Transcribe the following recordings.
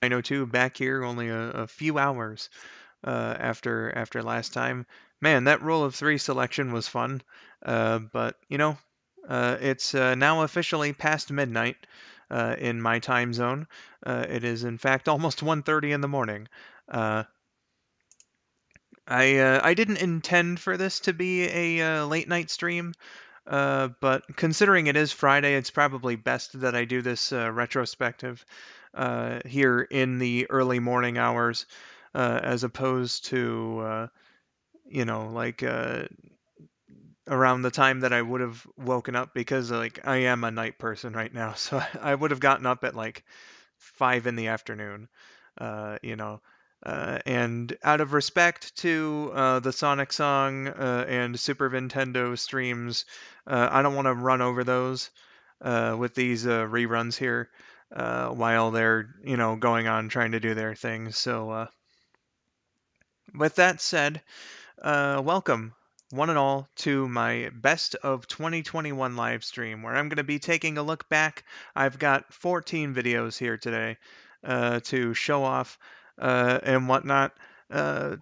skull902 back here only a few hours after last time. Man, that roll of 3 selection was fun. But you know, it's now officially past midnight in my time zone. It is in fact almost 1:30 in the morning. Uh, I didn't intend for this to be a late night stream, but considering it is Friday, it's probably best that I do this retrospective here in the early morning hours, as opposed to you know, like around the time that I would have woken up, because like I am a night person right now, so I would have gotten up at like 5 in the afternoon, you know. And out of respect to the Sonic song and Super Nintendo streams, I don't want to run over those with these reruns here while they're, you know, going on trying to do their thing. So, with that said, welcome, one and all, to my Best of 2021 live stream, where I'm going to be taking a look back. I've got 14 videos here today to show off and whatnot,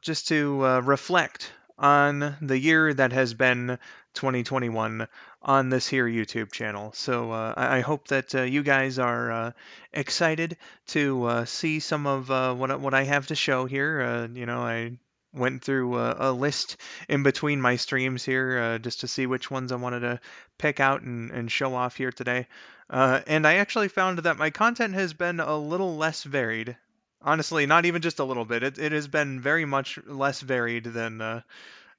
just to reflect on the year that has been 2021 on this here YouTube channel. So I hope that you guys are excited to see some of what I have to show here. You know, I went through a list in between my streams here just to see which ones I wanted to pick out and show off here today. And I actually found that my content has been a little less varied. Honestly, not even just a little bit. It has been very much less varied uh,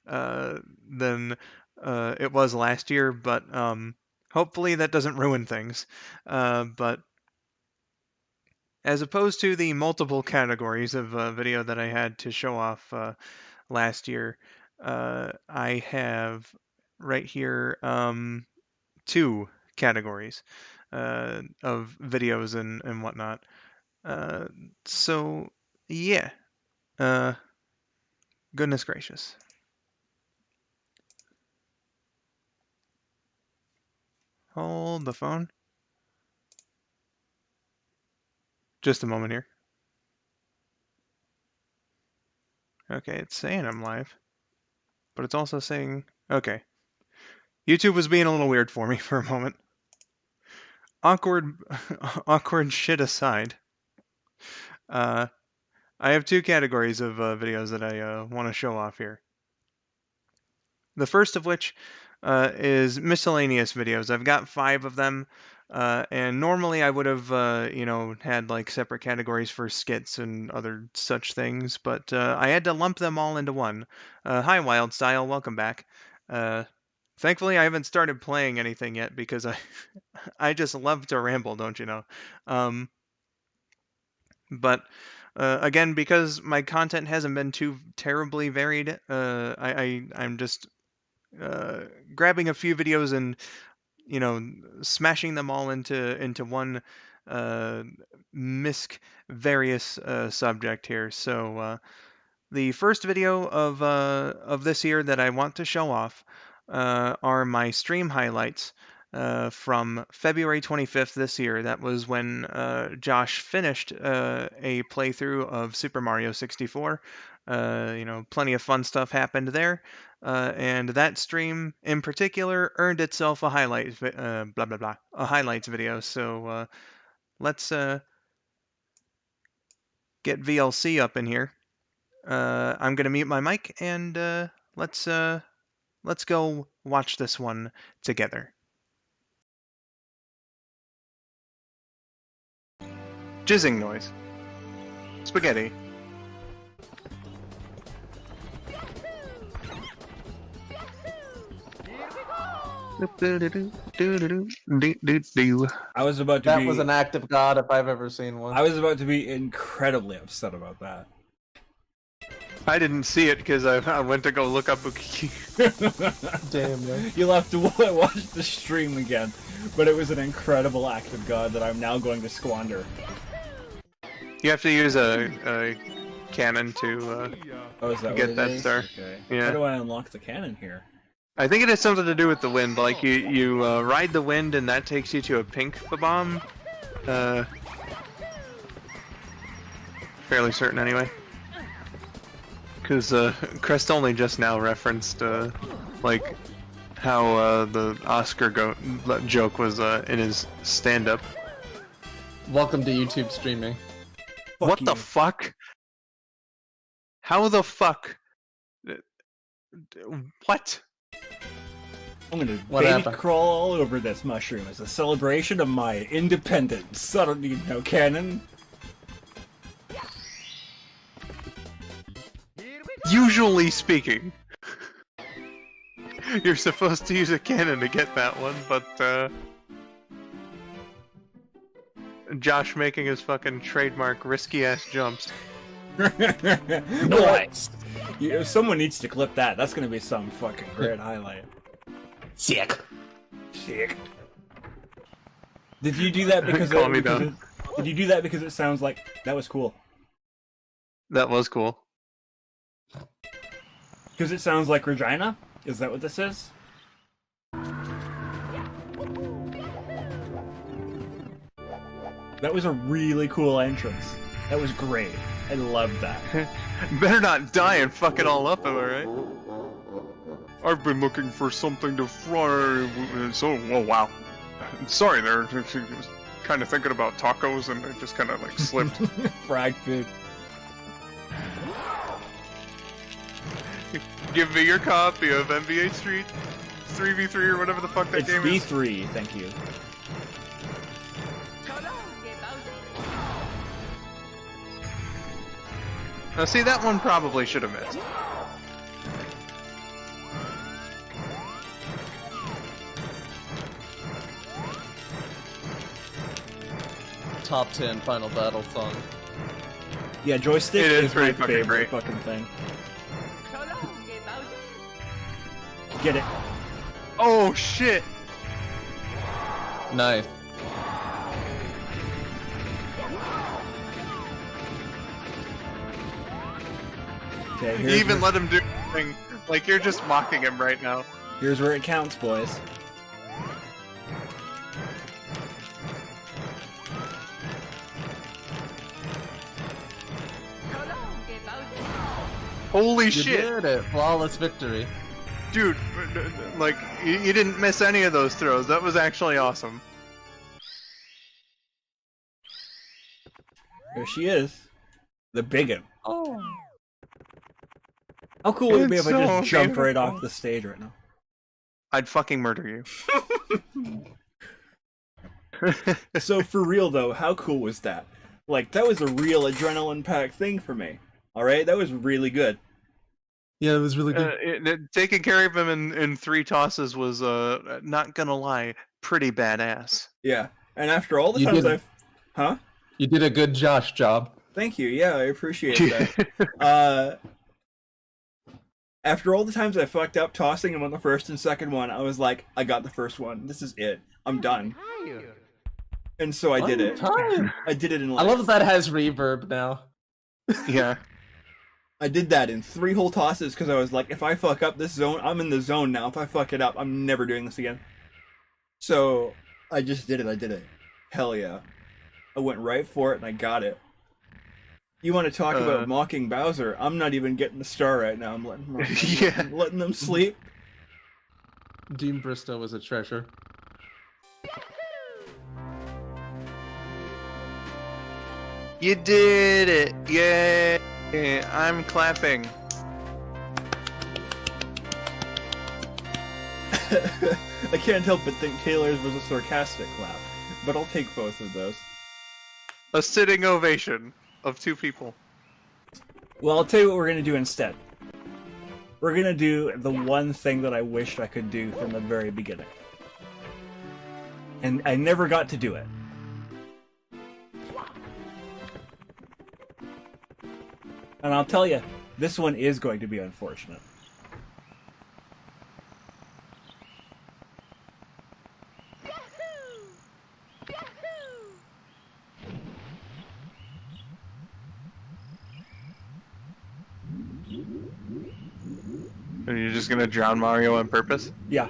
than it was last year, but hopefully that doesn't ruin things. But as opposed to the multiple categories of video that I had to show off last year, I have right here 2 categories of videos and whatnot. Uh, so, yeah. Uh, Goodness gracious. Hold the phone. Just a moment here. Okay, it's saying I'm live, but it's also saying, okay. YouTube was being a little weird for me for a moment. Awkward, awkward shit aside, I have 2 categories of videos that I want to show off here. The first of which is miscellaneous videos. I've got 5 of them, and normally I would have, you know, had like separate categories for skits and other such things, but I had to lump them all into one. Hi, Wild Style, welcome back. Thankfully, I haven't started playing anything yet because I, I just love to ramble, don't you know? Um, but again, because my content hasn't been too terribly varied, I'm just grabbing a few videos and, you know, smashing them all into one misc various subject here. So the first video of this year that I want to show off are my stream highlights from February 25th this year. That was when Josh finished a playthrough of Super Mario 64. You know, plenty of fun stuff happened there, and that stream in particular earned itself a a highlights video. So let's get VLC up in here. I'm gonna mute my mic and let's go watch this one together. Jizzing noise. Spaghetti. I was about to That be. was an act of God if I've ever seen one. I was about to be incredibly upset about that. I didn't see it because I went to go look up. Damn, man. You'll have to watch the stream again, but it was an incredible act of God that I'm now going to squander. You have to use a cannon to get that star. Okay. Yeah. How do I unlock the cannon here? I think it has something to do with the wind. Like you ride the wind and that takes you to a pink bomb. fairly certain anyway. Because Crest only just now referenced like how the Oscar joke was in his stand-up. Welcome to YouTube streaming. What the fuck? How the fuck? What? I'm gonna What baby happened? crawl all over this mushroom as a celebration of my independence. I don't need no cannon. Usually speaking, you're supposed to use a cannon to get that one, but Josh making his fucking trademark risky-ass jumps. Nice. Yeah, someone needs to clip that. That's gonna be some fucking great highlight. Sick. Sick. Did you do that because Calm me down. did you do that because it sounds like that was cool? That was cool. Because it sounds like Regina? Is that what this is? That was a really cool entrance. That was great. I loved that. Better not die and fuck it all up, am I right? I've been looking for something to fry. So, oh wow. Sorry there. I was kind of thinking about tacos and I just kind of like slipped. Fried food. Give me your copy of NBA Street 3v3 or whatever the fuck that It's game is. V3, thank you. Now see, that one probably should have missed. Top 10 Final Battle song. Yeah, joystick It is is my pretty fucking favorite great. fucking thing. Get it. Oh shit! Nice. Okay, You even let him do the thing. Like, you're just mocking him right now. here's where it counts, boys. Holy You shit! did it. Flawless victory. Dude, like, you didn't miss any of those throws. That was actually awesome. There she is. The biggin. Oh. How cool would it be if It's I just so jumped right beautiful. off the stage right now? I'd fucking murder you. So for real though, how cool was that? Like, that was a real adrenaline-packed thing for me. Alright? That was really good. Yeah, it was really good. Taking care of him in 3 tosses was, not gonna lie, pretty badass. Yeah. And after all the You times did- I've... Huh? You did a good Josh job. Thank you. Yeah, I appreciate that. After all the times I fucked up tossing him on the first and second one, I was like, I got the first one. This is it. I'm done. And so I did it. Time. I did it in I like... love that has reverb now. Yeah. I did that in 3 whole tosses because I was like, if I fuck up this zone, I'm in the zone now. If I fuck it up, I'm never doing this again. So I just did it. I did it. Hell yeah. I went right for it and I got it. You want to talk about mocking Bowser? I'm not even getting the star right now. I'm letting Yeah. letting them sleep. Dean Bristow was a treasure. You did it! Yay! I'm clapping. I can't help but think Taylor's was a sarcastic clap, but I'll take both of those. A sitting ovation of 2 people. Well, I'll tell you what we're gonna do instead. We're gonna do the one thing that I wished I could do from the very beginning. And I never got to do it. And I'll tell you, this one is going to be unfortunate. Are you just gonna drown Mario on purpose? Yeah.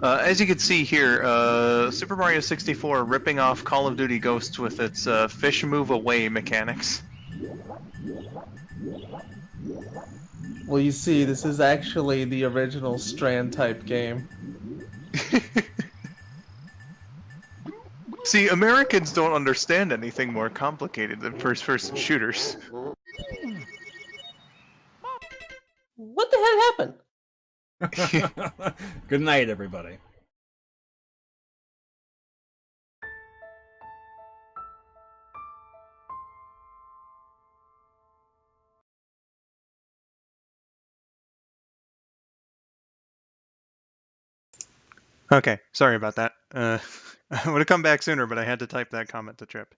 As you can see here, Super Mario 64 ripping off Call of Duty Ghosts with its fish move away mechanics. Well, you see, this is actually the original Strand type game. See, Americans don't understand anything more complicated than first-person shooters. What the heck happened? Good night, everybody. Okay, sorry about that. I would have come back sooner, but I had to type that comment to Trip.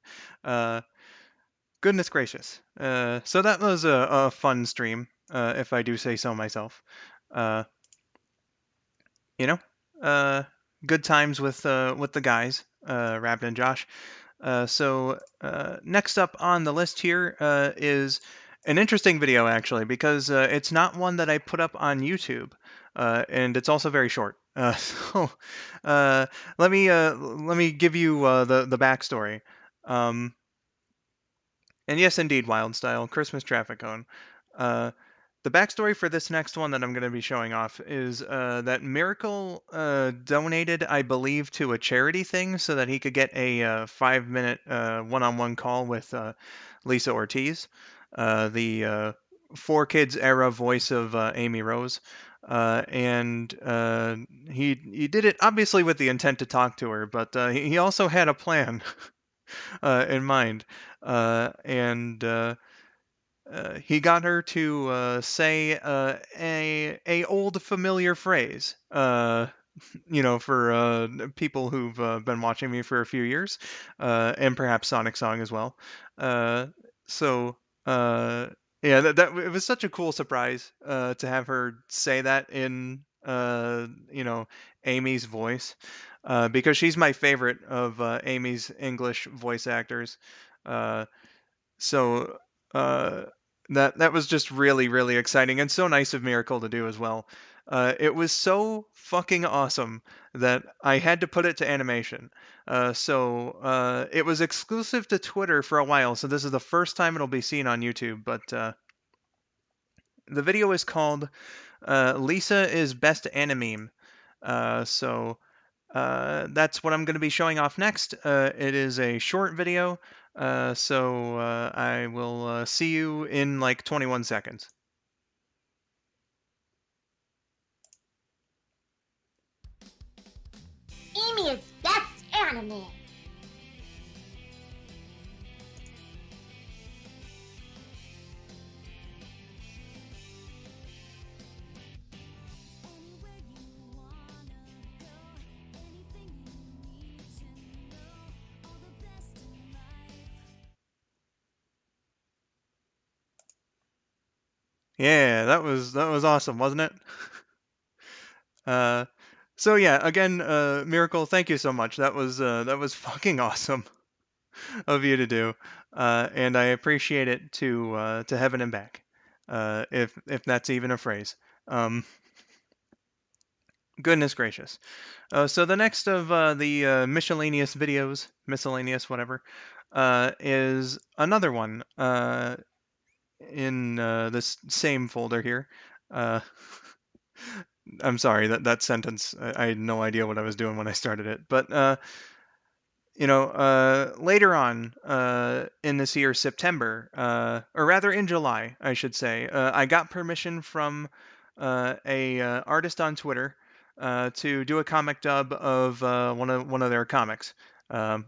Goodness gracious. So that was a fun stream, if I do say so myself. Uh, you know, uh, good times with the guys, Rabbit and Josh. So next up on the list here is an interesting video actually, because it's not one that I put up on YouTube, and it's also very short. So uh, let me give you the backstory. Um, and yes, indeed, Wild Style, Christmas Traffic Cone. Uh, the backstory for this next one that I'm going to be showing off is that Miracle donated, I believe, to a charity thing so that he could get a 5-minute one-on-one call with Lisa Ortiz, the Four Kids era voice of Amy Rose. And he did it obviously with the intent to talk to her, but he also had a plan in mind. And he got her to say a old familiar phrase. For people who've been watching me for a few years, and perhaps Sonic Song as well. Uh, so uh, yeah, that it was such a cool surprise to have her say that in Amy's voice, because she's my favorite of Amy's English voice actors. Uh, so uh, that was just really really exciting and so nice of Miracle to do as well. It was so fucking awesome that I had to put it to animation. So it was exclusive to Twitter for a while, so this is the first time it'll be seen on YouTube. But the video is called Lisa is Best Animeme. So that's what I'm going to be showing off next. It is a short video, so I will see you in like 21 seconds. Amy is best anime. Yeah, that was awesome, wasn't it? Uh, so yeah, again, Miracle, thank you so much. That was fucking awesome of you to do, and I appreciate it to heaven and back, if that's even a phrase. Um, Goodness gracious. So the next of the miscellaneous videos, miscellaneous whatever, is another one in this same folder here. Uh, I'm sorry that sentence. I had no idea what I was doing when I started it, but later on in this year, September, or rather in July, I should say, I got permission from a artist on Twitter to do a comic dub of one of their comics. Um,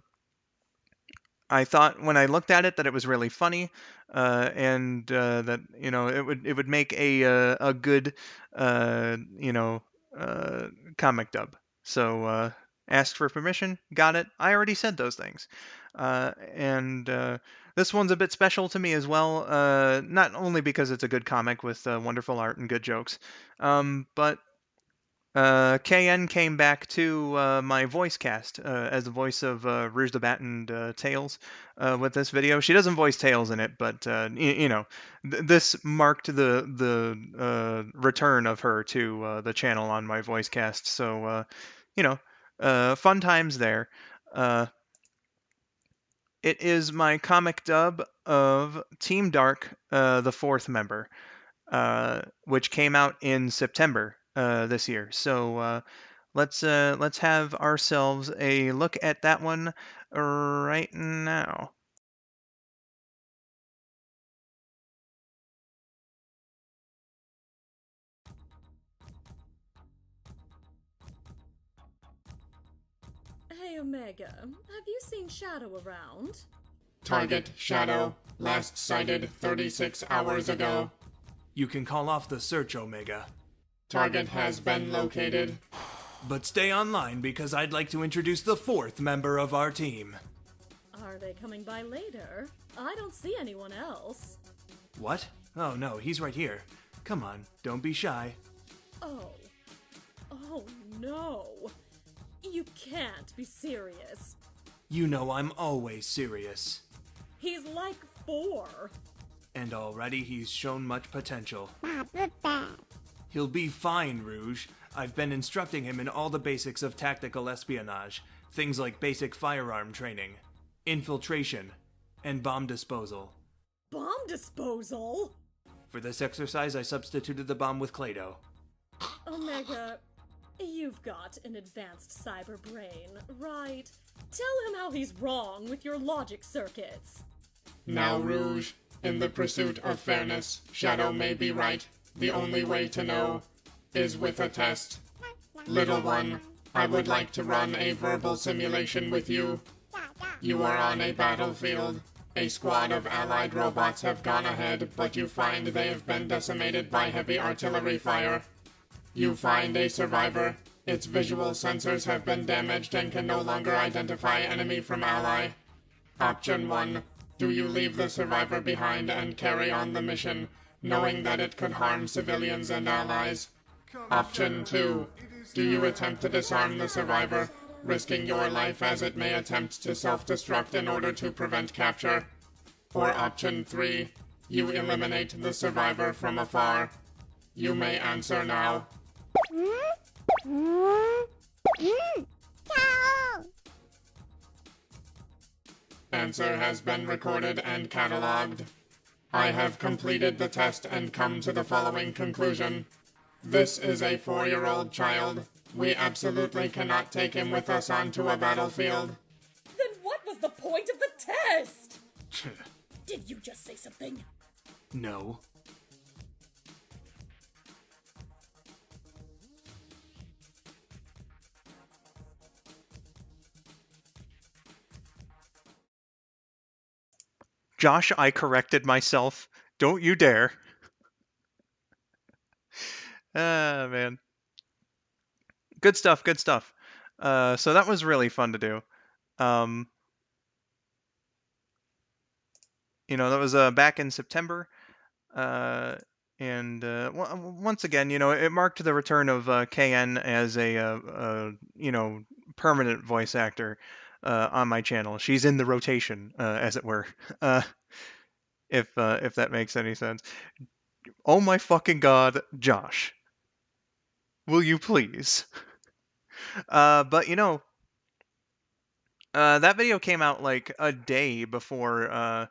I thought when I looked at it that it was really funny, and that it would make a good comic dub. So asked for permission, got it. I already said those things, and this one's a bit special to me as well. Not only because it's a good comic with wonderful art and good jokes, but KN came back to my voice cast as the voice of Rouge the Bat and Tails with this video. She doesn't voice Tails in it, but this marked the return of her to the channel on my voice cast. So you know, fun times there. It is my comic dub of Team Dark, the fourth member, which came out in September this year. So let's have ourselves a look at that one right now. Hey Omega, have you seen Shadow around? Target Shadow, last sighted 36 hours ago. You can call off the search, Omega. Target has been located. But stay online because I'd like to introduce the fourth member of our team. Are they coming by later? I don't see anyone else. What? Oh no, he's right here. Come on, don't be shy. Oh. Oh no. You can't be serious. You know I'm always serious. He's like 4. And already he's shown much potential. He'll be fine, Rouge. I've been instructing him in all the basics of tactical espionage, things like basic firearm training, infiltration, and bomb disposal. Bomb disposal? For this exercise, I substituted the bomb with Clado. Omega, you've got an advanced cyber brain, right? Tell him how he's wrong with your logic circuits. Now, Rouge, in the pursuit of fairness, Shadow may be right. The only way to know is with a test. Little one, I would like to run a verbal simulation with you. You are on a battlefield. A squad of allied robots have gone ahead, but you find they have been decimated by heavy artillery fire. You find a survivor. Its visual sensors have been damaged and can no longer identify enemy from ally. Option 1. Do you leave the survivor behind and carry on the mission, knowing that it could harm civilians and allies? Option 2. Do you attempt to disarm the survivor, risking your life as it may attempt to self-destruct in order to prevent capture? Or Option 3. You eliminate the survivor from afar. You may answer now. Answer has been recorded and catalogued. I have completed the test and come to the following conclusion. This is a 4-year-old child. We absolutely cannot take him with us onto a battlefield. Then what was the point of the test? Did you just say something? No. Josh, I corrected myself. Don't you dare. Ah, man. Good stuff, good stuff. So that was really fun to do. That was back in September. And once again, it marked the return of KN as a permanent voice actor on my channel. She's in the rotation, as it were, if that makes any sense. Oh my fucking god, Josh. Will you please? But that video came out like a day before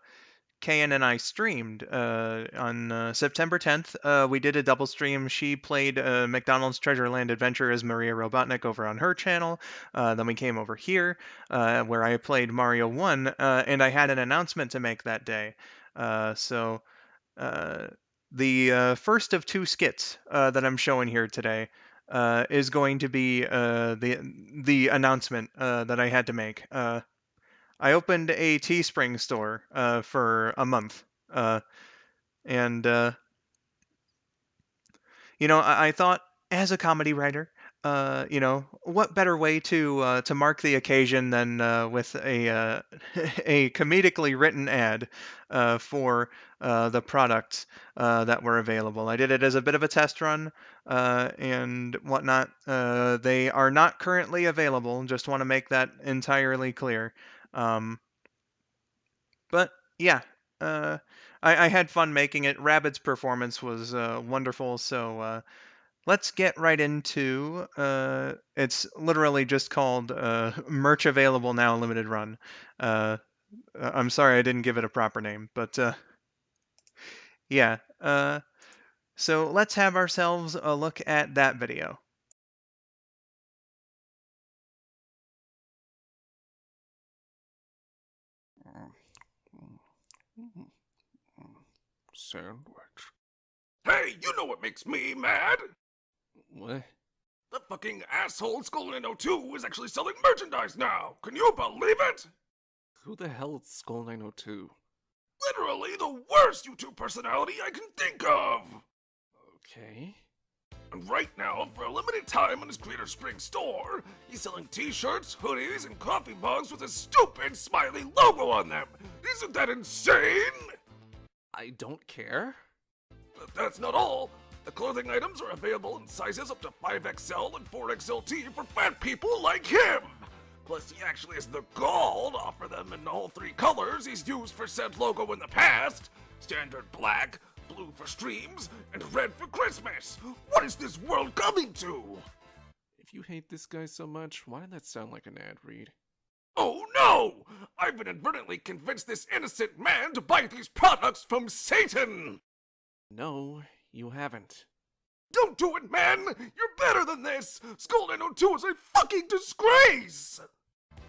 KN and I streamed on September 10th. We did a double stream. She played McDonald's Treasure Land Adventure as Maria Robotnik over on her channel. Then we came over here where I played Mario 1, and I had an announcement to make that day. So the first of 2 skits that I'm showing here today is going to be the announcement that I had to make. I opened a Teespring store for a month, and I thought, as a comedy writer, what better way to mark the occasion than with a a comedically written ad for the products that were available. I did it as a bit of a test run and whatnot. They are not currently available. Just want to make that entirely clear. But yeah, I had fun making it. Rabbit's performance was wonderful, so let's get right into, it's literally just called Merch Available Now Limited Run. I'm sorry I didn't give it a proper name, but yeah. So let's have ourselves a look at that video. Sandwich. Hey, you know what makes me mad? What? The fucking asshole skull902 is actually selling merchandise now! Can you believe it? Who the hell is skull902? Literally the worst YouTube personality I can think of! Okay. And right now, for a limited time on his Creator Spring store, he's selling t-shirts, hoodies, and coffee mugs with a stupid smiley logo on them! Isn't that insane? I don't care. But that's not all. The clothing items are available in sizes up to 5XL and 4XLT for fat people like him! Plus, he actually has the gall to offer them in all 3 colors he's used for said logo in the past. Standard black, blue for streams, and red for Christmas! What is this world coming to? If you hate this guy so much, why did that sound like an ad read? Oh no! I've inadvertently convinced this innocent man to buy these products from Satan! No, you haven't. Don't do it, man! You're better than this! Skull902 is a fucking disgrace!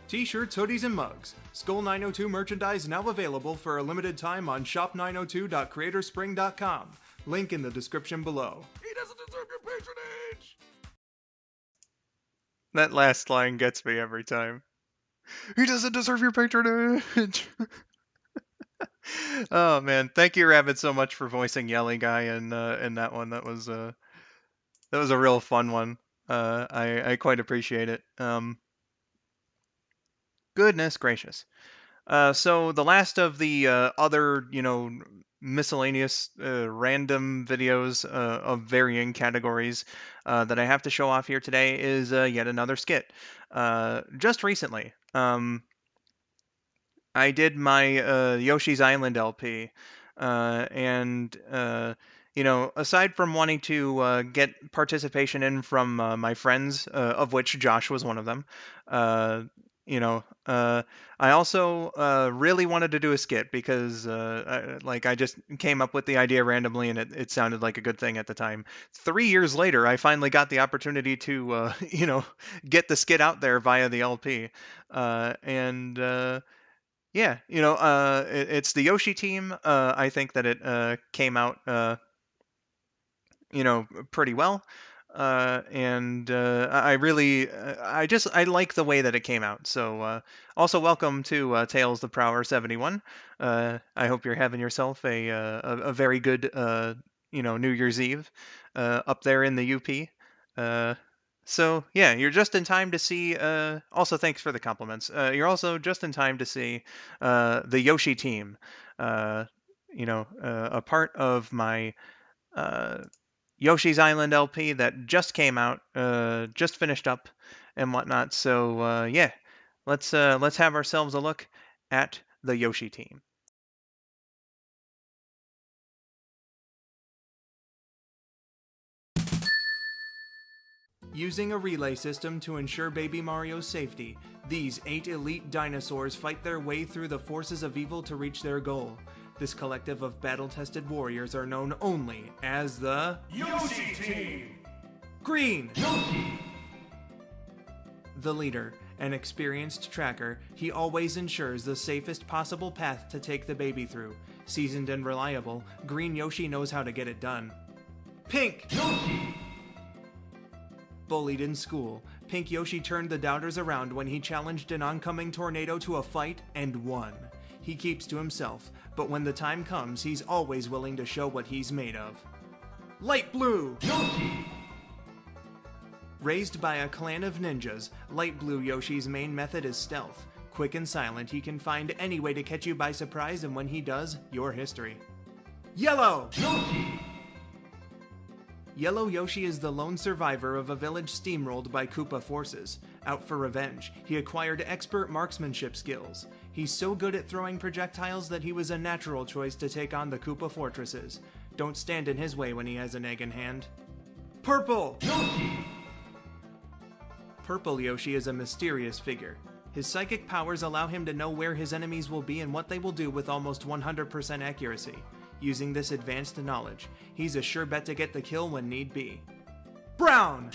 T-shirts, hoodies, and mugs. Skull902 merchandise now available for a limited time on shop902.creatorspring.com. Link in the description below. He doesn't deserve your patronage! That last line gets me every time. He doesn't deserve your patronage. Oh man, thank you, Rabbit, so much for voicing Yelly Guy in that one. That was a real fun one. I quite appreciate it. Goodness gracious. So the last of the other, miscellaneous random videos of varying categories that I have to show off here today is yet another skit. Just recently, I did my Yoshi's Island LP, and aside from wanting to get participation in from my friends, of which Josh was one of them, I also really wanted to do a skit because, I just came up with the idea randomly, and it sounded like a good thing at the time. 3 years later, I finally got the opportunity to, get the skit out there via the LP, and. Yeah, it's the Yoshi team. I think that it came out, pretty well. And I really, I like the way that it came out. So, also welcome to Tails the Prower 71. I hope you're having yourself a very good, New Year's Eve up there in the UP. So yeah, you're just in time to see. Also, thanks for the compliments. You're also just in time to see the Yoshi team. A part of my Yoshi's Island LP that just came out, just finished up, and whatnot. So yeah, let's have ourselves a look at the Yoshi team. Using a relay system to ensure Baby Mario's safety, these 8 elite dinosaurs fight their way through the forces of evil to reach their goal. This collective of battle-tested warriors are known only as the Yoshi Team! Green! The leader, an experienced tracker, he always ensures the safest possible path to take the baby through. Seasoned and reliable, Green Yoshi knows how to get it done. Pink! Yoshi! Bullied in school, Pink Yoshi turned the doubters around when he challenged an oncoming tornado to a fight and won. He keeps to himself, but when the time comes, he's always willing to show what he's made of. Light Blue! Yoshi! Raised by a clan of ninjas, Light Blue Yoshi's main method is stealth. Quick and silent, he can find any way to catch you by surprise, and when he does, you're history. Yellow! Yoshi! Yellow Yoshi is the lone survivor of a village steamrolled by Koopa forces. Out for revenge, he acquired expert marksmanship skills. He's so good at throwing projectiles that he was a natural choice to take on the Koopa fortresses. Don't stand in his way when he has an egg in hand. Purple! Purple Yoshi is a mysterious figure. His psychic powers allow him to know where his enemies will be and what they will do with almost 100% accuracy. Using this advanced knowledge, he's a sure bet to get the kill when need be. Brown!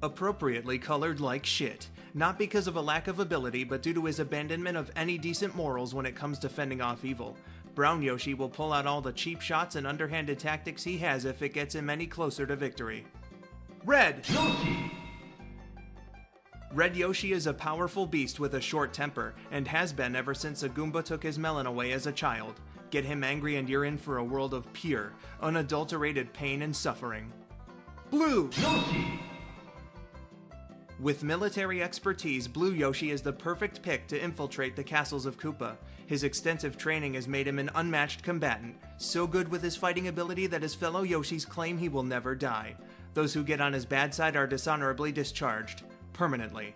Appropriately colored like shit. Not because of a lack of ability, but due to his abandonment of any decent morals when it comes to fending off evil. Brown Yoshi will pull out all the cheap shots and underhanded tactics he has if it gets him any closer to victory. Red! Red Yoshi is a powerful beast with a short temper, and has been ever since a Goomba took his melon away as a child. Get him angry and you're in for a world of pure, unadulterated pain and suffering. Blue! With military expertise, Blue Yoshi is the perfect pick to infiltrate the castles of Koopa. His extensive training has made him an unmatched combatant, so good with his fighting ability that his fellow Yoshis claim he will never die. Those who get on his bad side are dishonorably discharged. Permanently.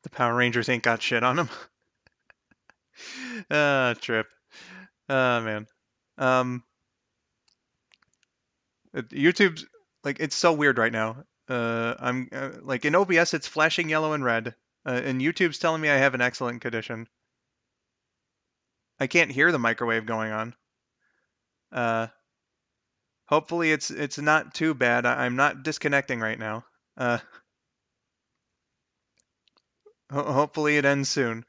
The Power Rangers ain't got shit on them. Trip. Man. YouTube's like, it's so weird right now. I'm like, in OBS it's flashing yellow and red, and YouTube's telling me I have an excellent condition. I can't hear the microwave going on. Hopefully it's not too bad. I'm not disconnecting right now. Hopefully it ends soon.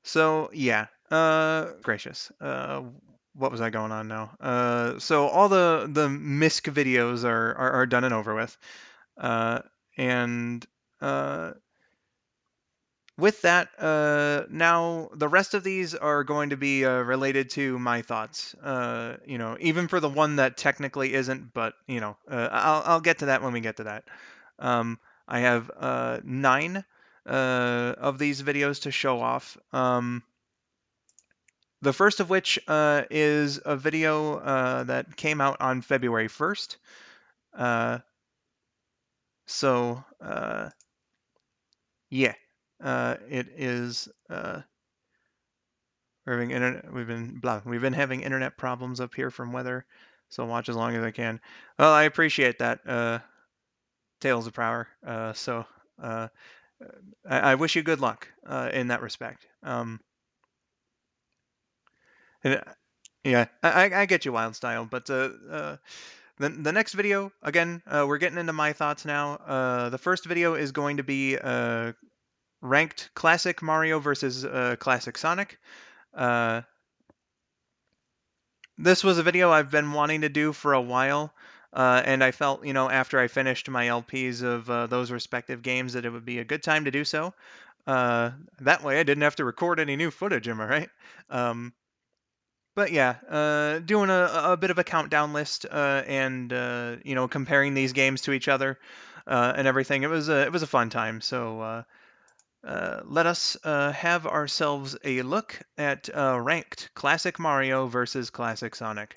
So yeah. Gracious. What was I going on now? So all the misc videos are done and over with. And with that, now the rest of these are going to be related to my thoughts. You know, even for the one that technically isn't, but you know, I'll get to that when we get to that. I have 9 of these videos to show off. The first of which is a video that came out on February 1st. Yeah, it is. We've been having internet problems up here from weather, so I'll watch as long as I can. Well, I appreciate that, Tales of Power. I wish you good luck in that respect. And, yeah, I get you, Wild Style, but the next video, again, we're getting into my thoughts now. The first video is going to be ranked Classic Mario versus Classic Sonic. This was a video I've been wanting to do for a while, and I felt, you know, after I finished my LPs of those respective games that it would be a good time to do so. That way I didn't have to record any new footage, am I right? But yeah, doing a bit of a countdown list and you know, comparing these games to each other and everything. It was a fun time. So let us have ourselves a look at ranked Classic Mario versus Classic Sonic.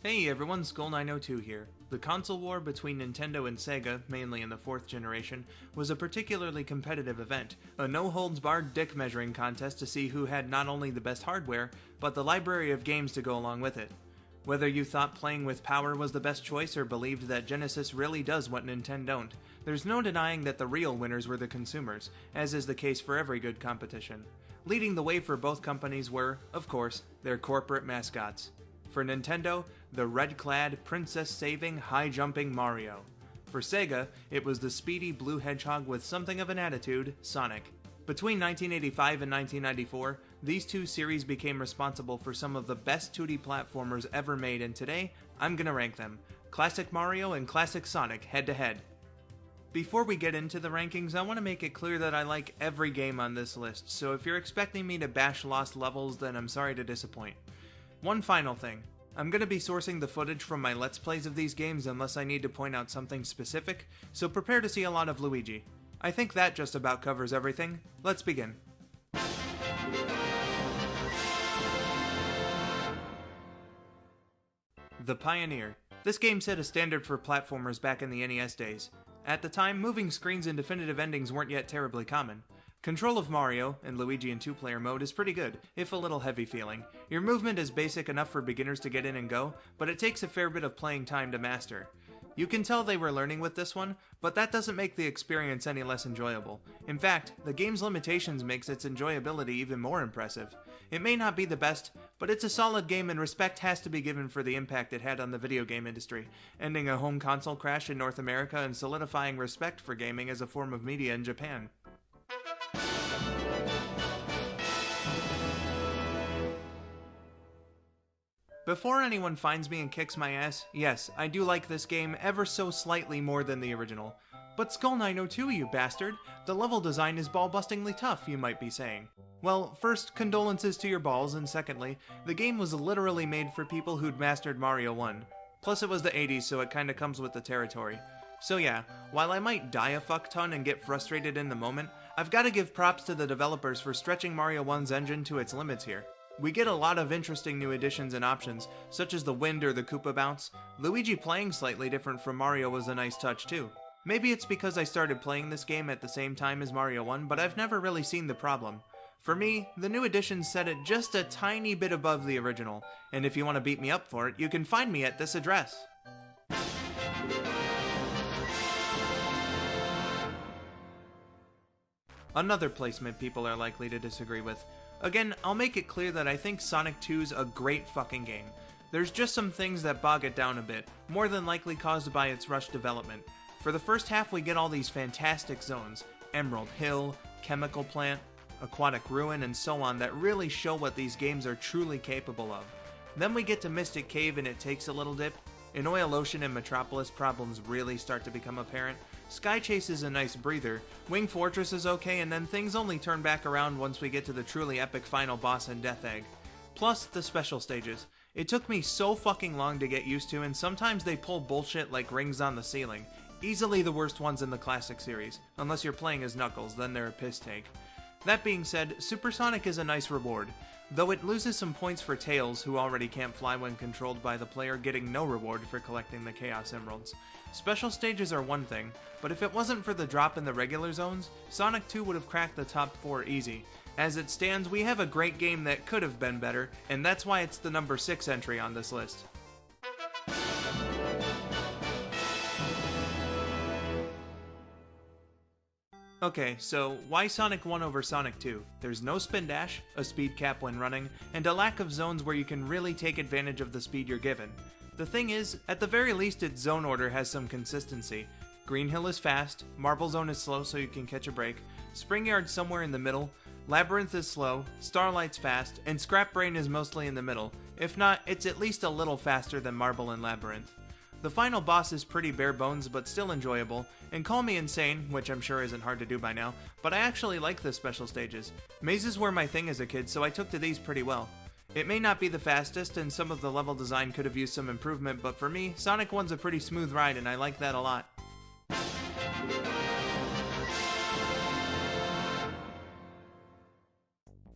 Hey everyone, skull902 here. The console war between Nintendo and Sega, mainly in the 4th generation, was a particularly competitive event, a no-holds-barred dick measuring contest to see who had not only the best hardware, but the library of games to go along with it. Whether you thought playing with power was the best choice or believed that Genesis really does what Nintendo don't, there's no denying that the real winners were the consumers, as is the case for every good competition. Leading the way for both companies were, of course, their corporate mascots. For Nintendo, the red-clad, princess-saving, high-jumping Mario. For Sega, it was the speedy blue hedgehog with something of an attitude, Sonic. Between 1985 and 1994, these two series became responsible for some of the best 2D platformers ever made, and today, I'm gonna rank them. Classic Mario and Classic Sonic head-to-head. Before we get into the rankings, I want to make it clear that I like every game on this list, so if you're expecting me to bash lost levels, then I'm sorry to disappoint. One final thing. I'm going to be sourcing the footage from my Let's Plays of these games unless I need to point out something specific, so prepare to see a lot of Luigi. I think that just about covers everything. Let's begin. The Pioneer. This game set a standard for platformers back in the NES days. At the time, moving screens and definitive endings weren't yet terribly common. Control of Mario, and Luigi in 2-player mode, is pretty good, if a little heavy feeling. Your movement is basic enough for beginners to get in and go, but it takes a fair bit of playing time to master. You can tell they were learning with this one, but that doesn't make the experience any less enjoyable. In fact, the game's limitations makes its enjoyability even more impressive. It may not be the best, but it's a solid game and respect has to be given for the impact it had on the video game industry, ending a home console crash in North America and solidifying respect for gaming as a form of media in Japan. Before anyone finds me and kicks my ass, yes, I do like this game ever so slightly more than the original. But skull902, you bastard! The level design is ball-bustingly tough, you might be saying. Well, first, condolences to your balls, and secondly, the game was literally made for people who'd mastered Mario 1. Plus it was the 80s, so it kinda comes with the territory. So yeah, while I might die a fuck ton and get frustrated in the moment, I've gotta give props to the developers for stretching Mario 1's engine to its limits here. We get a lot of interesting new additions and options, such as the wind or the Koopa bounce. Luigi playing slightly different from Mario was a nice touch too. Maybe it's because I started playing this game at the same time as Mario 1, but I've never really seen the problem. For me, the new additions set it just a tiny bit above the original, and if you want to beat me up for it, you can find me at this address. Another placement people are likely to disagree with. Again, I'll make it clear that I think Sonic 2's a great fucking game. There's just some things that bog it down a bit, more than likely caused by its rushed development. For the first half we get all these fantastic zones, Emerald Hill, Chemical Plant, Aquatic Ruin, and so on that really show what these games are truly capable of. Then we get to Mystic Cave and it takes a little dip. In Oil Ocean and Metropolis problems really start to become apparent. Sky Chase is a nice breather, Wing Fortress is okay, and then things only turn back around once we get to the truly epic final boss in Death Egg. Plus, the special stages. It took me so fucking long to get used to, and sometimes they pull bullshit like rings on the ceiling. Easily the worst ones in the classic series, unless you're playing as Knuckles, then they're a piss take. That being said, Supersonic is a nice reward, though it loses some points for Tails, who already can't fly when controlled by the player, getting no reward for collecting the Chaos Emeralds. Special stages are one thing, but if it wasn't for the drop in the regular zones, Sonic 2 would have cracked the top 4 easy. As it stands, we have a great game that could have been better, and that's why it's the number 6 entry on this list. Okay, so why Sonic 1 over Sonic 2? There's no spin dash, a speed cap when running, and a lack of zones where you can really take advantage of the speed you're given. The thing is, at the very least its zone order has some consistency. Green Hill is fast, Marble Zone is slow so you can catch a break, Spring Yard's somewhere in the middle, Labyrinth is slow, Starlight's fast, and Scrap Brain is mostly in the middle. If not, it's at least a little faster than Marble and Labyrinth. The final boss is pretty bare bones but still enjoyable, and call me insane, which I'm sure isn't hard to do by now, but I actually like the special stages. Mazes were my thing as a kid, so I took to these pretty well. It may not be the fastest, and some of the level design could have used some improvement, but for me, Sonic 1's a pretty smooth ride and I like that a lot.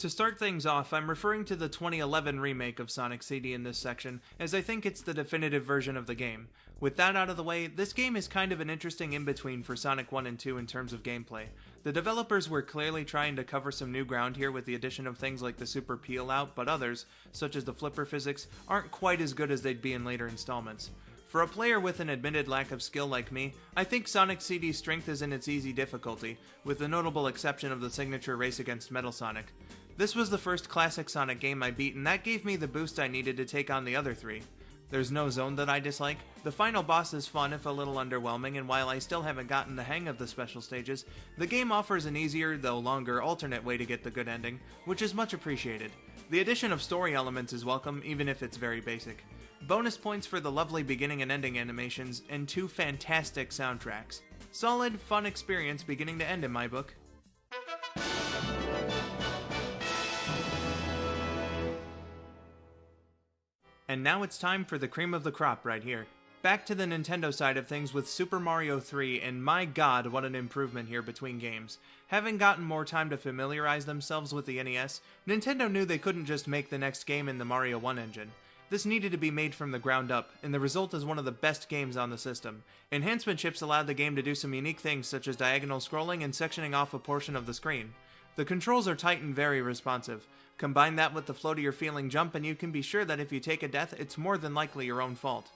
To start things off, I'm referring to the 2011 remake of Sonic Cd in this section, as I think it's the definitive version of the game. With that out of the way, this game is kind of an interesting in-between for Sonic 1 and 2 in terms of gameplay. The developers were clearly trying to cover some new ground here with the addition of things like the super peel out, but others, such as the flipper physics, aren't quite as good as they'd be in later installments. For a player with an admitted lack of skill like me, I think Sonic Cd's strength is in its easy difficulty, with the notable exception of the signature race against Metal Sonic. This was the first classic Sonic game I beat, and that gave me the boost I needed to take on the other three. There's no zone that I dislike. The final boss is fun if a little underwhelming, and while I still haven't gotten the hang of the special stages, the game offers an easier, though longer, alternate way to get the good ending, which is much appreciated. The addition of story elements is welcome, even if it's very basic. Bonus points for the lovely beginning and ending animations, and 2 fantastic soundtracks. Solid, fun experience beginning to end in my book. And now it's time for the cream of the crop right here. Back to the Nintendo side of things with Super Mario 3, and my god, what an improvement here between games. Having gotten more time to familiarize themselves with the NES, Nintendo knew they couldn't just make the next game in the Mario 1 engine. This needed to be made from the ground up, and the result is one of the best games on the system. Enhancement chips allowed the game to do some unique things such as diagonal scrolling and sectioning off a portion of the screen. The controls are tight and very responsive. Combine that with the floatier feeling jump and you can be sure that if you take a death, it's more than likely your own fault.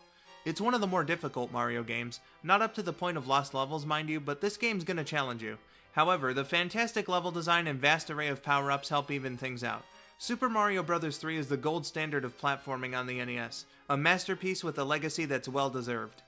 It's one of the more difficult Mario games, not up to the point of lost levels mind you, but this game's gonna challenge you. However, the fantastic level design and vast array of power-ups help even things out. Super Mario Bros. 3 is the gold standard of platforming on the NES, a masterpiece with a legacy that's well deserved.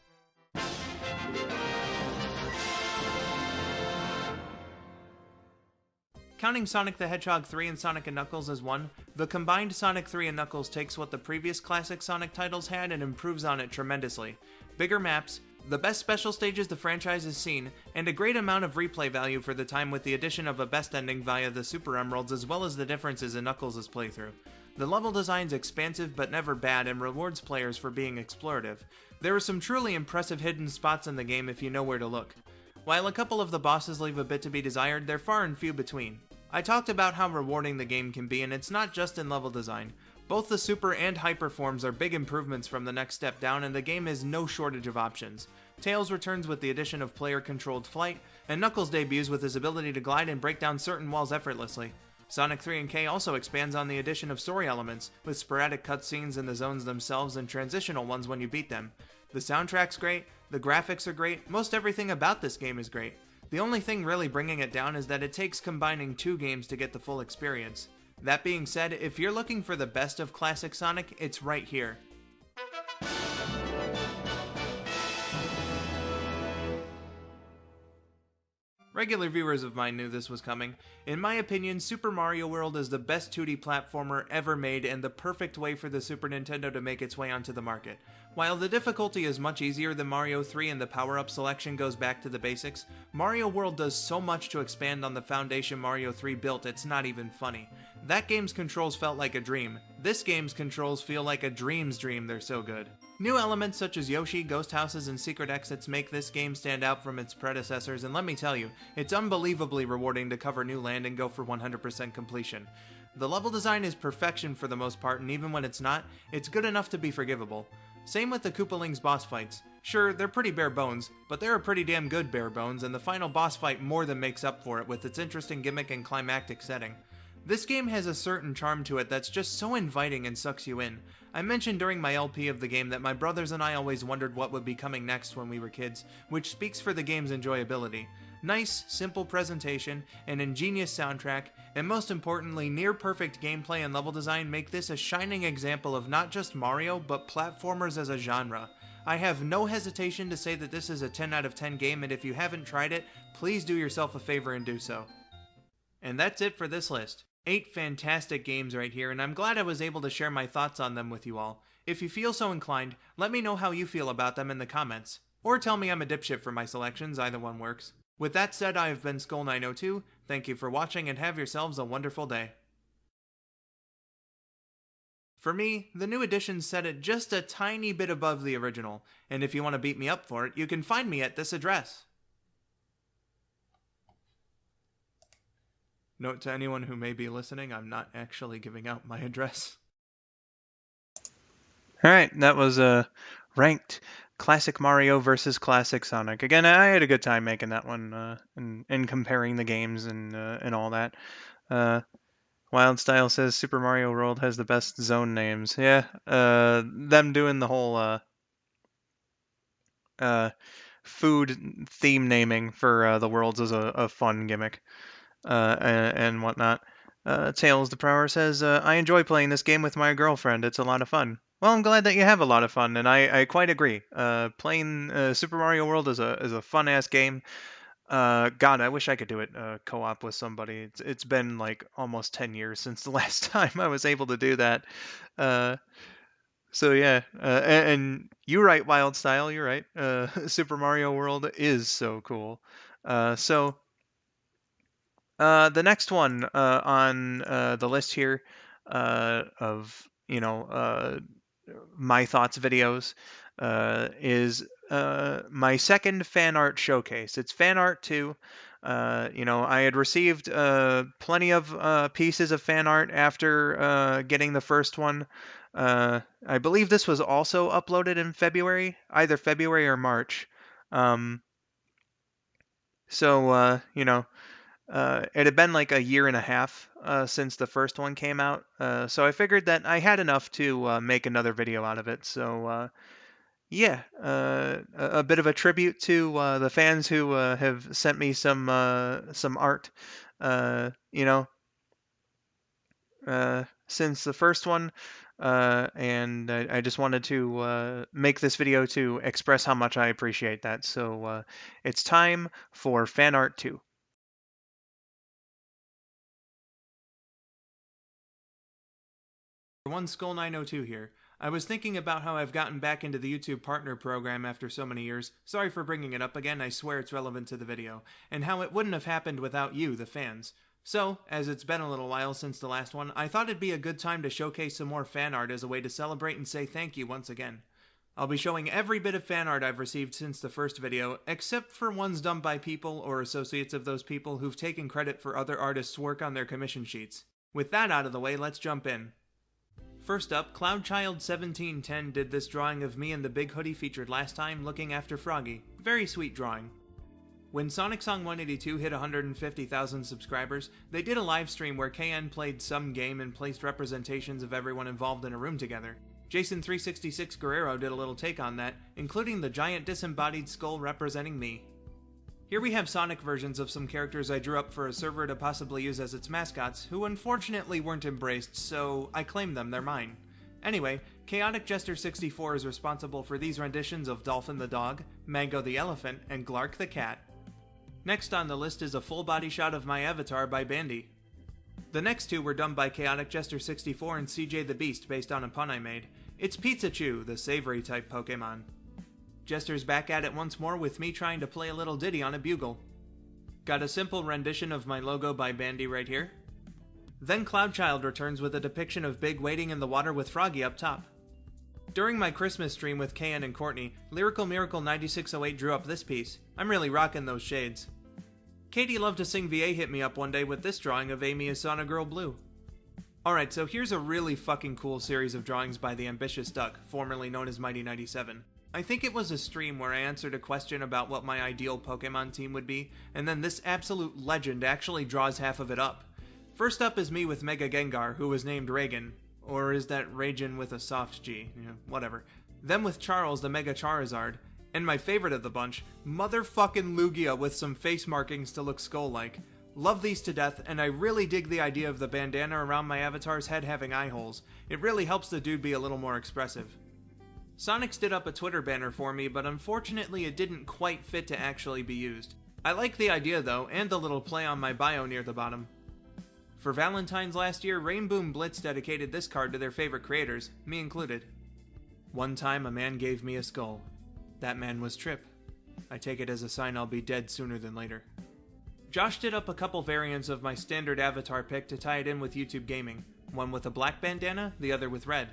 Counting Sonic the Hedgehog 3 and Sonic & Knuckles as one, the combined Sonic 3 and Knuckles takes what the previous classic Sonic titles had and improves on it tremendously. Bigger maps, the best special stages the franchise has seen, and a great amount of replay value for the time with the addition of a best ending via the Super Emeralds as well as the differences in Knuckles' playthrough. The level design's expansive but never bad and rewards players for being explorative. There are some truly impressive hidden spots in the game if you know where to look. While a couple of the bosses leave a bit to be desired, they're far and few between. I talked about how rewarding the game can be, and it's not just in level design. Both the Super and Hyper forms are big improvements from the next step down, and the game has no shortage of options. Tails returns with the addition of player-controlled flight, and Knuckles debuts with his ability to glide and break down certain walls effortlessly. Sonic 3 and K also expands on the addition of story elements, with sporadic cutscenes in the zones themselves and transitional ones when you beat them. The soundtrack's great, the graphics are great, most everything about this game is great. The only thing really bringing it down is that it takes combining two games to get the full experience. That being said, if you're looking for the best of classic Sonic, it's right here. Regular viewers of mine knew this was coming. In my opinion, Super Mario World is the best 2D platformer ever made and the perfect way for the Super Nintendo to make its way onto the market. While the difficulty is much easier than Mario 3 and the power-up selection goes back to the basics, Mario World does so much to expand on the foundation Mario 3 built it's not even funny. That game's controls felt like a dream. This game's controls feel like a dream's dream, they're so good. New elements such as Yoshi, ghost houses, and secret exits make this game stand out from its predecessors, and let me tell you, it's unbelievably rewarding to cover new land and go for 100% completion. The level design is perfection for the most part, and even when it's not, it's good enough to be forgivable. Same with the Koopalings boss fights. Sure, they're pretty bare bones, but they're a pretty damn good bare bones, and the final boss fight more than makes up for it with its interesting gimmick and climactic setting. This game has a certain charm to it that's just so inviting and sucks you in. I mentioned during my LP of the game that my brothers and I always wondered what would be coming next when we were kids, which speaks for the game's enjoyability. Nice, simple presentation, an ingenious soundtrack, and most importantly, near-perfect gameplay and level design make this a shining example of not just Mario, but platformers as a genre. I have no hesitation to say that this is a 10 out of 10 game, and if you haven't tried it, please do yourself a favor and do so. And that's it for this list. 8 fantastic games right here, and I'm glad I was able to share my thoughts on them with you all. If you feel so inclined, let me know how you feel about them in the comments. Or tell me I'm a dipshit for my selections, either one works. With that said, I have been skull902, thank you for watching and have yourselves a wonderful day. For me, the new editions set it just a tiny bit above the original, and if you want to beat me up for it, you can find me at this address. Note to anyone who may be listening, I'm not actually giving out my address. Alright, that was ranked Classic Mario versus Classic Sonic. Again, I had a good time making that one and comparing the games and all that. Wildstyle says Super Mario World has the best zone names. Yeah, them doing the whole food theme naming for the worlds is a fun gimmick. And whatnot. Tails the Prower says, I enjoy playing this game with my girlfriend. It's a lot of fun. Well, I'm glad that you have a lot of fun, and I quite agree. Playing Super Mario World is a fun-ass game. God, I wish I could do it co-op with somebody. It's been like almost 10 years since the last time I was able to do that. So yeah, and you're right, Wild Style, you're right. Super Mario World is so cool. The next one on the list here of my thoughts videos is my second fan art showcase. It's fan art 2. I had received plenty of pieces of fan art after getting the first one. I believe this was also uploaded in February, either February or March. It had been like a year and a half since the first one came out, so I figured that I had enough to make another video out of it. So a bit of a tribute to the fans who have sent me some art, since the first one, and I just wanted to make this video to express how much I appreciate that. So it's time for fan art 2. One skull902 here. I was thinking about how I've gotten back into the YouTube Partner Program after so many years. Sorry for bringing it up again, I swear it's relevant to the video. And how it wouldn't have happened without you, the fans. So, as it's been a little while since the last one, I thought it'd be a good time to showcase some more fan art as a way to celebrate and say thank you once again. I'll be showing every bit of fan art I've received since the first video, except for ones done by people or associates of those people who've taken credit for other artists' work on their commission sheets. With that out of the way, let's jump in. First up, CloudChild1710 did this drawing of me in the big hoodie featured last time, looking after Froggy. Very sweet drawing. When Sonic Song 182 hit 150,000 subscribers, they did a live stream where KN played some game and placed representations of everyone involved in a room together. Jason366 Guerrero did a little take on that, including the giant disembodied skull representing me. Here we have Sonic versions of some characters I drew up for a server to possibly use as its mascots, who unfortunately weren't embraced, so I claimed them, they're mine. Anyway, Chaotic Jester 64 is responsible for these renditions of Dolphin the dog, Mango the elephant, and Glark the cat. Next on the list is a full body shot of my avatar by Bandy. The next two were done by Chaotic Jester 64 and CJ the Beast based on a pun I made. It's Pizzachu, the savory type Pokemon. Jester's back at it once more with me trying to play a little ditty on a bugle. Got a simple rendition of my logo by Bandy right here. Then Cloudchild returns with a depiction of Big wading in the water with Froggy up top. During my Christmas stream with KN and Courtney, Lyrical Miracle 9608 drew up this piece. I'm really rocking those shades. Katie Loved to Sing VA hit me up one day with this drawing of Amy as Sauna Girl Blue. Alright, so here's a really fucking cool series of drawings by the Ambitious Duck, formerly known as Mighty 97. I think it was a stream where I answered a question about what my ideal Pokemon team would be, and then this absolute legend actually draws half of it up. First up is me with Mega Gengar, who was named Reagan. Or is that Ragin with a soft G? Whatever. Then with Charles, the Mega Charizard. And my favorite of the bunch, motherfucking Lugia with some face markings to look skull-like. Love these to death, and I really dig the idea of the bandana around my avatar's head having eye holes. It really helps the dude be a little more expressive. Sonics did up a Twitter banner for me, but unfortunately it didn't quite fit to actually be used. I like the idea though, and the little play on my bio near the bottom. For Valentine's last year, Rainbow Blitz dedicated this card to their favorite creators, me included. One time a man gave me a skull. That man was Trip. I take it as a sign I'll be dead sooner than later. Josh did up a couple variants of my standard avatar pic to tie it in with YouTube gaming, one with a black bandana, the other with red.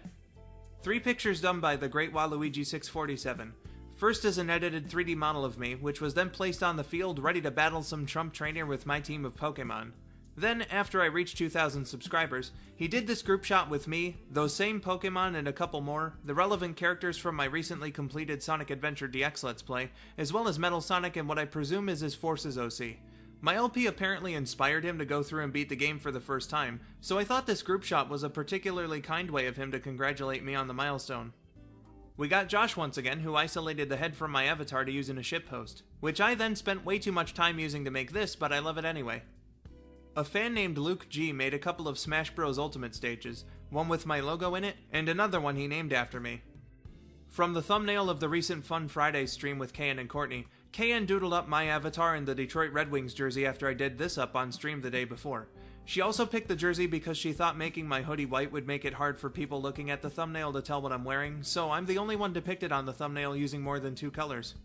3 pictures done by the Great Waluigi 647. First is an edited 3D model of me, which was then placed on the field ready to battle some Trump trainer with my team of Pokemon. Then, after I reached 2,000 subscribers, he did this group shot with me, those same Pokemon and a couple more, the relevant characters from my recently completed Sonic Adventure DX Let's Play, as well as Metal Sonic and what I presume is his Forces OC. My LP apparently inspired him to go through and beat the game for the first time, so I thought this group shot was a particularly kind way of him to congratulate me on the milestone. We got Josh once again, who isolated the head from my avatar to use in a shitpost, which I then spent way too much time using to make this, but I love it anyway. A fan named Luke G made a couple of Smash Bros. Ultimate stages, one with my logo in it, and another one he named after me. From the thumbnail of the recent Fun Friday stream with KN and Courtney, KN doodled up my avatar in the Detroit Red Wings jersey after I did this up on stream the day before. She also picked the jersey because she thought making my hoodie white would make it hard for people looking at the thumbnail to tell what I'm wearing, so I'm the only one depicted on the thumbnail using more than 2 colors.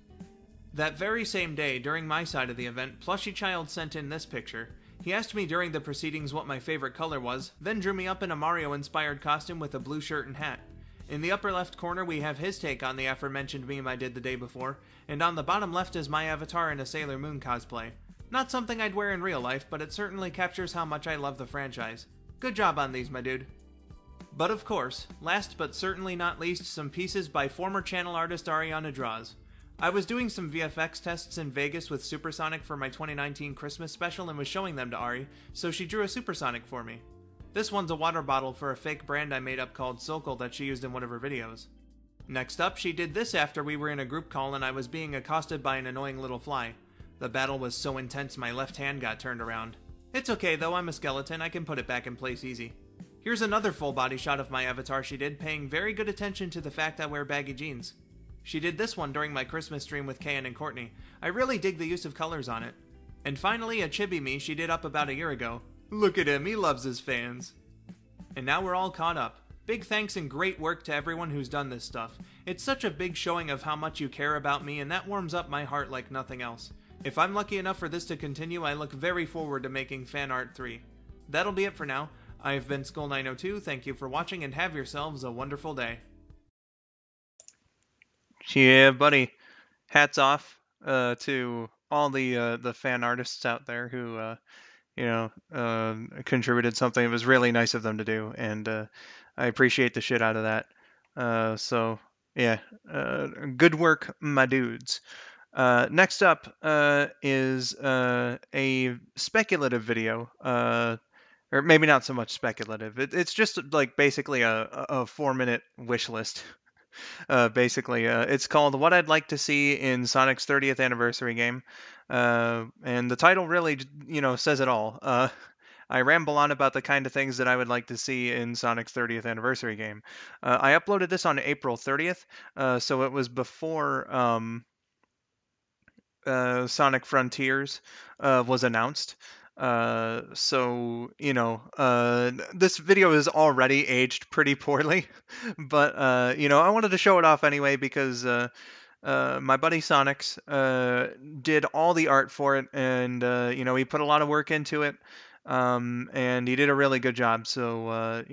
That very same day, during my side of the event, Plushy Child sent in this picture. He asked me during the proceedings what my favorite color was, then drew me up in a Mario-inspired costume with a blue shirt and hat. In the upper left corner we have his take on the aforementioned meme I did the day before, and on the bottom left is my avatar in a Sailor Moon cosplay. Not something I'd wear in real life, but it certainly captures how much I love the franchise. Good job on these, my dude. But of course, last but certainly not least, some pieces by former channel artist Ariana Draws. I was doing some VFX tests in Vegas with Supersonic for my 2019 Christmas special and was showing them to Ari, so she drew a Supersonic for me. This one's a water bottle for a fake brand I made up called Sokol that she used in one of her videos. Next up, she did this after we were in a group call and I was being accosted by an annoying little fly. The battle was so intense my left hand got turned around. It's okay though, I'm a skeleton, I can put it back in place easy. Here's another full body shot of my avatar she did, paying very good attention to the fact I wear baggy jeans. She did this one during my Christmas stream with Kayan and Courtney. I really dig the use of colors on it. And finally, a chibi me she did up about a year ago. Look at him, he loves his fans. And now we're all caught up. Big thanks and great work to everyone who's done this stuff. It's such a big showing of how much you care about me and that warms up my heart like nothing else. If I'm lucky enough for this to continue, I look very forward to making Fan Art 3. That'll be it for now. I've been skull902, thank you for watching and have yourselves a wonderful day. Yeah, buddy. Hats off to all the fan artists out there who contributed something. It was really nice of them to do, and I appreciate the shit out of that. So yeah, good work, my dudes. Next up is a speculative video, or maybe not so much speculative. It's just like basically a 4-minute wish list. It's called What I'd Like to See in Sonic's 30th Anniversary Game. And the title really, says it all. I ramble on about the kind of things that I would like to see in Sonic's 30th Anniversary Game. I uploaded this on April 30th, so it was before Sonic Frontiers was announced. This video is already aged pretty poorly, but I wanted to show it off anyway because my buddy Sonix did all the art for it, and he put a lot of work into it, and he did a really good job. So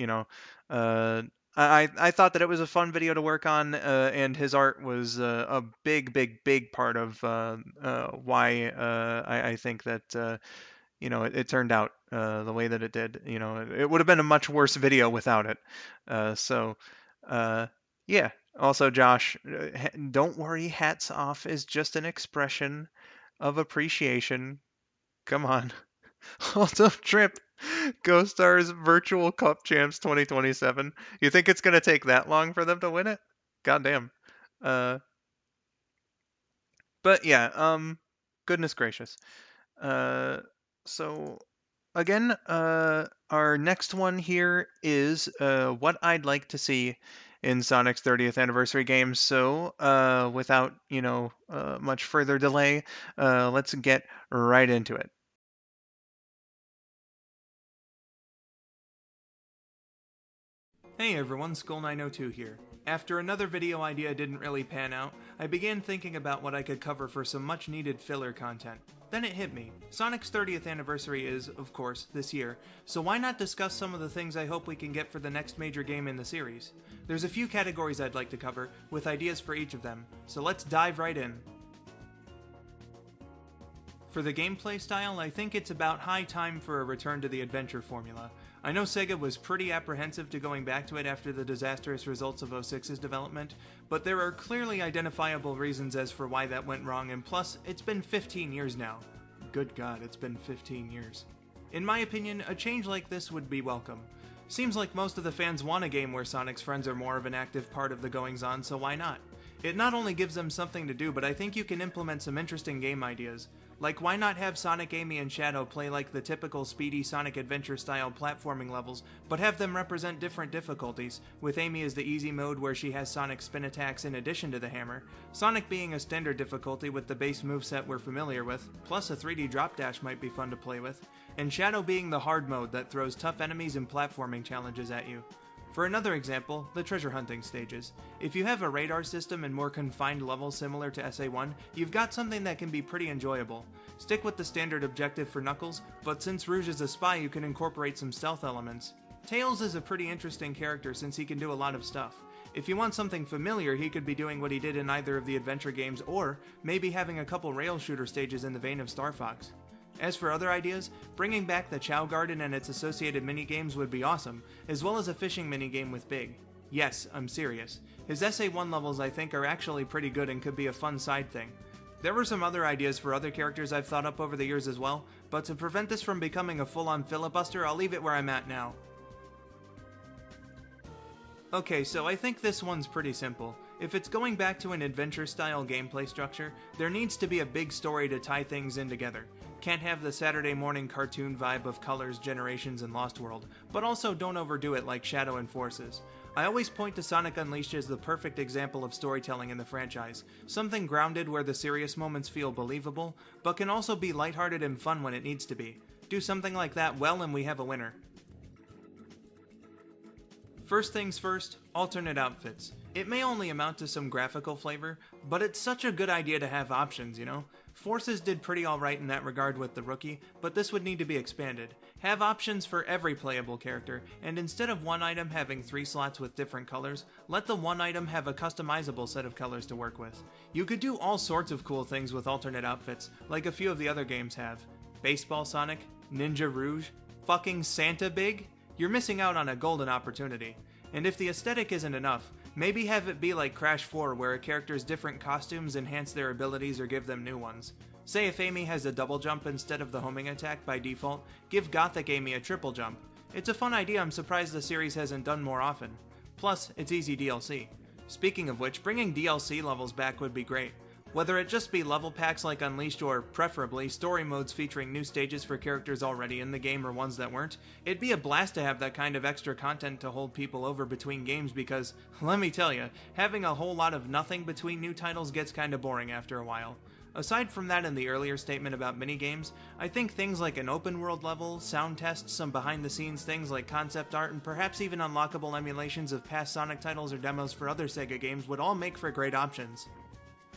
I thought that it was a fun video to work on, and his art was a big part of why I think that it turned out the way that it did. It would have been a much worse video without it. Yeah. Also, Josh, don't worry, hats off is just an expression of appreciation. Come on. Also, Trip, Go Stars Virtual Cup Champs 2027. You think it's going to take that long for them to win it? Goddamn. But yeah, goodness gracious. So again, our next one here is what I'd like to see in Sonic's 30th anniversary game. So without much further delay, let's get right into it. Hey everyone, skull902 here. After another video idea didn't really pan out, I began thinking about what I could cover for some much needed filler content. Then it hit me. Sonic's 30th anniversary is, of course, this year, so why not discuss some of the things I hope we can get for the next major game in the series? There's a few categories I'd like to cover, with ideas for each of them, so let's dive right in. For the gameplay style, I think it's about high time for a return to the adventure formula. I know Sega was pretty apprehensive to going back to it after the disastrous results of 06's development, but there are clearly identifiable reasons as for why that went wrong, and plus, it's been 15 years now. Good God, it's been 15 years. In my opinion, a change like this would be welcome. Seems like most of the fans want a game where Sonic's friends are more of an active part of the goings-on, so why not? It not only gives them something to do, but I think you can implement some interesting game ideas. Like, why not have Sonic, Amy, and Shadow play like the typical speedy Sonic Adventure-style platforming levels, but have them represent different difficulties, with Amy as the easy mode where she has Sonic spin attacks in addition to the hammer, Sonic being a standard difficulty with the base moveset we're familiar with, plus a 3D drop dash might be fun to play with, and Shadow being the hard mode that throws tough enemies and platforming challenges at you. For another example, the treasure hunting stages. If you have a radar system and more confined levels similar to SA1, you've got something that can be pretty enjoyable. Stick with the standard objective for Knuckles, but since Rouge is a spy you can incorporate some stealth elements. Tails is a pretty interesting character since he can do a lot of stuff. If you want something familiar, he could be doing what he did in either of the adventure games, or maybe having a couple rail shooter stages in the vein of Star Fox. As for other ideas, bringing back the Chow Garden and its associated minigames would be awesome, as well as a fishing minigame with Big. Yes, I'm serious. His SA1 levels I think are actually pretty good and could be a fun side thing. There were some other ideas for other characters I've thought up over the years as well, but to prevent this from becoming a full-on filibuster, I'll leave it where I'm at now. Okay, so I think this one's pretty simple. If it's going back to an adventure-style gameplay structure, there needs to be a big story to tie things in together. Can't have the Saturday morning cartoon vibe of Colors, Generations, and Lost World, but also don't overdo it like Shadow and Forces. I always point to Sonic Unleashed as the perfect example of storytelling in the franchise, something grounded where the serious moments feel believable, but can also be lighthearted and fun when it needs to be. Do something like that well and we have a winner. First things first, alternate outfits. It may only amount to some graphical flavor, but it's such a good idea to have options, you know? Forces did pretty alright in that regard with the Rookie, but this would need to be expanded. Have options for every playable character, and instead of one item having 3 slots with different colors, let the one item have a customizable set of colors to work with. You could do all sorts of cool things with alternate outfits, like a few of the other games have. Baseball Sonic, Ninja Rouge, fucking Santa Big? You're missing out on a golden opportunity. And if the aesthetic isn't enough, maybe have it be like Crash 4 where a character's different costumes enhance their abilities or give them new ones. Say if Amy has a double jump instead of the homing attack by default, give Gothic Amy a triple jump. It's a fun idea I'm surprised the series hasn't done more often. Plus, it's easy DLC. Speaking of which, bringing DLC levels back would be great. Whether it just be level packs like Unleashed or, preferably, story modes featuring new stages for characters already in the game or ones that weren't, it'd be a blast to have that kind of extra content to hold people over between games because, let me tell you, having a whole lot of nothing between new titles gets kinda boring after a while. Aside from that and the earlier statement about minigames, I think things like an open world level, sound tests, some behind the scenes things like concept art, and perhaps even unlockable emulations of past Sonic titles or demos for other Sega games would all make for great options.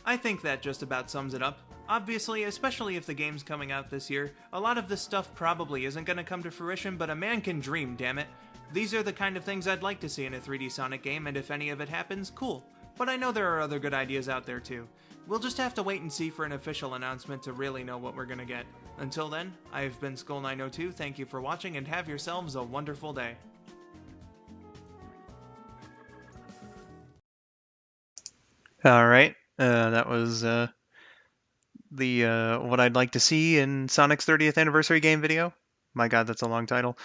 I think that just about sums it up. Obviously, especially if the game's coming out this year, a lot of this stuff probably isn't going to come to fruition, but a man can dream, damn it. These are the kind of things I'd like to see in a 3D Sonic game, and if any of it happens, cool. But I know there are other good ideas out there too. We'll just have to wait and see for an official announcement to really know what we're gonna get. Until then, I've been skull902, thank you for watching, and have yourselves a wonderful day. Alright, that was the what I'd like to see in Sonic's 30th anniversary game video. My god, that's a long title.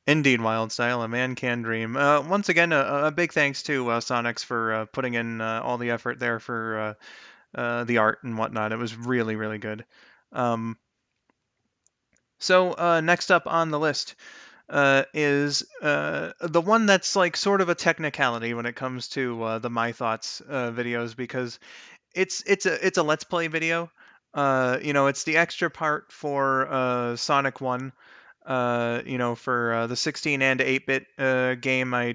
Indeed, Wild Style, a man can dream. Once again, a big thanks to Sonics for putting in all the effort there for the art and whatnot. It was really, really good. So next up on the list is the one that's like sort of a technicality when it comes to the My Thoughts videos, because it's a Let's Play video. It's the extra part for Sonic 1. For the 16 and 8-bit game, I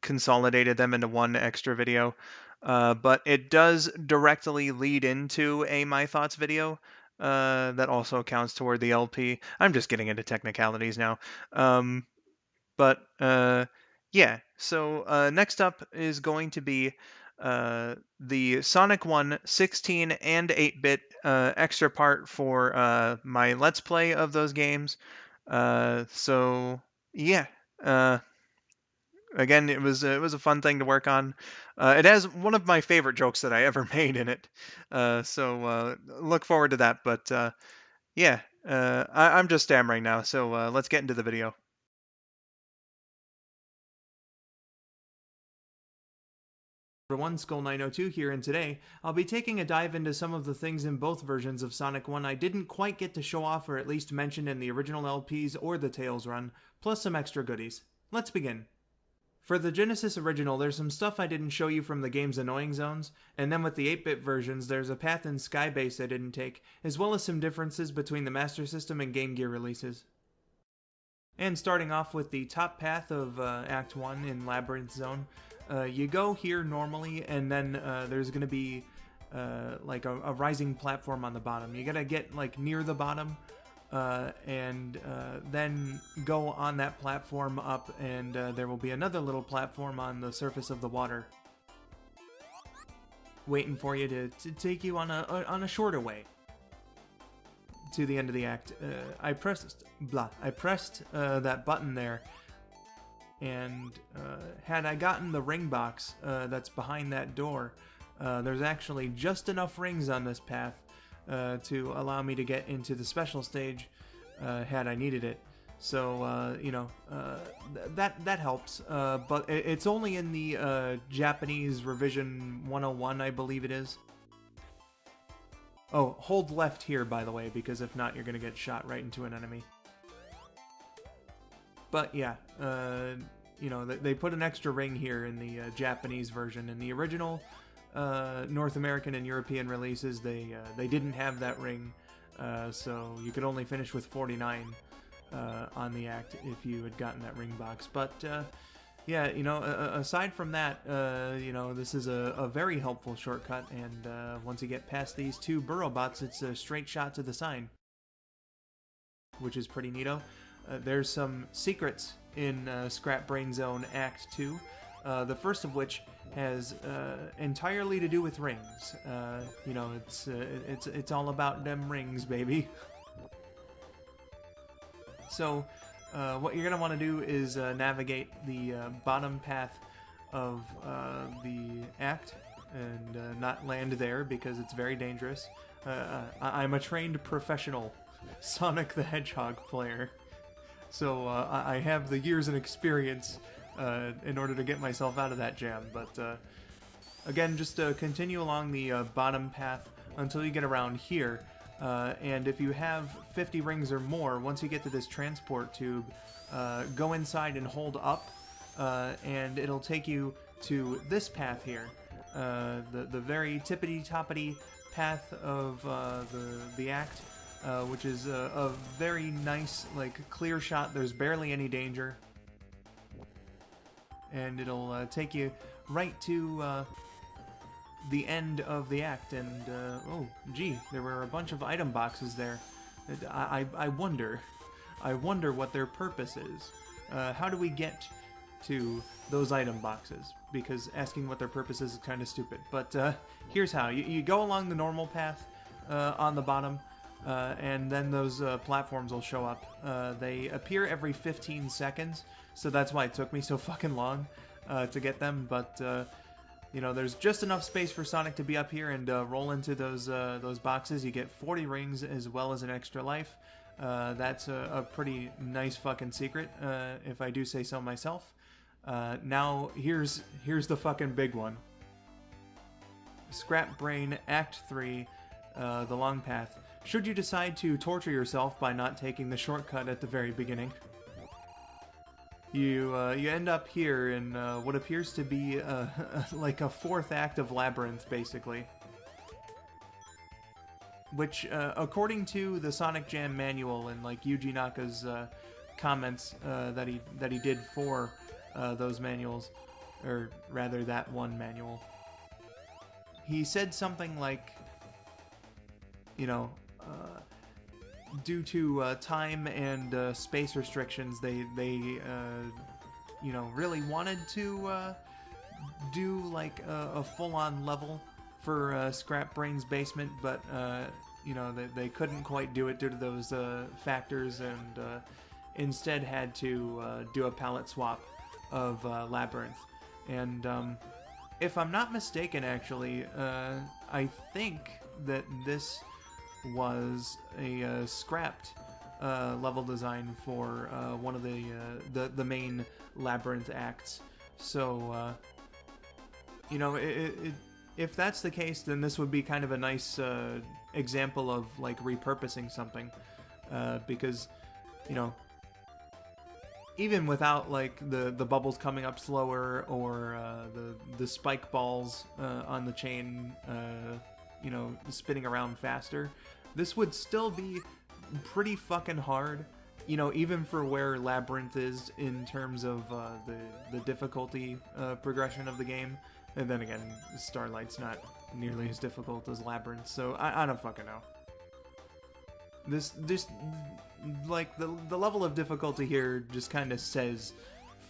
consolidated them into one extra video. But it does directly lead into a My Thoughts video that also counts toward the LP. I'm just getting into technicalities now. Yeah, so next up is going to be the Sonic 1 16 and 8-bit extra part for my Let's Play of those games. Yeah. Again, it was a fun thing to work on. It has one of my favorite jokes that I ever made in it. Look forward to that. But yeah, I'm just stammering now. So let's get into the video. Everyone, skull902 here, and today I'll be taking a dive into some of the things in both versions of Sonic 1 I didn't quite get to show off or at least mention in the original LPs or the Tails run, plus some extra goodies. Let's begin. For the Genesis original, there's some stuff I didn't show you from the game's annoying zones, and then with the 8-bit versions, there's a path in Skybase I didn't take, as well as some differences between the Master System and Game Gear releases. And starting off with the top path of Act 1 in Labyrinth Zone, you go here normally, and then there's going to be like a rising platform on the bottom. You gotta get like near the bottom and then go on that platform up, and there will be another little platform on the surface of the water waiting for you to take you on a shorter way to the end of the act. I pressed that button there, and had I gotten the ring box that's behind that door, there's actually just enough rings on this path to allow me to get into the special stage had I needed it. So, you know, that helps. But it's only in the Japanese revision 101, I believe it is. Oh, hold left here, by the way, because if not, you're going to get shot right into an enemy. But yeah, you know, they put an extra ring here in the Japanese version. In the original North American and European releases, they didn't have that ring, so you could only finish with 49 on the act if you had gotten that ring box. But yeah, you know, aside from that, you know, this is a very helpful shortcut, and once you get past these two burrow bots, it's a straight shot to the sign, which is pretty neato. There's some secrets in Scrap Brain Zone Act 2, the first of which has entirely to do with rings. You know, it's all about them rings, baby. So, what you're gonna want to do is navigate the bottom path of the act and not land there because it's very dangerous. I'm a trained professional Sonic the Hedgehog player, so I have the years and experience in order to get myself out of that jam. But again, just continue along the bottom path until you get around here. And if you have 50 rings or more, once you get to this transport tube, go inside and hold up, and it'll take you to this path here. The very tippity-toppity path of the act, which is a very nice, like, clear shot. There's barely any danger. And it'll take you right to the end of the act, and oh gee, there were a bunch of item boxes there. I wonder what their purpose is. How do we get to those item boxes? Because asking what their purpose is kind of stupid. But here's how. You go along the normal path on the bottom, and then those platforms will show up. They appear every 15 seconds, so that's why it took me so fucking long to get them. But you know, there's just enough space for Sonic to be up here and roll into those boxes. You get 40 rings as well as an extra life. That's a pretty nice fucking secret, if I do say so myself. Now, here's the fucking big one. Scrap Brain Act 3, the long path. Should you decide to torture yourself by not taking the shortcut at the very beginning, you end up here in what appears to be like a fourth act of Labyrinth, basically. Which, according to the Sonic Jam manual and like Yuji Naka's comments that he did for those manuals, or rather that one manual, he said something like, you know, due to time and space restrictions, they you know, really wanted to do like a full-on level for Scrap Brain's basement, but you know, they couldn't quite do it due to those factors, and instead had to do a palette swap of Labyrinth. And if I'm not mistaken, actually, I think that this was a scrapped level design for one of the main Labyrinth acts. So you know, if that's the case, then this would be kind of a nice example of like repurposing something, because, you know, even without like the bubbles coming up slower or the spike balls on the chain you know, spinning around faster, this would still be pretty fucking hard, you know, even for where Labyrinth is in terms of the difficulty progression of the game. And then again, Starlight's not nearly as difficult as Labyrinth, so I don't fucking know. this like the level of difficulty here just kind of says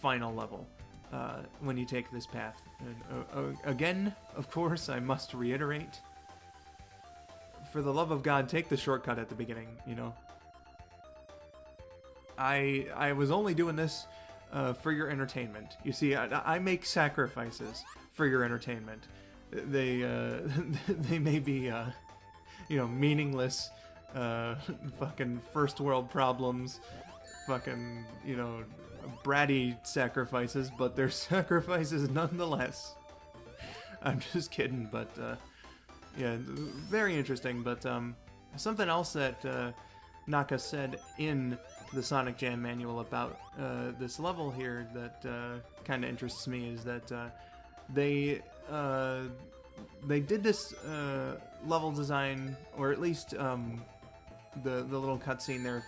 final level when you take this path. And, again, of course, I must reiterate, for the love of God, take the shortcut at the beginning, you know. I was only doing this for your entertainment. You see, I make sacrifices for your entertainment. They they may be you know, meaningless fucking first world problems, fucking, you know, bratty sacrifices, but they're sacrifices nonetheless. I'm just kidding, but yeah, very interesting. But something else that Naka said in the Sonic Jam manual about this level here that kind of interests me is that they did this level design, or at least the little cutscene there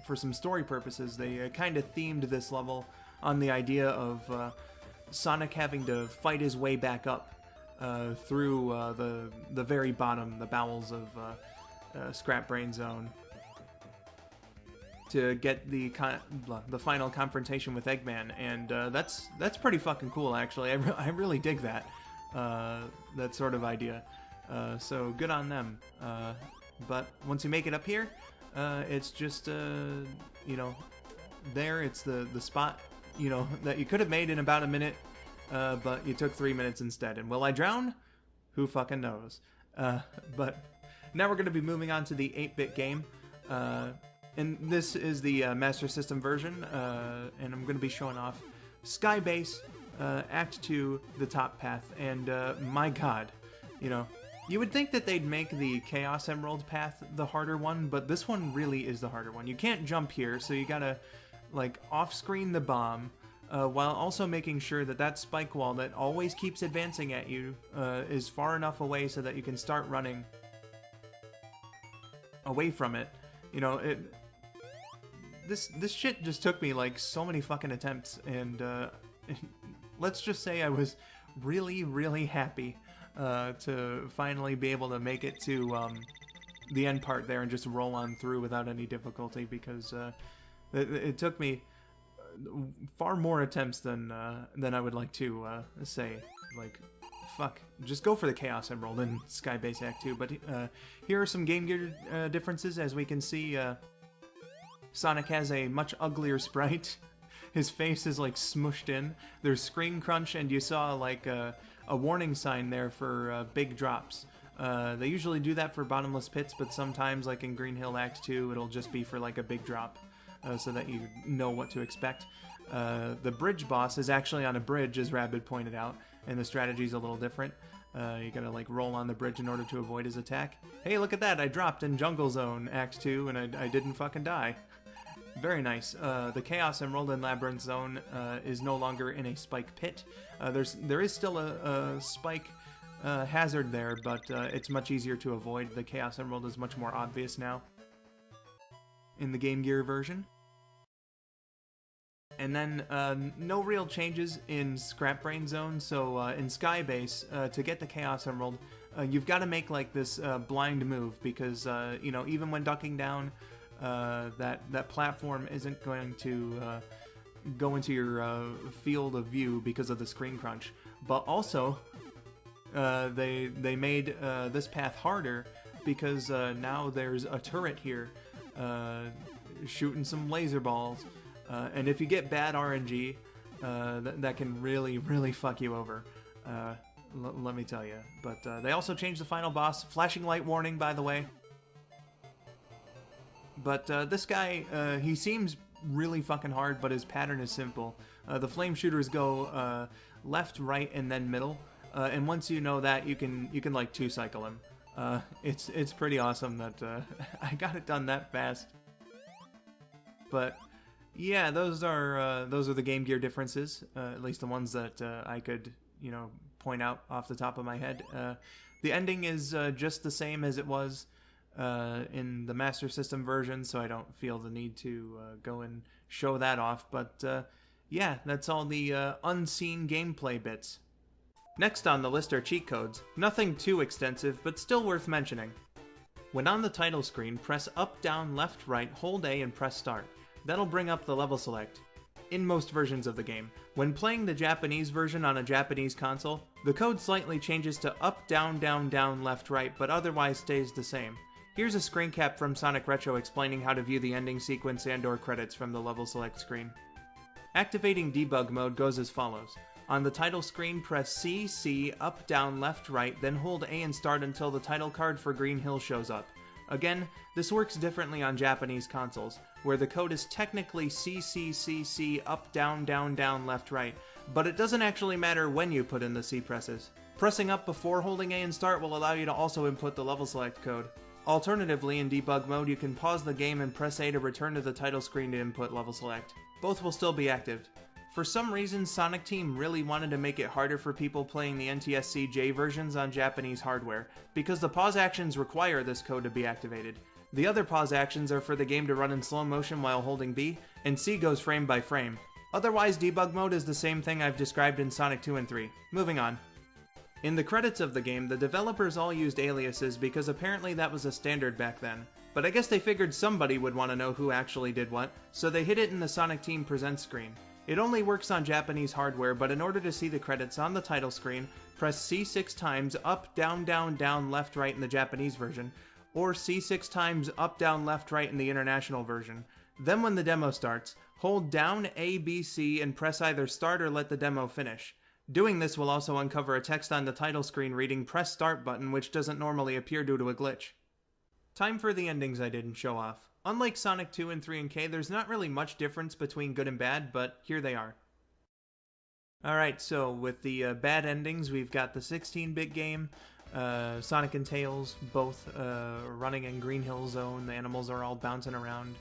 for some story purposes. They kind of themed this level on the idea of Sonic having to fight his way back up through the very bottom, the bowels of Scrap Brain Zone, to get the final confrontation with Eggman, and that's pretty fucking cool, actually. I really dig that sort of idea. So good on them. But once you make it up here, it's just you know, there it's the spot, you know, that you could have made in about a minute, but you took 3 minutes instead. And will I drown? Who fucking knows? But now we're going to be moving on to the 8-bit game. And this is the Master System version, and I'm going to be showing off Skybase, Act 2, the top path, and my god, you know, you would think that they'd make the Chaos Emerald path the harder one, but this one really is the harder one. You can't jump here, so you gotta, like, off-screen the bomb, while also making sure that that spike wall that always keeps advancing at you is far enough away so that you can start running away from it. You know, this shit just took me like so many fucking attempts, and let's just say I was really, really happy to finally be able to make it to the end part there and just roll on through without any difficulty, because it took me far more attempts than I would like to say. Like, fuck, just go for the Chaos Emerald in Skybase Act 2. But here are some Game Gear differences. As we can see, Sonic has a much uglier sprite. His face is like smushed in. There's screen crunch, and you saw like a warning sign there for big drops. They usually do that for bottomless pits, but sometimes, like in Green Hill Act 2, it'll just be for like a big drop, so that you know what to expect. The bridge boss is actually on a bridge, as Rabid pointed out, and the strategy's a little different. You gotta like roll on the bridge in order to avoid his attack. Hey, look at that! I dropped in Jungle Zone Act 2, and I didn't fucking die. Very nice. The Chaos Emerald in Labyrinth Zone is no longer in a spike pit. There is still a spike hazard there, but it's much easier to avoid. The Chaos Emerald is much more obvious now in the Game Gear version. And then no real changes in Scrap Brain Zone. So in Skybase, to get the Chaos Emerald, you've got to make like this blind move, because you know, even when ducking down, that platform isn't going to go into your field of view because of the screen crunch. But also, they made this path harder because now there's a turret here shooting some laser balls, and if you get bad RNG, that can really, really fuck you over. Let me tell you. But they also changed the final boss. Flashing light warning, by the way. But this guy, he seems really fucking hard, but his pattern is simple. The flame shooters go left, right, and then middle. And once you know that, you can like two-cycle him. It's pretty awesome that I got it done that fast. But yeah, those are the Game Gear differences, at least the ones that I could, you know, point out off the top of my head. The ending is just the same as it was in the Master System version, so I don't feel the need to go and show that off. But yeah, that's all the unseen gameplay bits. Next on the list are cheat codes. Nothing too extensive, but still worth mentioning. When on the title screen, press up, down, left, right, hold A and press start. That'll bring up the level select. In most versions of the game, when playing the Japanese version on a Japanese console, the code slightly changes to up, down, down, down, left, right, but otherwise stays the same. Here's a screen cap from Sonic Retro explaining how to view the ending sequence and/or credits from the level select screen. Activating debug mode goes as follows. On the title screen, press C, C, up, down, left, right, then hold A and start until the title card for Green Hill shows up. Again, this works differently on Japanese consoles, where the code is technically C, C, C, C, up, down, down, down, left, right, but it doesn't actually matter when you put in the C presses. Pressing up before holding A and start will allow you to also input the level select code. Alternatively, in debug mode, you can pause the game and press A to return to the title screen to input level select. Both will still be active. For some reason, Sonic Team really wanted to make it harder for people playing the NTSC-J versions on Japanese hardware, because the pause actions require this code to be activated. The other pause actions are for the game to run in slow motion while holding B, and C goes frame by frame. Otherwise, debug mode is the same thing I've described in Sonic 2 and 3. Moving on. In the credits of the game, the developers all used aliases because apparently that was a standard back then. But I guess they figured somebody would want to know who actually did what, so they hid it in the Sonic Team Presents screen. It only works on Japanese hardware, but in order to see the credits on the title screen, press C 6 times up, down, down, down, left, right in the Japanese version, or C 6 times up, down, left, right in the international version. Then when the demo starts, hold down A, B, C and press either start or let the demo finish. Doing this will also uncover a text on the title screen reading press start button, which doesn't normally appear due to a glitch. Time for the endings I didn't show off. Unlike Sonic 2 and 3 and K, there's not really much difference between good and bad, but here they are. Alright, so with the bad endings, we've got the 16-bit game, Sonic and Tails, both running in Green Hill Zone. The animals are all bouncing around,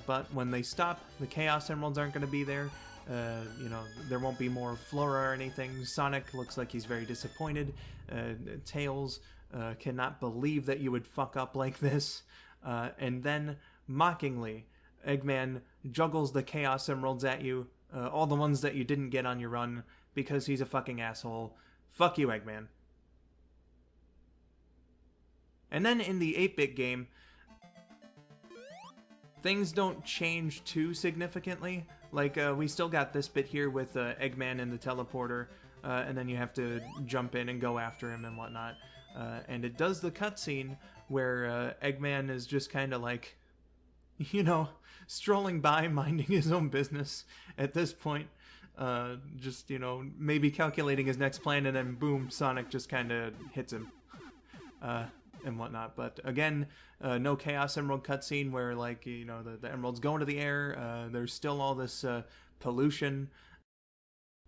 but when they stop, the Chaos Emeralds aren't going to be there. There won't be more flora or anything. Sonic looks like he's very disappointed. Tails cannot believe that you would fuck up like this. And then, mockingly, Eggman juggles the Chaos Emeralds at you, all the ones that you didn't get on your run, because he's a fucking asshole. Fuck you, Eggman. And then in the 8-bit game, things don't change too significantly. Like, we still got this bit here with Eggman in the teleporter, and then you have to jump in and go after him and whatnot. And it does the cutscene where Eggman is just kind of like, strolling by, minding his own business at this point. Just, maybe calculating his next plan, and then boom, Sonic just kind of hits him. And whatnot. But again, no Chaos Emerald cutscene where, like, the emeralds go into the air. There's still all this pollution,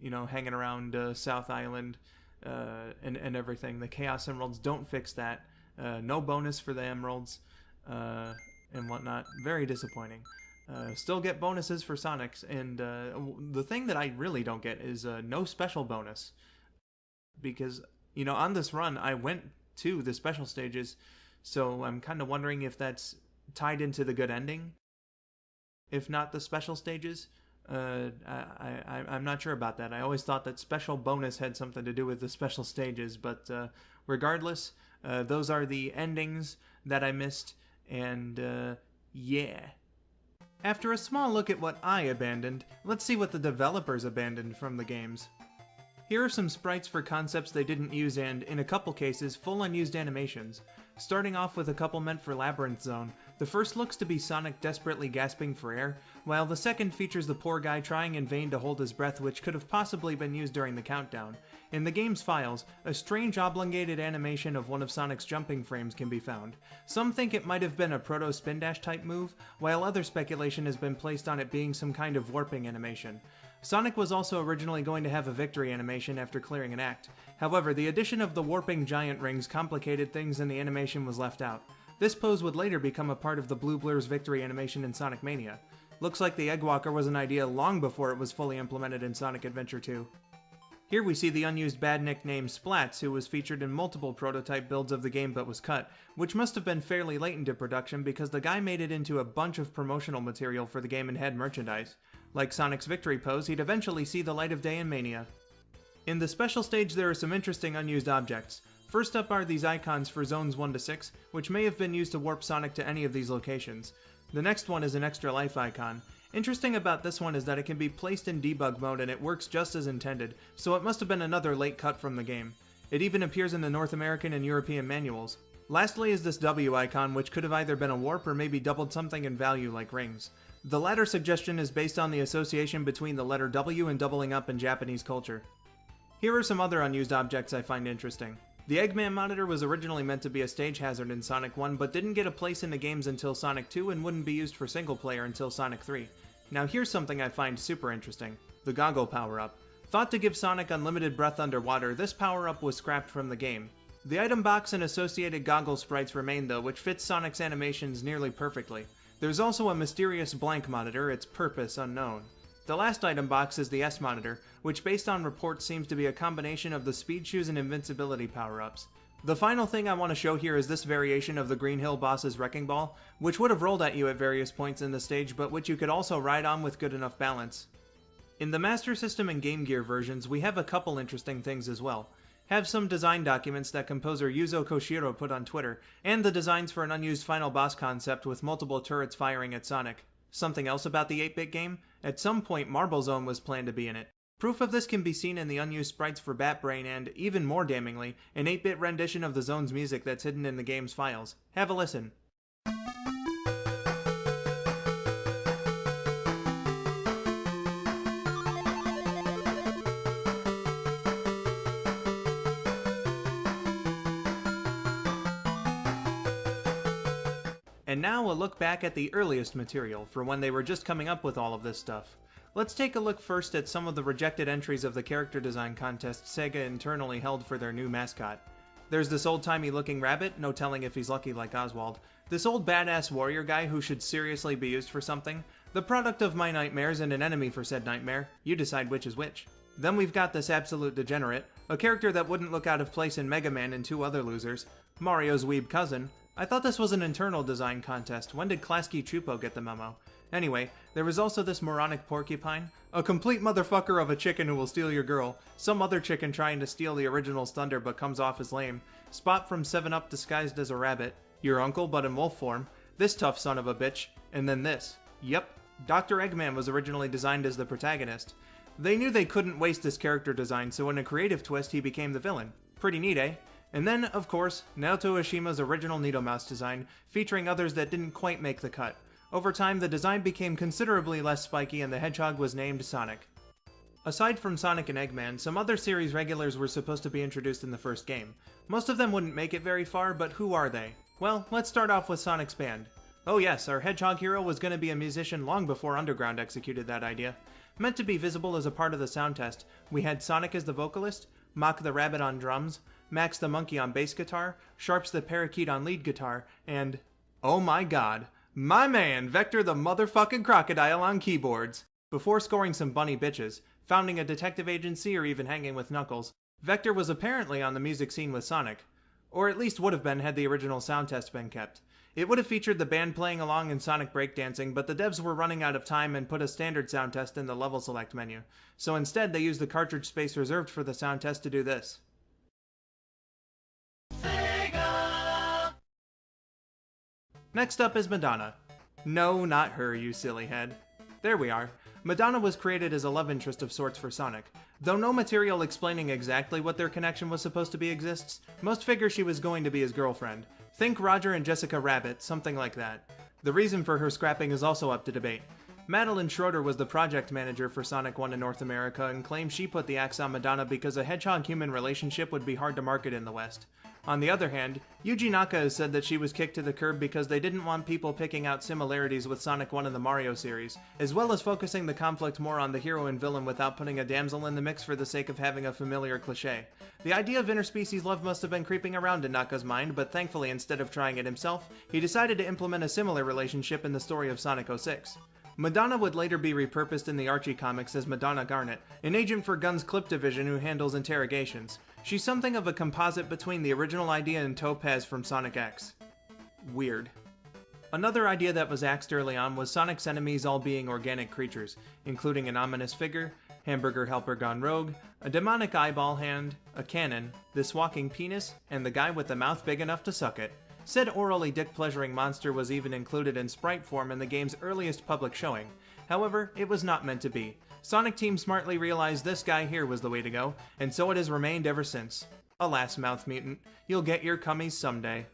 hanging around South Island and everything. The Chaos Emeralds don't fix that. No bonus for the emeralds and whatnot. Very disappointing. Still get bonuses for Sonics, and the thing that I really don't get is no special bonus. Because, on this run, I went to the special stages, so I'm kind of wondering if that's tied into the good ending, if not the special stages. I'm not sure about that. I always thought that special bonus had something to do with the special stages, but regardless, those are the endings that I missed, and yeah. After a small look at what I abandoned, let's see what the developers abandoned from the games. Here are some sprites for concepts they didn't use and, in a couple cases, full unused animations. Starting off with a couple meant for Labyrinth Zone, the first looks to be Sonic desperately gasping for air, while the second features the poor guy trying in vain to hold his breath, which could have possibly been used during the countdown. In the game's files, a strange oblongated animation of one of Sonic's jumping frames can be found. Some think it might have been a proto-spin dash type move, while other speculation has been placed on it being some kind of warping animation. Sonic was also originally going to have a victory animation after clearing an act. However, the addition of the warping giant rings complicated things and the animation was left out. This pose would later become a part of the Blue Blur's victory animation in Sonic Mania. Looks like the Eggwalker was an idea long before it was fully implemented in Sonic Adventure 2. Here we see the unused bad nickname Splats, who was featured in multiple prototype builds of the game but was cut, which must have been fairly late into production because the guy made it into a bunch of promotional material for the game and had merchandise. Like Sonic's victory pose, he'd eventually see the light of day in Mania. In the special stage there are some interesting unused objects. First up are these icons for zones 1 to 6, which may have been used to warp Sonic to any of these locations. The next one is an extra life icon. Interesting about this one is that it can be placed in debug mode and it works just as intended, so it must have been another late cut from the game. It even appears in the North American and European manuals. Lastly is this W icon, which could have either been a warp or maybe doubled something in value like rings. The latter suggestion is based on the association between the letter W and doubling up in Japanese culture. Here are some other unused objects I find interesting. The Eggman monitor was originally meant to be a stage hazard in Sonic 1, but didn't get a place in the games until Sonic 2 and wouldn't be used for single player until Sonic 3. Now here's something I find super interesting. The Goggle Power Up. Thought to give Sonic unlimited breath underwater, this power-up was scrapped from the game. The item box and associated goggle sprites remain though, which fits Sonic's animations nearly perfectly. There's also a mysterious blank monitor, its purpose unknown. The last item box is the S monitor, which based on reports seems to be a combination of the speed shoes and invincibility power-ups. The final thing I want to show here is this variation of the Green Hill boss's wrecking ball, which would have rolled at you at various points in the stage, but which you could also ride on with good enough balance. In the Master System and Game Gear versions, we have a couple interesting things as well. Have some design documents that composer Yuzo Koshiro put on Twitter, and the designs for an unused final boss concept with multiple turrets firing at Sonic. Something else about the 8-bit game? At some point, Marble Zone was planned to be in it. Proof of this can be seen in the unused sprites for Batbrain and, even more damningly, an 8-bit rendition of the zone's music that's hidden in the game's files. Have a listen. And now a look back at the earliest material, for when they were just coming up with all of this stuff. Let's take a look first at some of the rejected entries of the character design contest Sega internally held for their new mascot. There's this old-timey looking rabbit, no telling if he's lucky like Oswald. This old badass warrior guy who should seriously be used for something. The product of my nightmares and an enemy for said nightmare. You decide which is which. Then we've got this absolute degenerate, a character that wouldn't look out of place in Mega Man and two other losers, Mario's weeb cousin. I thought this was an internal design contest. When did Klasky Chupo get the memo? Anyway, there was also this moronic porcupine, a complete motherfucker of a chicken who will steal your girl, some other chicken trying to steal the original's thunder but comes off as lame, Spot from 7-Up disguised as a rabbit, your uncle but in wolf form, this tough son of a bitch, and then this. Yep, Dr. Eggman was originally designed as the protagonist. They knew they couldn't waste this character design, so in a creative twist he became the villain. Pretty neat, eh? And then, of course, Naoto Oshima's original Needle Mouse design, featuring others that didn't quite make the cut. Over time, the design became considerably less spiky and the Hedgehog was named Sonic. Aside from Sonic and Eggman, some other series regulars were supposed to be introduced in the first game. Most of them wouldn't make it very far, but who are they? Well, let's start off with Sonic's band. Oh yes, our Hedgehog hero was going to be a musician long before Underground executed that idea. Meant to be visible as a part of the sound test, we had Sonic as the vocalist, Mach the Rabbit on drums, Max the Monkey on bass guitar, Sharps the Parakeet on lead guitar, and, oh my god, my man, Vector the motherfucking Crocodile on keyboards. Before scoring some bunny bitches, founding a detective agency or even hanging with Knuckles, Vector was apparently on the music scene with Sonic. Or at least would have been had the original sound test been kept. It would have featured the band playing along in Sonic breakdancing, but the devs were running out of time and put a standard sound test in the level select menu. So instead they used the cartridge space reserved for the sound test to do this. Next up is Madonna. No, not her, you silly head. There we are. Madonna was created as a love interest of sorts for Sonic. Though no material explaining exactly what their connection was supposed to be exists, most figure she was going to be his girlfriend. Think Roger and Jessica Rabbit, something like that. The reason for her scrapping is also up to debate. Madeline Schroeder was the project manager for Sonic 1 in North America and claimed she put the axe on Madonna because a hedgehog-human relationship would be hard to market in the West. On the other hand, Yuji Naka has said that she was kicked to the curb because they didn't want people picking out similarities with Sonic 1 in the Mario series, as well as focusing the conflict more on the hero and villain without putting a damsel in the mix for the sake of having a familiar cliché. The idea of interspecies love must have been creeping around in Naka's mind, but thankfully instead of trying it himself, he decided to implement a similar relationship in the story of Sonic 06. Madonna would later be repurposed in the Archie comics as Madonna Garnet, an agent for Gun's Clip Division who handles interrogations. She's something of a composite between the original idea and Topaz from Sonic X. Weird. Another idea that was axed early on was Sonic's enemies all being organic creatures, including an ominous figure, Hamburger Helper Gone Rogue, a demonic eyeball hand, a cannon, this walking penis, and the guy with the mouth big enough to suck it. Said orally dick-pleasuring monster was even included in sprite form in the game's earliest public showing. However, it was not meant to be. Sonic Team smartly realized this guy here was the way to go, and so it has remained ever since. Alas, Mouth Mutant, you'll get your cummies someday.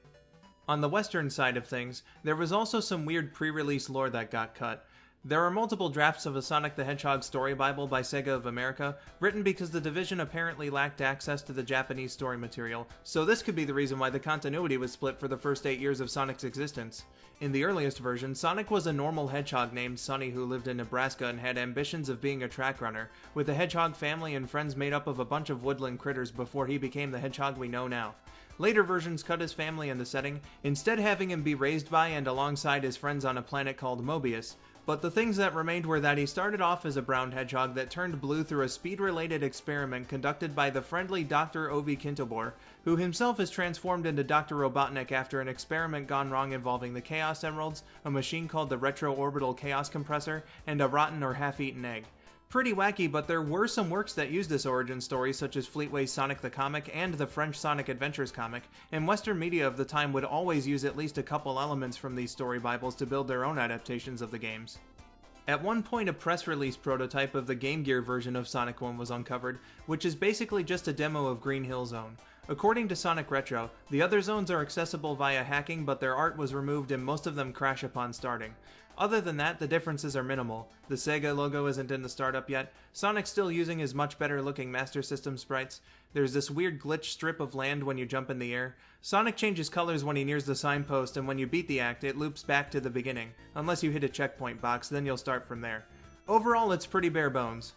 On the western side of things, there was also some weird pre-release lore that got cut. There are multiple drafts of a Sonic the Hedgehog story bible by Sega of America, written because the division apparently lacked access to the Japanese story material, so this could be the reason why the continuity was split for the first 8 years of Sonic's existence. In the earliest version, Sonic was a normal hedgehog named Sonny who lived in Nebraska and had ambitions of being a track runner, with a hedgehog family and friends made up of a bunch of woodland critters before he became the hedgehog we know now. Later versions cut his family in the setting, instead having him be raised by and alongside his friends on a planet called Mobius, but the things that remained were that he started off as a brown hedgehog that turned blue through a speed-related experiment conducted by the friendly Dr. Ovi Kintobor, who himself is transformed into Dr. Robotnik after an experiment gone wrong involving the Chaos Emeralds, a machine called the Retro-Orbital Chaos Compressor, and a rotten or half-eaten egg. Pretty wacky, but there were some works that used this origin story, such as Fleetway's Sonic the Comic and the French Sonic Adventures comic, and Western media of the time would always use at least a couple elements from these story bibles to build their own adaptations of the games. At one point, a press release prototype of the Game Gear version of Sonic 1 was uncovered, which is basically just a demo of Green Hill Zone. According to Sonic Retro, the other zones are accessible via hacking, but their art was removed and most of them crash upon starting. Other than that, the differences are minimal. The Sega logo isn't in the startup yet, Sonic's still using his much better looking Master System sprites, there's this weird glitch strip of land when you jump in the air, Sonic changes colors when he nears the signpost, and when you beat the act, it loops back to the beginning. Unless you hit a checkpoint box, then you'll start from there. Overall, it's pretty bare bones.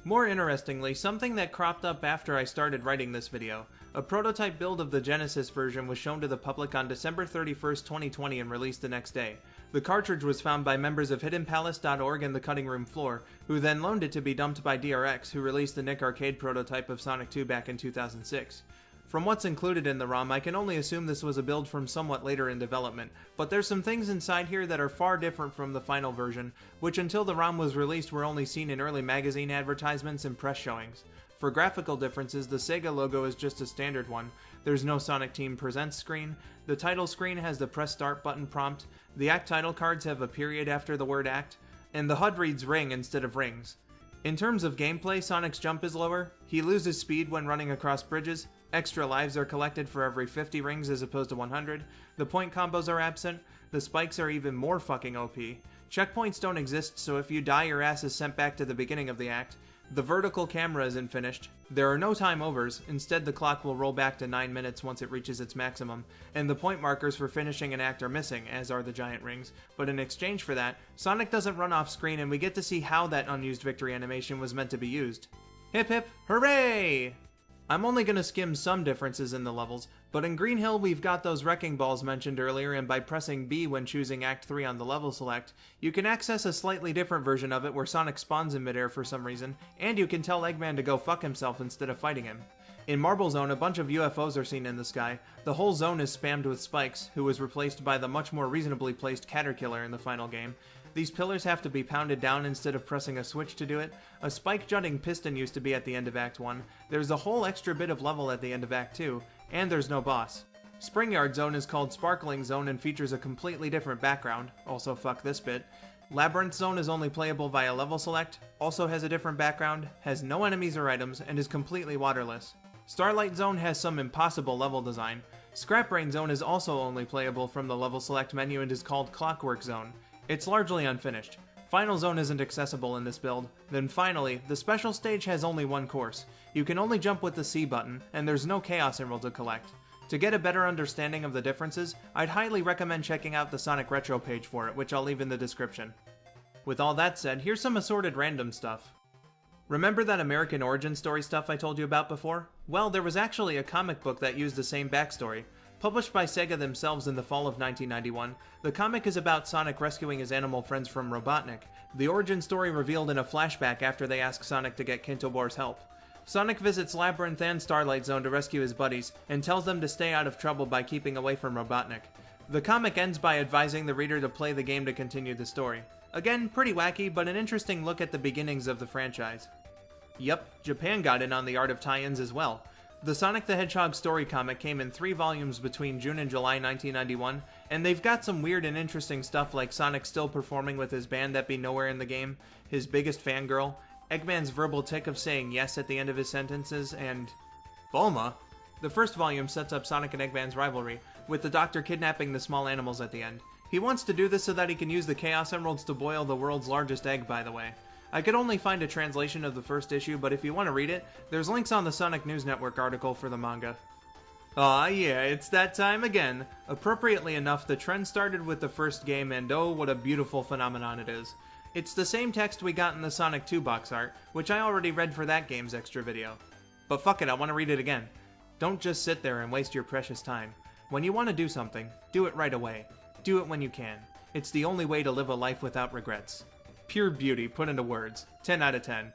More interestingly, something that cropped up after I started writing this video. A prototype build of the Genesis version was shown to the public on December 31st, 2020 and released the next day. The cartridge was found by members of HiddenPalace.org and the Cutting Room Floor, who then loaned it to be dumped by DRX, who released the Nick Arcade prototype of Sonic 2 back in 2006. From what's included in the ROM, I can only assume this was a build from somewhat later in development, but there's some things inside here that are far different from the final version, which until the ROM was released were only seen in early magazine advertisements and press showings. For graphical differences, the Sega logo is just a standard one. There's no Sonic Team Presents screen, the title screen has the press start button prompt, the act title cards have a period after the word act, and the HUD reads ring instead of rings. In terms of gameplay, Sonic's jump is lower, he loses speed when running across bridges, extra lives are collected for every 50 rings as opposed to 100, the point combos are absent, the spikes are even more fucking OP, checkpoints don't exist so if you die your ass is sent back to the beginning of the act, the vertical camera isn't finished, there are no time overs, instead the clock will roll back to 9 minutes once it reaches its maximum, and the point markers for finishing an act are missing, as are the giant rings, but in exchange for that, Sonic doesn't run off screen and we get to see how that unused victory animation was meant to be used. Hip hip, hooray! I'm only going to skim some differences in the levels, but in Green Hill we've got those wrecking balls mentioned earlier, and by pressing B when choosing Act 3 on the level select, you can access a slightly different version of it where Sonic spawns in midair for some reason, and you can tell Eggman to go fuck himself instead of fighting him. In Marble Zone, a bunch of UFOs are seen in the sky. The whole zone is spammed with Spikes, who was replaced by the much more reasonably placed Caterkiller in the final game. These pillars have to be pounded down instead of pressing a switch to do it. A spike-jutting piston used to be at the end of Act 1. There's a whole extra bit of level at the end of Act 2, and there's no boss. Springyard Zone is called Sparkling Zone and features a completely different background, also fuck this bit. Labyrinth Zone is only playable via level select, also has a different background, has no enemies or items, and is completely waterless. Starlight Zone has some impossible level design. Scrap Brain Zone is also only playable from the level select menu and is called Clockwork Zone. It's largely unfinished. Final Zone isn't accessible in this build. Then finally, the special stage has only one course. You can only jump with the C button, and there's no Chaos Emerald to collect. To get a better understanding of the differences, I'd highly recommend checking out the Sonic Retro page for it, which I'll leave in the description. With all that said, here's some assorted random stuff. Remember that American origin story stuff I told you about before? Well, there was actually a comic book that used the same backstory. Published by Sega themselves in the fall of 1991, the comic is about Sonic rescuing his animal friends from Robotnik, the origin story revealed in a flashback after they ask Sonic to get Kintobor's help. Sonic visits Labyrinth and Starlight Zone to rescue his buddies, and tells them to stay out of trouble by keeping away from Robotnik. The comic ends by advising the reader to play the game to continue the story. Again, pretty wacky, but an interesting look at the beginnings of the franchise. Yep, Japan got in on the art of tie-ins as well. The Sonic the Hedgehog story comic came in 3 volumes between June and July 1991, and they've got some weird and interesting stuff like Sonic still performing with his band that be nowhere in the game, his biggest fangirl, Eggman's verbal tick of saying yes at the end of his sentences, and... Bulma? The first volume sets up Sonic and Eggman's rivalry, with the Doctor kidnapping the small animals at the end. He wants to do this so that he can use the Chaos Emeralds to boil the world's largest egg, by the way. I could only find a translation of the first issue, but if you want to read it, there's links on the Sonic News Network article for the manga. Aw yeah, it's that time again. Appropriately enough, the trend started with the first game, and oh, what a beautiful phenomenon it is. It's the same text we got in the Sonic 2 box art, which I already read for that game's extra video. But fuck it, I want to read it again. Don't just sit there and waste your precious time. When you want to do something, do it right away. Do it when you can. It's the only way to live a life without regrets. Pure beauty put into words. 10 out of 10.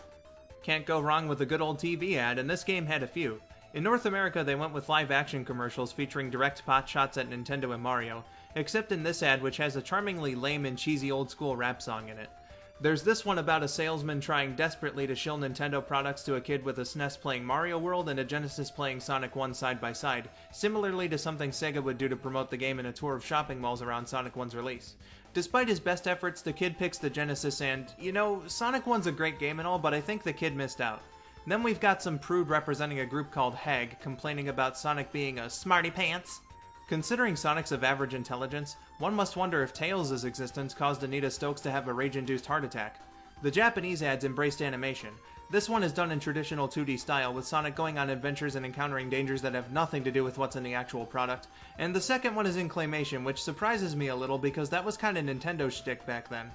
Can't go wrong with a good old TV ad, and this game had a few. In North America, they went with live-action commercials featuring direct pot shots at Nintendo and Mario, except in this ad, which has a charmingly lame and cheesy old-school rap song in it. There's this one about a salesman trying desperately to shill Nintendo products to a kid with a SNES playing Mario World and a Genesis playing Sonic 1 side by side, similarly to something Sega would do to promote the game in a tour of shopping malls around Sonic 1's release. Despite his best efforts, the kid picks the Genesis and, you know, Sonic 1's a great game and all, but I think the kid missed out. Then we've got some prude representing a group called Hag complaining about Sonic being a smarty pants. Considering Sonic's of average intelligence, one must wonder if Tails' existence caused Anita Stokes to have a rage-induced heart attack. The Japanese ads embraced animation. This one is done in traditional 2D style, with Sonic going on adventures and encountering dangers that have nothing to do with what's in the actual product. And the second one is in claymation, which surprises me a little because that was kinda Nintendo shtick back then.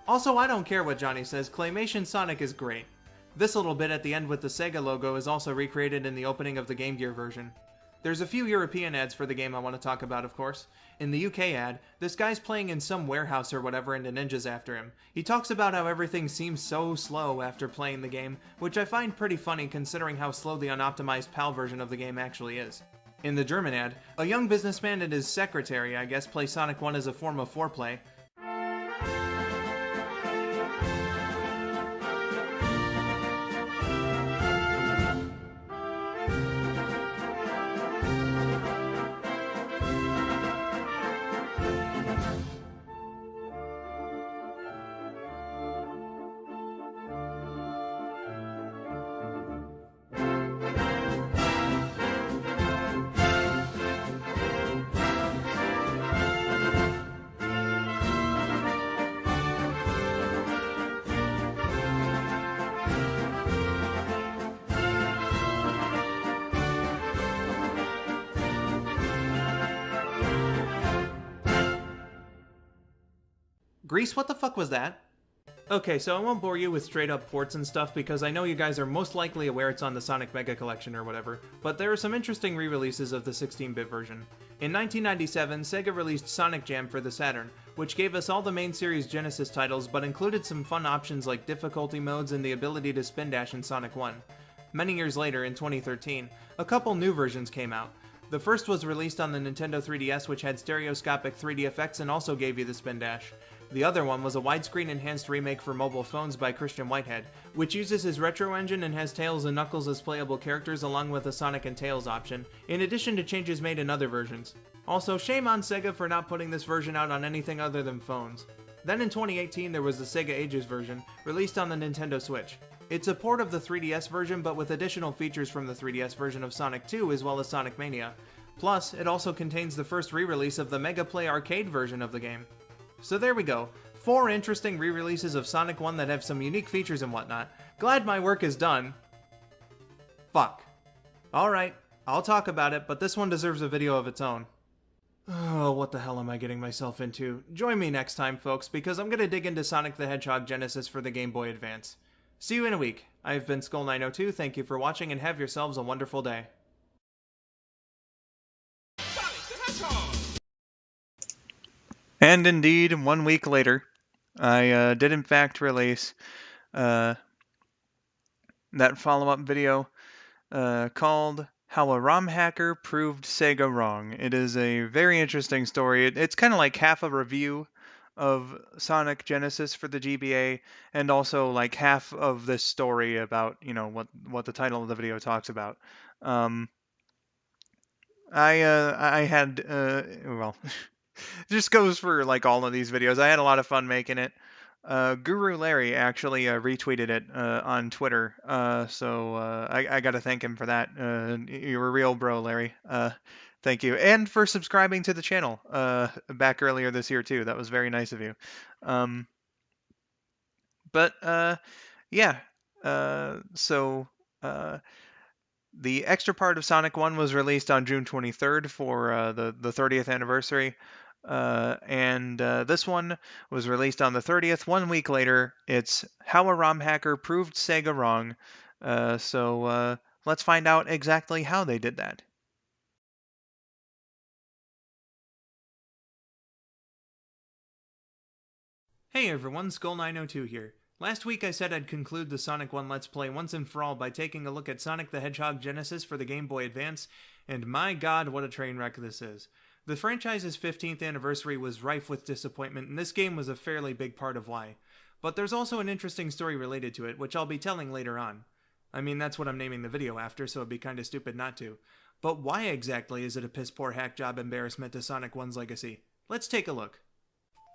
Also, I don't care what Johnny says, claymation Sonic is great. This little bit at the end with the Sega logo is also recreated in the opening of the Game Gear version. There's a few European ads for the game I want to talk about, of course. In the UK ad, this guy's playing in some warehouse or whatever and a ninja's after him. He talks about how everything seems so slow after playing the game, which I find pretty funny considering how slow the unoptimized PAL version of the game actually is. In the German ad, a young businessman and his secretary, I guess, play Sonic 1 as a form of foreplay. Grease, what the fuck was that? Okay, so I won't bore you with straight up ports and stuff because I know you guys are most likely aware it's on the Sonic Mega Collection or whatever, but there are some interesting re-releases of the 16-bit version. In 1997, Sega released Sonic Jam for the Saturn, which gave us all the main series Genesis titles but included some fun options like difficulty modes and the ability to spin dash in Sonic 1. Many years later, in 2013, a couple new versions came out. The first was released on the Nintendo 3DS, which had stereoscopic 3D effects and also gave you the spin dash. The other one was a widescreen enhanced remake for mobile phones by Christian Whitehead, which uses his retro engine and has Tails and Knuckles as playable characters along with a Sonic and Tails option, in addition to changes made in other versions. Also, shame on Sega for not putting this version out on anything other than phones. Then in 2018 there was the Sega Ages version, released on the Nintendo Switch. It's a port of the 3DS version but with additional features from the 3DS version of Sonic 2 as well as Sonic Mania. Plus, it also contains the first re-release of the Mega Play Arcade version of the game. So there we go, 4 interesting re-releases of Sonic 1 that have some unique features and whatnot. Glad my work is done. Fuck. Alright, I'll talk about it, but this one deserves a video of its own. Oh, what the hell am I getting myself into? Join me next time, folks, because I'm gonna dig into Sonic the Hedgehog Genesis for the Game Boy Advance. See you in a week. I've been skull902, thank you for watching, and have yourselves a wonderful day. And indeed, 1 week later, I did in fact release that follow-up video called How a ROM Hacker Proved Sega Wrong. It is a very interesting story. It's kind of like half a review of Sonic Genesis for the GBA, and also like half of this story about, you know, what the title of the video talks about. Um, I had well, it just goes for like all of these videos. I had a lot of fun making it. Guru Larry actually retweeted it on Twitter, so I got to thank him for that. You're a real bro, Larry. Thank you, and for subscribing to the channel back earlier this year too. That was very nice of you. Um, but yeah, so. The extra part of Sonic 1 was released on June 23rd for the 30th anniversary. And this one was released on the 30th. 1 week later, it's How a ROM Hacker Proved Sega Wrong. So let's find out exactly how they did that. Hey everyone, skull902 here. Last week I said I'd conclude the Sonic 1 Let's Play once and for all by taking a look at Sonic the Hedgehog Genesis for the Game Boy Advance, and my god, what a train wreck this is. The franchise's 15th anniversary was rife with disappointment, and this game was a fairly big part of why. But there's also an interesting story related to it, which I'll be telling later on. I mean, that's what I'm naming the video after, so it'd be kinda stupid not to. But why exactly is it a piss-poor hack job embarrassment to Sonic 1's legacy? Let's take a look.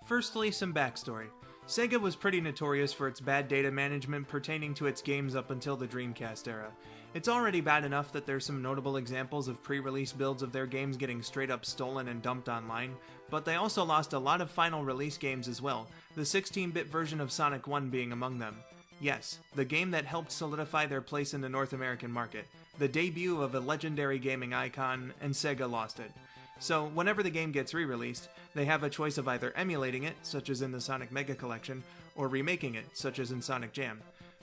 Firstly, some backstory. Sega was pretty notorious for its bad data management pertaining to its games up until the Dreamcast era. It's already bad enough that there's some notable examples of pre-release builds of their games getting straight up stolen and dumped online, but they also lost a lot of final release games as well, the 16-bit version of Sonic 1 being among them. Yes, the game that helped solidify their place in the North American market, the debut of a legendary gaming icon, and Sega lost it. So, whenever the game gets re-released, they have a choice of either emulating it, such as in the Sonic Mega Collection, or remaking it, such as in Sonic Jam.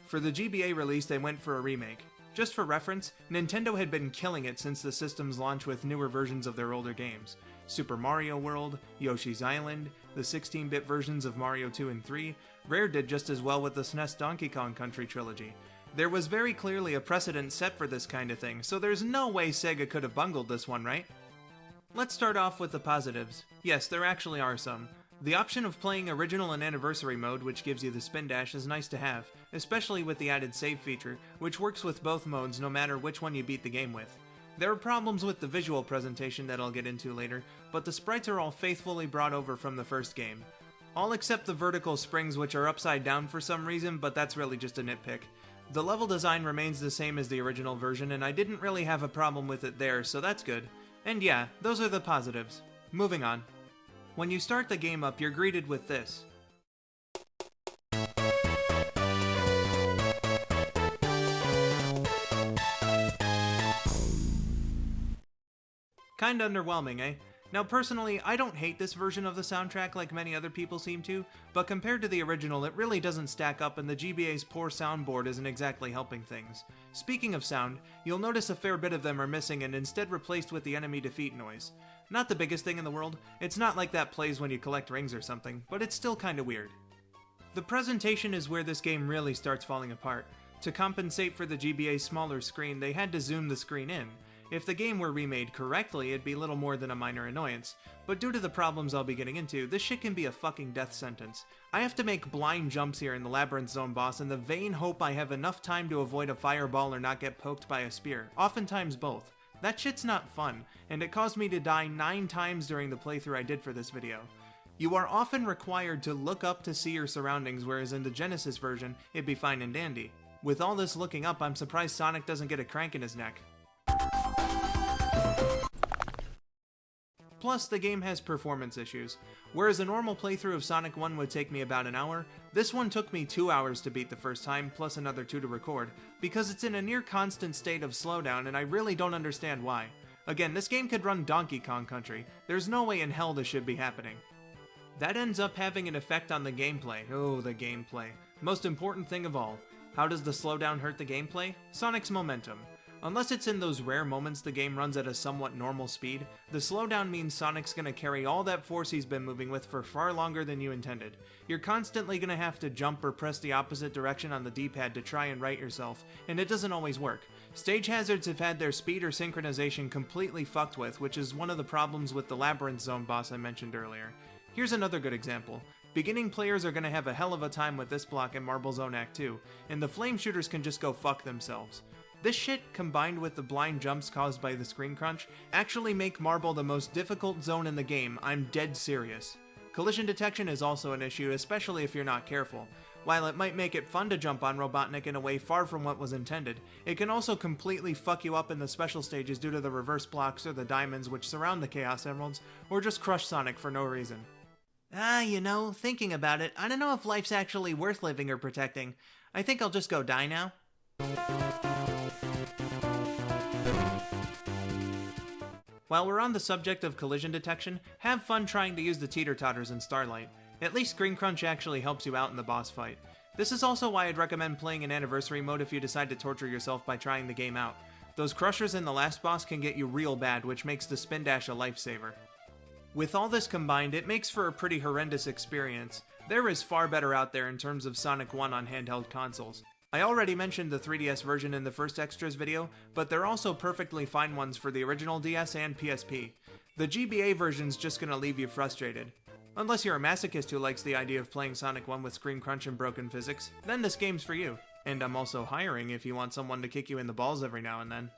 For the GBA release, they went for a remake. Just for reference, Nintendo had been killing it since the system's launch with newer versions of their older games. Super Mario World, Yoshi's Island, the 16-bit versions of Mario 2 and 3, Rare did just as well with the SNES Donkey Kong Country trilogy. There was very clearly a precedent set for this kind of thing, so there's no way Sega could have bungled this one, right? Let's start off with the positives. Yes, there actually are some. The option of playing original and anniversary mode, which gives you the spin dash, is nice to have, especially with the added save feature, which works with both modes no matter which one you beat the game with. There are problems with the visual presentation that I'll get into later, but the sprites are all faithfully brought over from the first game. All except the vertical springs, which are upside down for some reason, but that's really just a nitpick. The level design remains the same as the original version, and I didn't really have a problem with it there, so that's good. And yeah, those are the positives. Moving on. When you start the game up, you're greeted with this. Kinda underwhelming, eh? Now personally, I don't hate this version of the soundtrack like many other people seem to, but compared to the original it really doesn't stack up and the GBA's poor soundboard isn't exactly helping things. Speaking of sound, you'll notice a fair bit of them are missing and instead replaced with the enemy defeat noise. Not the biggest thing in the world, it's not like that plays when you collect rings or something, but it's still kinda weird. The presentation is where this game really starts falling apart. To compensate for the GBA's smaller screen, they had to zoom the screen in. If the game were remade correctly, it'd be little more than a minor annoyance, but due to the problems I'll be getting into, this shit can be a fucking death sentence. I have to make blind jumps here in the Labyrinth Zone boss in the vain hope I have enough time to avoid a fireball or not get poked by a spear, oftentimes both. That shit's not fun, and it caused me to die 9 times during the playthrough I did for this video. You are often required to look up to see your surroundings, whereas in the Genesis version, it'd be fine and dandy. With all this looking up, I'm surprised Sonic doesn't get a crank in his neck. Plus, the game has performance issues. Whereas a normal playthrough of Sonic 1 would take me about an hour, this one took me 2 hours to beat the first time, plus another 2 to record, because it's in a near constant state of slowdown and I really don't understand why. Again, this game could run Donkey Kong Country. There's no way in hell this should be happening. That ends up having an effect on the gameplay. Oh, the gameplay. Most important thing of all. How does the slowdown hurt the gameplay? Sonic's momentum. Unless it's in those rare moments the game runs at a somewhat normal speed, the slowdown means Sonic's gonna carry all that force he's been moving with for far longer than you intended. You're constantly gonna have to jump or press the opposite direction on the D-pad to try and right yourself, and it doesn't always work. Stage hazards have had their speed or synchronization completely fucked with, which is one of the problems with the Labyrinth Zone boss I mentioned earlier. Here's another good example. Beginning players are going to have a hell of a time with this block in Marble Zone Act 2, and the flame shooters can just go fuck themselves. This shit, combined with the blind jumps caused by the screen crunch, actually make Marble the most difficult zone in the game. I'm dead serious. Collision detection is also an issue, especially if you're not careful. While it might make it fun to jump on Robotnik in a way far from what was intended, it can also completely fuck you up in the special stages due to the reverse blocks or the diamonds which surround the Chaos Emeralds, or just crush Sonic for no reason. Thinking about it, I don't know if life's actually worth living or protecting. I think I'll just go die now. While we're on the subject of collision detection, have fun trying to use the teeter-totters in Starlight. At least screen crunch actually helps you out in the boss fight. This is also why I'd recommend playing in Anniversary mode if you decide to torture yourself by trying the game out. Those crushers in the last boss can get you real bad, which makes the spin dash a lifesaver. With all this combined, it makes for a pretty horrendous experience. There is far better out there in terms of Sonic 1 on handheld consoles. I already mentioned the 3DS version in the first extras video, but they're also perfectly fine ones for the original DS and PSP. The GBA version's just gonna leave you frustrated. Unless you're a masochist who likes the idea of playing Sonic 1 with screen crunch and broken physics, then this game's for you. And I'm also hiring if you want someone to kick you in the balls every now and then.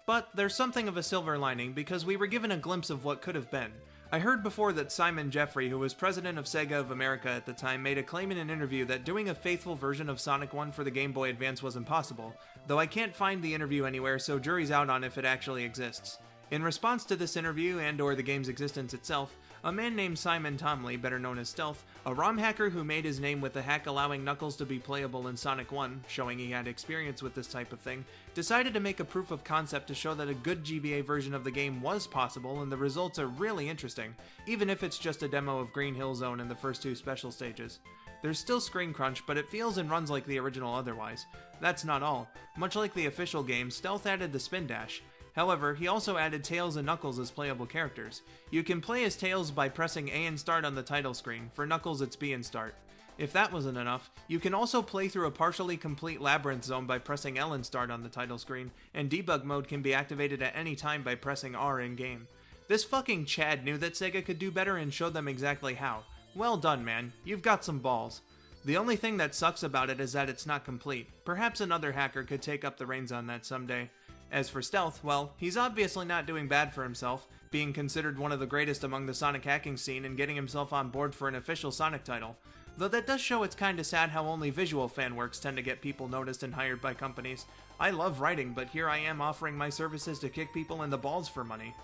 But there's something of a silver lining because we were given a glimpse of what could have been. I heard before that Simon Jeffrey, who was president of Sega of America at the time, made a claim in an interview that doing a faithful version of Sonic 1 for the Game Boy Advance was impossible, though I can't find the interview anywhere, so jury's out on if it actually exists. In response to this interview and/or the game's existence itself, a man named Simon Tomley, better known as Stealth, a ROM hacker who made his name with the hack allowing Knuckles to be playable in Sonic 1, showing he had experience with this type of thing, decided to make a proof of concept to show that a good GBA version of the game was possible, and the results are really interesting, even if it's just a demo of Green Hill Zone and the first two special stages. There's still screen crunch, but it feels and runs like the original otherwise. That's not all. Much like the official game, Stealth added the spin dash. However, he also added Tails and Knuckles as playable characters. You can play as Tails by pressing A and start on the title screen. For Knuckles, it's B and start. If that wasn't enough, you can also play through a partially complete Labyrinth Zone by pressing L and start on the title screen, and debug mode can be activated at any time by pressing R in-game. This fucking Chad knew that Sega could do better and showed them exactly how. Well done, man. You've got some balls. The only thing that sucks about it is that it's not complete. Perhaps another hacker could take up the reins on that someday. As for Stealth, well, he's obviously not doing bad for himself, being considered one of the greatest among the Sonic hacking scene and getting himself on board for an official Sonic title. Though that does show it's kinda sad how only visual fan works tend to get people noticed and hired by companies. I love writing, but here I am offering my services to kick people in the balls for money.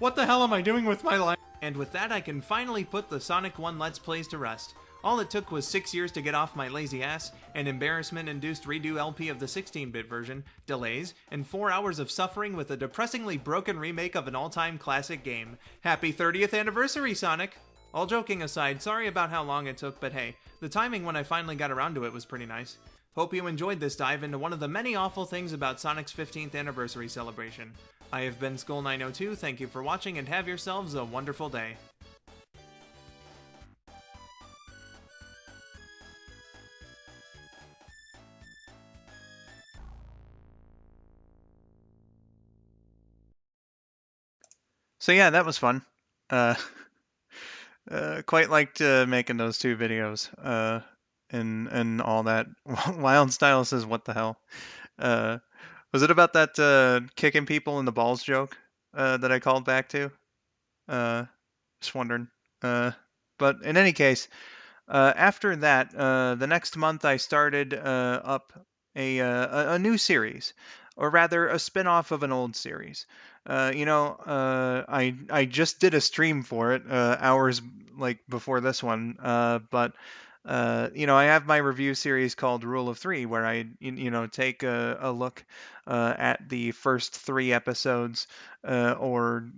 What the hell am I doing with my life? And with that, I can finally put the Sonic 1 Let's Plays to rest. All it took was 6 years to get off my lazy ass, an embarrassment-induced redo LP of the 16-bit version, delays, and 4 hours of suffering with a depressingly broken remake of an all-time classic game. Happy 30th anniversary, Sonic! All joking aside, sorry about how long it took, but hey, the timing when I finally got around to it was pretty nice. Hope you enjoyed this dive into one of the many awful things about Sonic's 15th anniversary celebration. I have been skull902, thank you for watching, and have yourselves a wonderful day. So yeah, that was fun. Quite liked making those two videos. And all that. Wild Style says, "What the hell?" Was it about that kicking people in the balls joke that I called back to? Just wondering. But in any case, after that, the next month I started up a new series, or rather a spin-off of an old series. I just did a stream for it hours like before this one, but I have my review series called Rule of Three, where I take a look at the first 3 episodes, or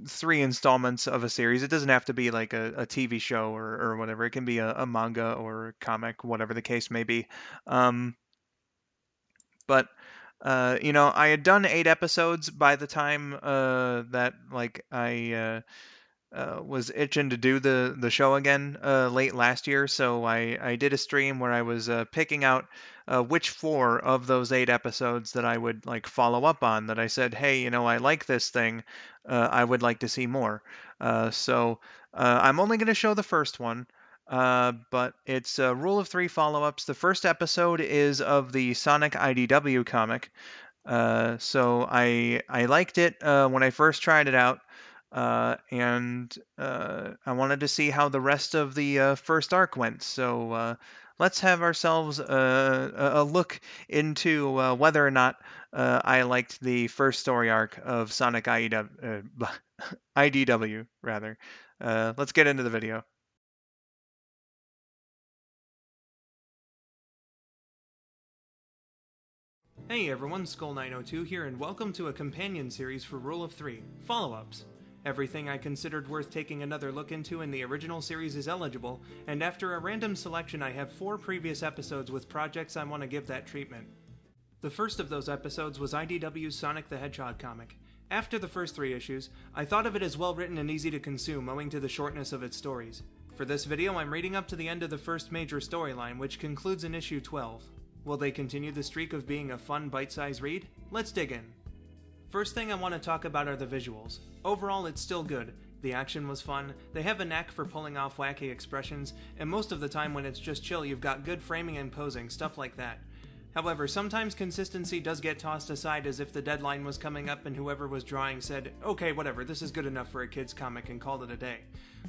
three installments of a series. It doesn't have to be like a TV show or whatever. It can be a manga or a comic, whatever the case may be. But I had done 8 episodes by the time that like I was itching to do the show again late last year. So I did a stream where I was picking out which 4 of those 8 episodes that I would like follow up on. That I said, hey, I like this thing. I would like to see more. So I'm only going to show the first one. but it's Rule of 3 follow-ups. The first episode is of the Sonic IDW comic. So I liked it when I first tried it out, and I wanted to see how the rest of the first arc went. So let's have ourselves a look into whether or not I liked the first story arc of Sonic IDW rather. Let's get into the video. Hey everyone, skull902 here, and welcome to a companion series for Rule of 3, follow-ups. Everything I considered worth taking another look into in the original series is eligible, and after a random selection I have 4 previous episodes with projects I want to give that treatment. The first of those episodes was IDW's Sonic the Hedgehog comic. After the first 3 issues, I thought of it as well written and easy to consume owing to the shortness of its stories. For this video I'm reading up to the end of the first major storyline, which concludes in issue 12. Will they continue the streak of being a fun, bite-sized read? Let's dig in. First thing I want to talk about are the visuals. Overall, it's still good. The action was fun, they have a knack for pulling off wacky expressions, and most of the time when it's just chill you've got good framing and posing, stuff like that. However, sometimes consistency does get tossed aside as if the deadline was coming up and whoever was drawing said, okay, whatever, this is good enough for a kid's comic, and called it a day.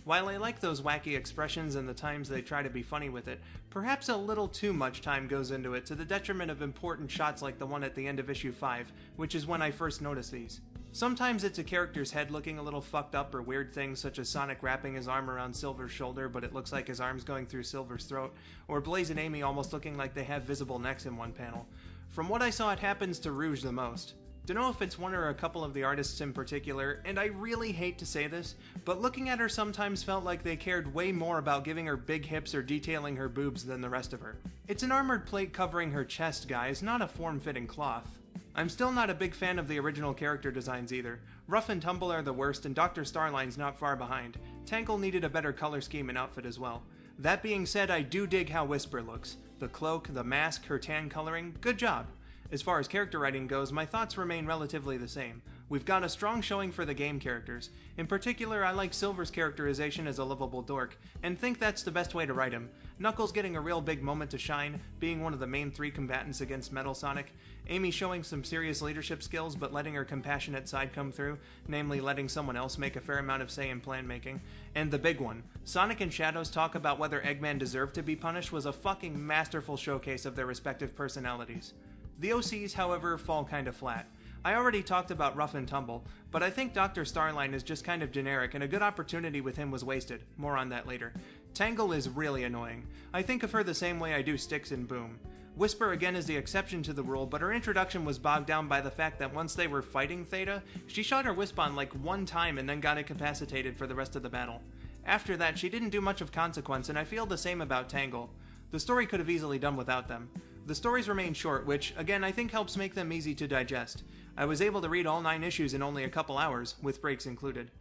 While I like those wacky expressions and the times they try to be funny with it, perhaps a little too much time goes into it to the detriment of important shots like the one at the end of issue 5, which is when I first noticed these. Sometimes it's a character's head looking a little fucked up, or weird things such as Sonic wrapping his arm around Silver's shoulder but it looks like his arm's going through Silver's throat, or Blaze and Amy almost looking like they have visible necks in one panel. From what I saw, it happens to Rouge the most. Dunno if it's one or a couple of the artists in particular, and I really hate to say this, but looking at her sometimes felt like they cared way more about giving her big hips or detailing her boobs than the rest of her. It's an armored plate covering her chest, guys, not a form-fitting cloth. I'm still not a big fan of the original character designs either. Rough and Tumble are the worst, and Dr. Starline's not far behind. Tangle needed a better color scheme and outfit as well. That being said, I do dig how Whisper looks. The cloak, the mask, her tan coloring, good job. As far as character writing goes, my thoughts remain relatively the same. We've got a strong showing for the game characters. In particular, I like Silver's characterization as a lovable dork, and think that's the best way to write him. Knuckles getting a real big moment to shine, being one of the main 3 combatants against Metal Sonic. Amy showing some serious leadership skills, but letting her compassionate side come through, namely letting someone else make a fair amount of say in plan making. And the big one, Sonic and Shadow's talk about whether Eggman deserved to be punished was a fucking masterful showcase of their respective personalities. The OCs, however, fall kinda flat. I already talked about Rough and Tumble, but I think Dr. Starline is just kind of generic and a good opportunity with him was wasted. More on that later. Tangle is really annoying. I think of her the same way I do Styx in Boom. Whisper again is the exception to the rule, but her introduction was bogged down by the fact that once they were fighting Theta, she shot her Wispon like 1 time and then got incapacitated for the rest of the battle. After that, she didn't do much of consequence, and I feel the same about Tangle. The story could have easily done without them. The stories remain short, which, again, I think helps make them easy to digest. I was able to read all 9 issues in only a couple hours, with breaks included.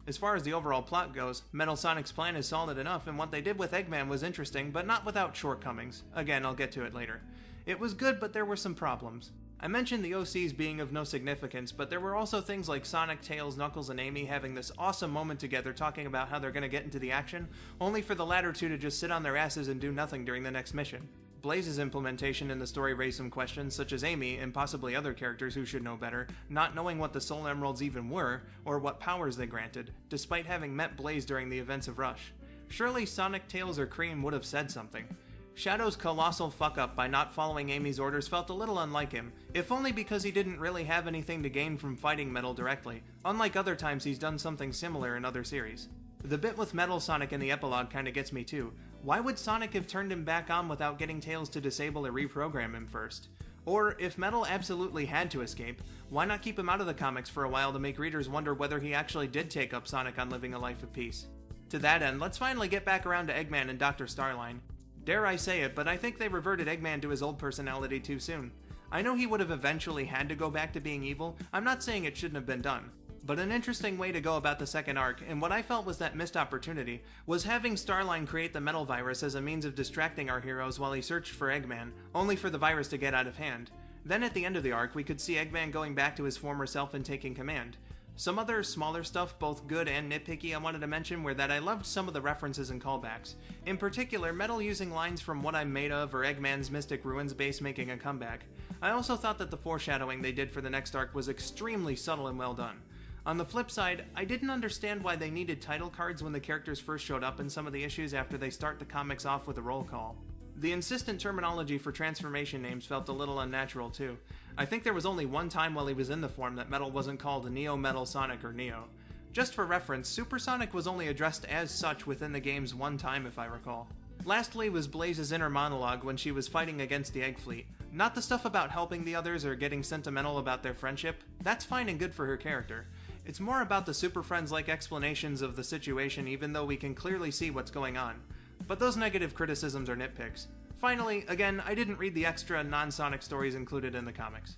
As far as the overall plot goes, Metal Sonic's plan is solid enough, and what they did with Eggman was interesting, but not without shortcomings. Again, I'll get to it later. It was good, but there were some problems. I mentioned the OCs being of no significance, but there were also things like Sonic, Tails, Knuckles, and Amy having this awesome moment together talking about how they're gonna get into the action, only for the latter 2 to just sit on their asses and do nothing during the next mission. Blaze's implementation in the story raised some questions, such as Amy, and possibly other characters who should know better, not knowing what the Soul Emeralds even were, or what powers they granted, despite having met Blaze during the events of Rush. Surely Sonic, Tails, or Cream would have said something. Shadow's colossal fuck-up by not following Amy's orders felt a little unlike him, if only because he didn't really have anything to gain from fighting Metal directly, unlike other times he's done something similar in other series. The bit with Metal Sonic in the epilogue kinda gets me too. Why would Sonic have turned him back on without getting Tails to disable or reprogram him first? Or, if Metal absolutely had to escape, why not keep him out of the comics for a while to make readers wonder whether he actually did take up Sonic on living a life of peace? To that end, let's finally get back around to Eggman and Dr. Starline. Dare I say it, but I think they reverted Eggman to his old personality too soon. I know he would have eventually had to go back to being evil, I'm not saying it shouldn't have been done. But an interesting way to go about the second arc, and what I felt was that missed opportunity, was having Starline create the metal virus as a means of distracting our heroes while he searched for Eggman, only for the virus to get out of hand. Then at the end of the arc, we could see Eggman going back to his former self and taking command. Some other smaller stuff, both good and nitpicky, I wanted to mention were that I loved some of the references and callbacks. In particular, Metal using lines from What I'm Made Of or Eggman's Mystic Ruins base making a comeback. I also thought that the foreshadowing they did for the next arc was extremely subtle and well done. On the flip side, I didn't understand why they needed title cards when the characters first showed up in some of the issues after they start the comics off with a roll call. The insistent terminology for transformation names felt a little unnatural too. I think there was only one time while he was in the form that Metal wasn't called Neo Metal Sonic or Neo. Just for reference, Super Sonic was only addressed as such within the games one time if I recall. Lastly was Blaze's inner monologue when she was fighting against the Egg Fleet. Not the stuff about helping the others or getting sentimental about their friendship, that's fine and good for her character. It's more about the Super Friends-like explanations of the situation even though we can clearly see what's going on. But those negative criticisms are nitpicks. Finally, again, I didn't read the extra non-Sonic stories included in the comics.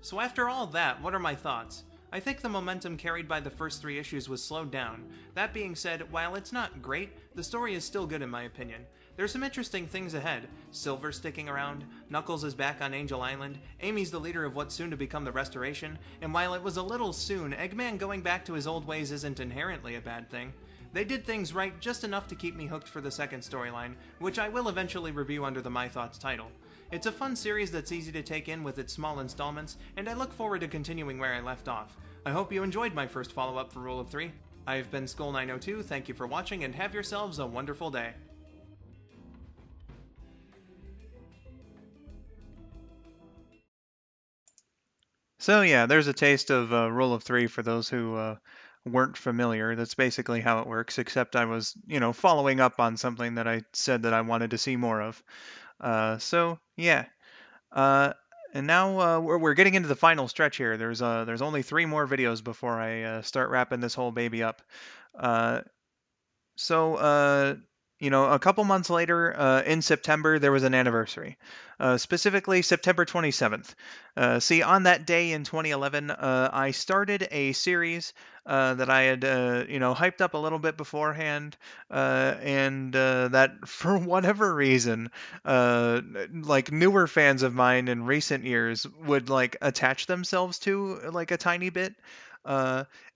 So after all that, what are my thoughts? I think the momentum carried by the first 3 issues was slowed down. That being said, while it's not great, the story is still good in my opinion. There's some interesting things ahead. Silver sticking around, Knuckles is back on Angel Island, Amy's the leader of what's soon to become the Restoration, and while it was a little soon, Eggman going back to his old ways isn't inherently a bad thing. They did things right just enough to keep me hooked for the second storyline, which I will eventually review under the My Thoughts title. It's a fun series that's easy to take in with its small installments, and I look forward to continuing where I left off. I hope you enjoyed my first follow-up for Rule of 3. I've been skull902, thank you for watching, and have yourselves a wonderful day. So yeah, there's a taste of Rule of 3 for those who weren't familiar. That's basically how it works, except I was, following up on something that I said that I wanted to see more of. So yeah. And now we're getting into the final stretch here. There's only 3 more videos before I start wrapping this whole baby up. So, a couple months later, in September, there was an anniversary, specifically September 27th. See, on that day in 2011, I started a series that I had, hyped up a little bit beforehand, and that for whatever reason, like newer fans of mine in recent years would like attach themselves to like a tiny bit.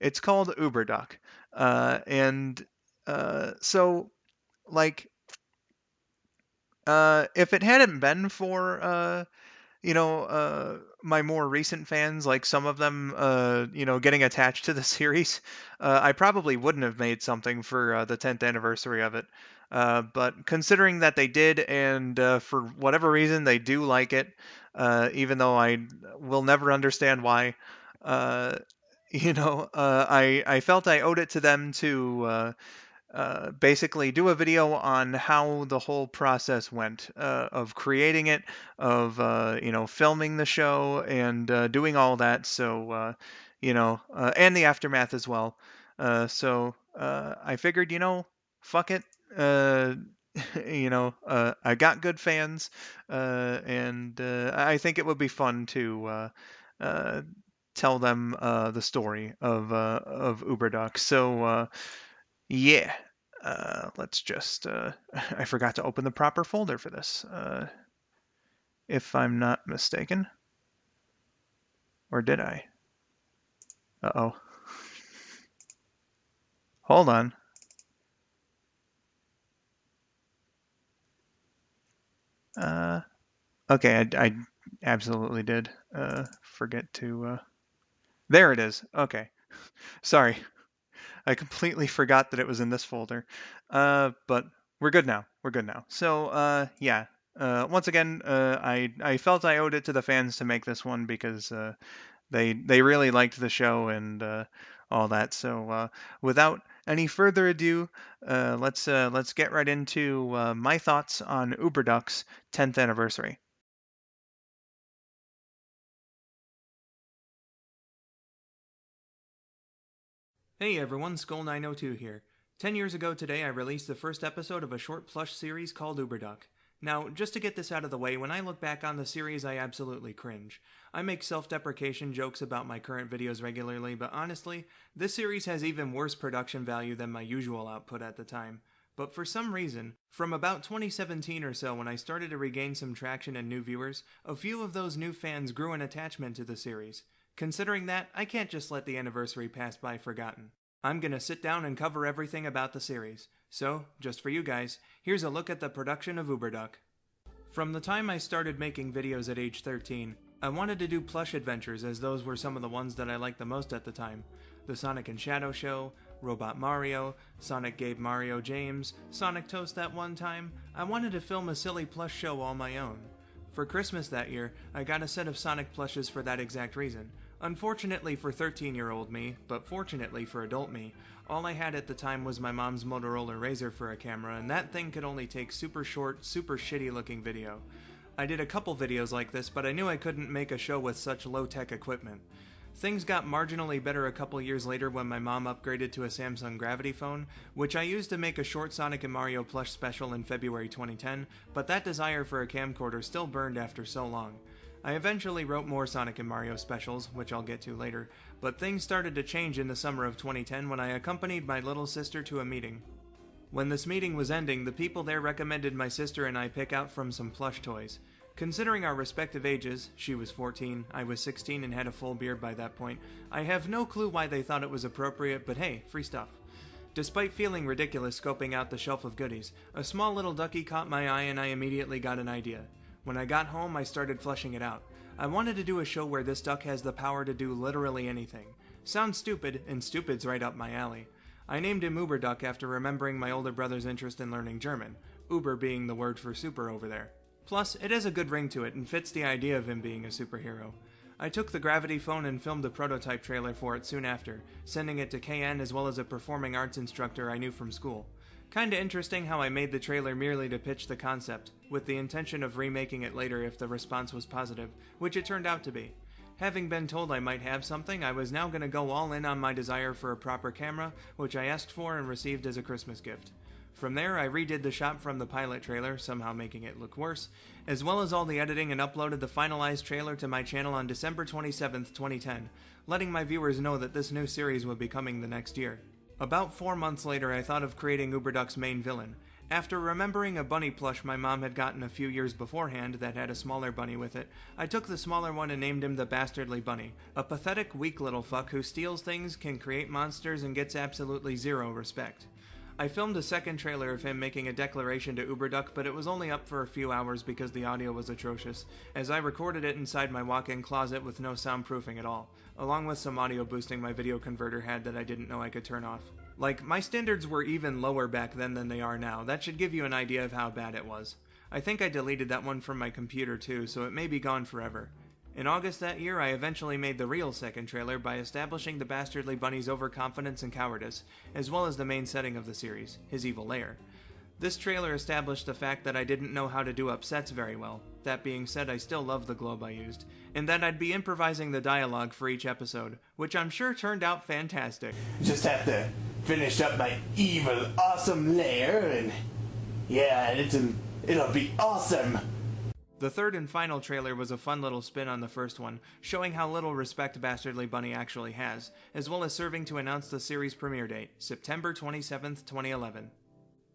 It's called Uberduck, and so, like, if it hadn't been for, my more recent fans, like some of them, getting attached to the series, I probably wouldn't have made something for the 10th anniversary of it. But considering that they did, and for whatever reason they do like it, even though I will never understand why, uh, I felt I owed it to them to basically do a video on how the whole process went of creating it, of filming the show, and doing all that. So and the aftermath as well. So I figured, fuck it. Uh, I got good fans, and I think it would be fun to uh, tell them the story of Uberduck. So. Yeah, let's just, I forgot to open the proper folder for this, if I'm not mistaken. Or did I? Uh-oh. Hold on. Okay, I absolutely did, forget to, there it is. Okay. Sorry. I completely forgot that it was in this folder. But we're good now. We're good now. So, yeah. Once again, I felt I owed it to the fans to make this one because they really liked the show and all that. So, without any further ado, let's get right into my thoughts on Uberduck's 10th anniversary. Hey everyone, skull902 here. 10 years ago today I released the first episode of a short plush series called Uberduck. Now, just to get this out of the way, when I look back on the series I absolutely cringe. I make self-deprecation jokes about my current videos regularly, but honestly, this series has even worse production value than my usual output at the time. But for some reason, from about 2017 or so when I started to regain some traction and new viewers, a few of those new fans grew an attachment to the series. Considering that, I can't just let the anniversary pass by forgotten. I'm gonna sit down and cover everything about the series. So, just for you guys, here's a look at the production of Uberduck. From the time I started making videos at age 13, I wanted to do plush adventures as those were some of the ones that I liked the most at the time. The Sonic and Shadow Show, Robot Mario, Sonic gave Mario James, Sonic Toast that one time. I wanted to film a silly plush show all my own. For Christmas that year, I got a set of Sonic plushes for that exact reason. Unfortunately for 13-year-old me, but fortunately for adult me, all I had at the time was my mom's Motorola Razr for a camera, and that thing could only take super short, super shitty looking video. I did a couple videos like this, but I knew I couldn't make a show with such low-tech equipment. Things got marginally better a couple years later when my mom upgraded to a Samsung Gravity phone, which I used to make a short Sonic and Mario plush special in February 2010, but that desire for a camcorder still burned after so long. I eventually wrote more Sonic and Mario specials, which I'll get to later, but things started to change in the summer of 2010 when I accompanied my little sister to a meeting. When this meeting was ending, the people there recommended my sister and I pick out from some plush toys. Considering our respective ages, she was 14, I was 16 and had a full beard by that point, I have no clue why they thought it was appropriate, but hey, free stuff. Despite feeling ridiculous scoping out the shelf of goodies, a small little ducky caught my eye and I immediately got an idea. When I got home, I started fleshing it out. I wanted to do a show where this duck has the power to do literally anything. Sounds stupid, and stupid's right up my alley. I named him Uberduck after remembering my older brother's interest in learning German, Uber being the word for super over there. Plus, it has a good ring to it and fits the idea of him being a superhero. I took the Gravity phone and filmed a prototype trailer for it soon after, sending it to KN as well as a performing arts instructor I knew from school. Kinda interesting how I made the trailer merely to pitch the concept, with the intention of remaking it later if the response was positive, which it turned out to be. Having been told I might have something, I was now gonna go all in on my desire for a proper camera, which I asked for and received as a Christmas gift. From there, I redid the shot from the pilot trailer, somehow making it look worse, as well as all the editing and uploaded the finalized trailer to my channel on December 27th, 2010, letting my viewers know that this new series would be coming the next year. About 4 months later, I thought of creating Uberduck's main villain. After remembering a bunny plush my mom had gotten a few years beforehand that had a smaller bunny with it, I took the smaller one and named him the Bastardly Bunny, a pathetic, weak little fuck who steals things, can create monsters, and gets absolutely zero respect. I filmed a second trailer of him making a declaration to Uberduck, but it was only up for a few hours because the audio was atrocious, as I recorded it inside my walk-in closet with no soundproofing at all, along with some audio boosting my video converter had that I didn't know I could turn off. Like, my standards were even lower back then than they are now. That should give you an idea of how bad it was. I think I deleted that one from my computer too, so it may be gone forever. In August that year, I eventually made the real second trailer by establishing the Bastardly Bunny's overconfidence and cowardice, as well as the main setting of the series, his evil lair. This trailer established the fact that I didn't know how to do upsets very well. That being said, I still love the globe I used, and that I'd be improvising the dialogue for each episode, which I'm sure turned out fantastic. Just have to finish up my evil, awesome lair, and yeah, it'll be awesome. The third and final trailer was a fun little spin on the first one, showing how little respect Bastardly Bunny actually has, as well as serving to announce the series premiere date, September 27th, 2011.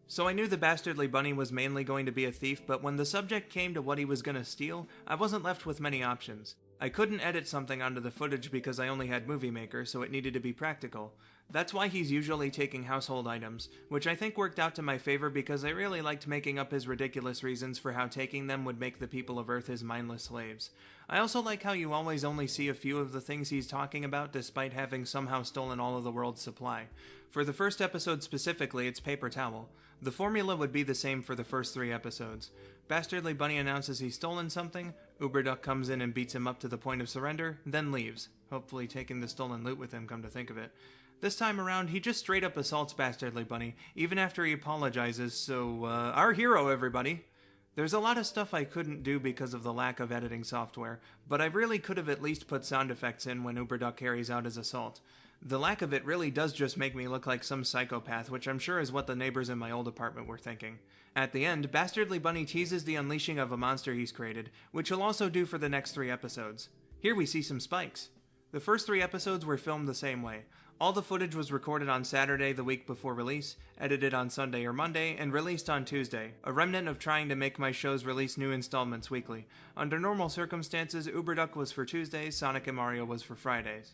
So I knew the Bastardly Bunny was mainly going to be a thief, but when the subject came to what he was gonna steal, I wasn't left with many options. I couldn't edit something onto the footage because I only had Movie Maker, so it needed to be practical. That's why he's usually taking household items, which I think worked out to my favor because I really liked making up his ridiculous reasons for how taking them would make the people of Earth his mindless slaves. I also like how you always only see a few of the things he's talking about despite having somehow stolen all of the world's supply. For the first episode specifically, it's paper towel. The formula would be the same for the first 3 episodes. Bastardly Bunny announces he's stolen something, Uberduck comes in and beats him up to the point of surrender, then leaves, hopefully taking the stolen loot with him, come to think of it. This time around, he just straight up assaults Bastardly Bunny, even after he apologizes, so, our hero, everybody! There's a lot of stuff I couldn't do because of the lack of editing software, but I really could have at least put sound effects in when Uberduck carries out his assault. The lack of it really does just make me look like some psychopath, which I'm sure is what the neighbors in my old apartment were thinking. At the end, Bastardly Bunny teases the unleashing of a monster he's created, which he'll also do for the next 3 episodes. Here we see some spikes. The first 3 episodes were filmed the same way. All the footage was recorded on Saturday the week before release, edited on Sunday or Monday, and released on Tuesday, a remnant of trying to make my shows release new installments weekly. Under normal circumstances, Uberduck was for Tuesdays, Sonic and Mario was for Fridays.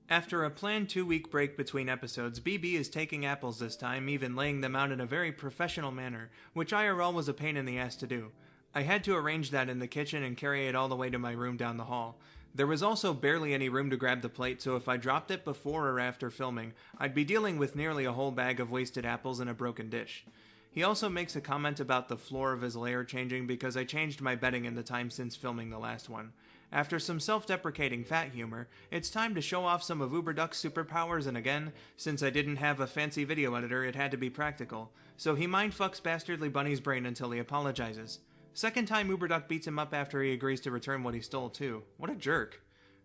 After a planned 2-week break between episodes, BB is taking apples this time, even laying them out in a very professional manner, which IRL was a pain in the ass to do. I had to arrange that in the kitchen and carry it all the way to my room down the hall. There was also barely any room to grab the plate, so if I dropped it before or after filming, I'd be dealing with nearly a whole bag of wasted apples and a broken dish. He also makes a comment about the floor of his lair changing because I changed my bedding in the time since filming the last one. After some self-deprecating fat humor, it's time to show off some of Uberduck's superpowers, and again, since I didn't have a fancy video editor, it had to be practical. So he mindfucks Bastardly Bunny's brain until he apologizes. Second time Uberduck beats him up after he agrees to return what he stole too. What a jerk.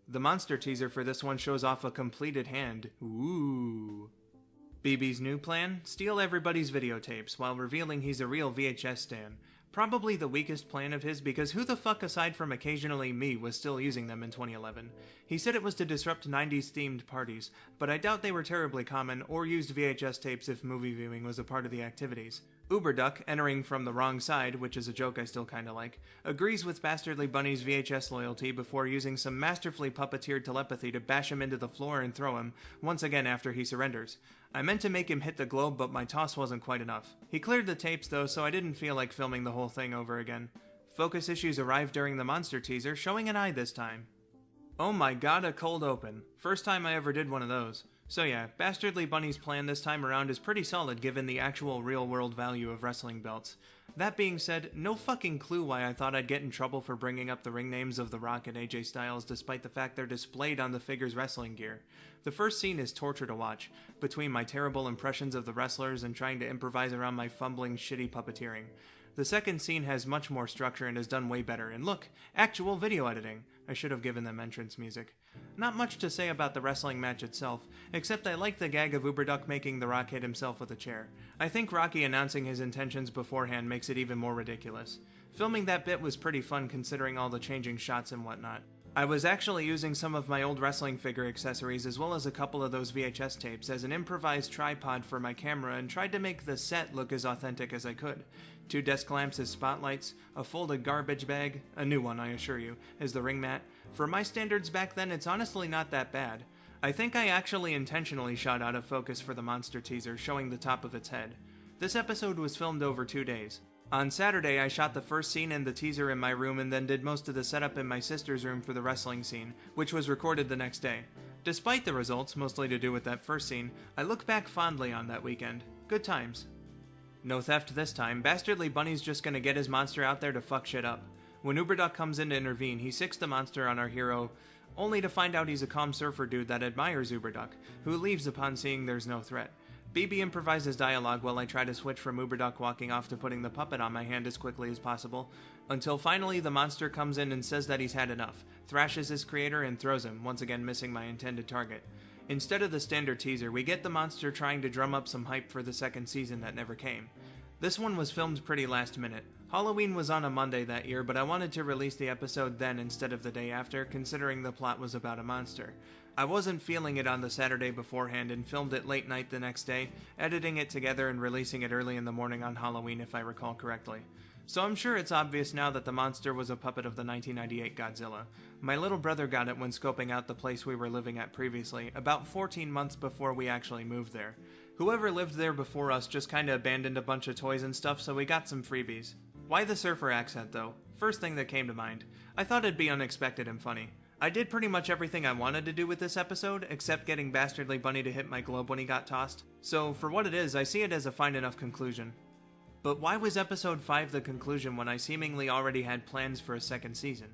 The monster teaser for this one shows off a completed hand. Ooh. BB's new plan? Steal everybody's videotapes while revealing he's a real VHS stan. Probably the weakest plan of his because who the fuck aside from occasionally me was still using them in 2011? He said it was to disrupt 90s themed parties, but I doubt they were terribly common or used VHS tapes if movie viewing was a part of the activities. Uberduck, entering from the wrong side, which is a joke I still kinda like, agrees with Bastardly Bunny's VHS loyalty before using some masterfully puppeteered telepathy to bash him into the floor and throw him, once again after he surrenders. I meant to make him hit the globe, but my toss wasn't quite enough. He cleared the tapes though, so I didn't feel like filming the whole thing over again. Focus issues arrived during the monster teaser, showing an eye this time. Oh my god, a cold open. First time I ever did one of those. So yeah, Bastardly Bunny's plan this time around is pretty solid given the actual real-world value of wrestling belts. That being said, no fucking clue why I thought I'd get in trouble for bringing up the ring names of The Rock and AJ Styles despite the fact they're displayed on the figure's wrestling gear. The first scene is torture to watch, between my terrible impressions of the wrestlers and trying to improvise around my fumbling, shitty puppeteering. The second scene has much more structure and is done way better, and look, actual video editing. I should have given them entrance music. Not much to say about the wrestling match itself, except I like the gag of Uberduck making The Rock hit himself with a chair. I think Rocky announcing his intentions beforehand makes it even more ridiculous. Filming that bit was pretty fun considering all the changing shots and whatnot. I was actually using some of my old wrestling figure accessories as well as a couple of those VHS tapes as an improvised tripod for my camera and tried to make the set look as authentic as I could. 2 desk lamps as spotlights, a folded garbage bag, a new one I assure you, as the ring mat. For my standards back then, it's honestly not that bad. I think I actually intentionally shot out of focus for the monster teaser, showing the top of its head. This episode was filmed over 2 days. On Saturday, I shot the first scene and the teaser in my room and then did most of the setup in my sister's room for the wrestling scene, which was recorded the next day. Despite the results, mostly to do with that first scene, I look back fondly on that weekend. Good times. No theft this time. Bastardly Bunny's just gonna get his monster out there to fuck shit up. When Uberduck comes in to intervene, he sicks the monster on our hero, only to find out he's a calm surfer dude that admires Uberduck, who leaves upon seeing there's no threat. BB improvises dialogue while I try to switch from Uberduck walking off to putting the puppet on my hand as quickly as possible, until finally the monster comes in and says that he's had enough, thrashes his creator and throws him, once again missing my intended target. Instead of the standard teaser, we get the monster trying to drum up some hype for the second season that never came. This one was filmed pretty last minute. Halloween was on a Monday that year, but I wanted to release the episode then instead of the day after, considering the plot was about a monster. I wasn't feeling it on the Saturday beforehand and filmed it late night the next day, editing it together and releasing it early in the morning on Halloween if I recall correctly. So I'm sure it's obvious now that the monster was a puppet of the 1998 Godzilla. My little brother got it when scoping out the place we were living at previously, about 14 months before we actually moved there. Whoever lived there before us just kinda abandoned a bunch of toys and stuff, so we got some freebies. Why the surfer accent though? First thing that came to mind. I thought it'd be unexpected and funny. I did pretty much everything I wanted to do with this episode, except getting Bastardly Bunny to hit my globe when he got tossed. So for what it is, I see it as a fine enough conclusion. But why was episode 5 the conclusion when I seemingly already had plans for a second season?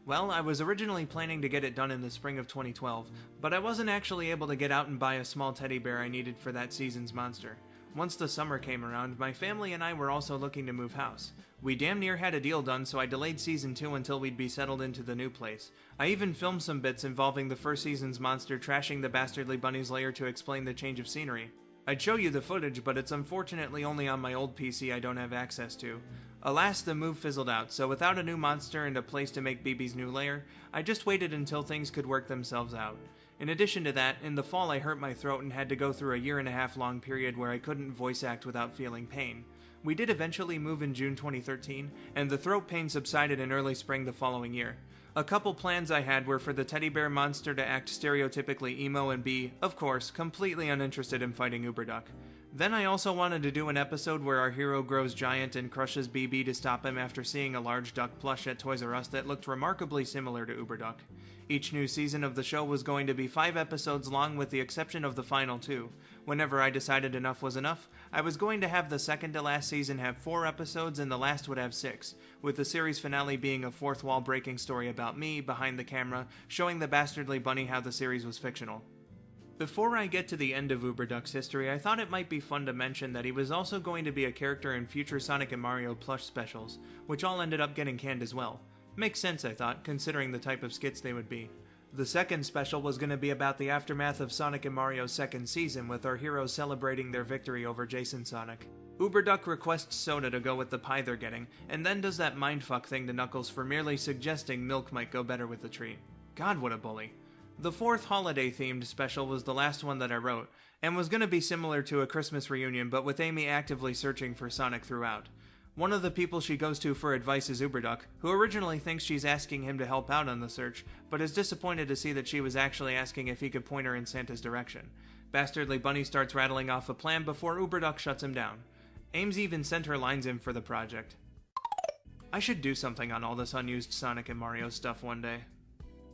Well, I was originally planning to get it done in the spring of 2012, but I wasn't actually able to get out and buy a small teddy bear I needed for that season's monster. Once the summer came around, my family and I were also looking to move house. We damn near had a deal done, so I delayed season 2 until we'd be settled into the new place. I even filmed some bits involving the first season's monster trashing the Bastardly Bunny's lair to explain the change of scenery. I'd show you the footage, but it's unfortunately only on my old PC I don't have access to. Alas, the move fizzled out, so without a new monster and a place to make BB's new lair, I just waited until things could work themselves out. In addition to that, in the fall I hurt my throat and had to go through a 1.5 year long period where I couldn't voice act without feeling pain. We did eventually move in June 2013, and the throat pain subsided in early spring the following year. A couple plans I had were for the teddy bear monster to act stereotypically emo and be, of course, completely uninterested in fighting Uberduck. Then I also wanted to do an episode where our hero grows giant and crushes BB to stop him after seeing a large duck plush at Toys R Us that looked remarkably similar to Uberduck. Each new season of the show was going to be 5 episodes long with the exception of the final 2. Whenever I decided enough was enough, I was going to have the second to last season have 4 episodes and the last would have 6, with the series finale being a fourth wall breaking story about me, behind the camera, showing the Bastardly Bunny how the series was fictional. Before I get to the end of Uberduck's history, I thought it might be fun to mention that he was also going to be a character in future Sonic and Mario plush specials, which all ended up getting canned as well. Makes sense, I thought, considering the type of skits they would be. The second special was going to be about the aftermath of Sonic and Mario's second season, with our heroes celebrating their victory over Jason Sonic. Uberduck requests Soda to go with the pie they're getting, and then does that mindfuck thing to Knuckles for merely suggesting milk might go better with the treat. God, what a bully. The fourth holiday-themed special was the last one that I wrote, and was going to be similar to a Christmas reunion but with Amy actively searching for Sonic throughout. One of the people she goes to for advice is Uberduck, who originally thinks she's asking him to help out on the search, but is disappointed to see that she was actually asking if he could point her in Santa's direction. Bastardly Bunny starts rattling off a plan before Uberduck shuts him down. Ames even sent her lines in for the project. I should do something on all this unused Sonic and Mario stuff one day.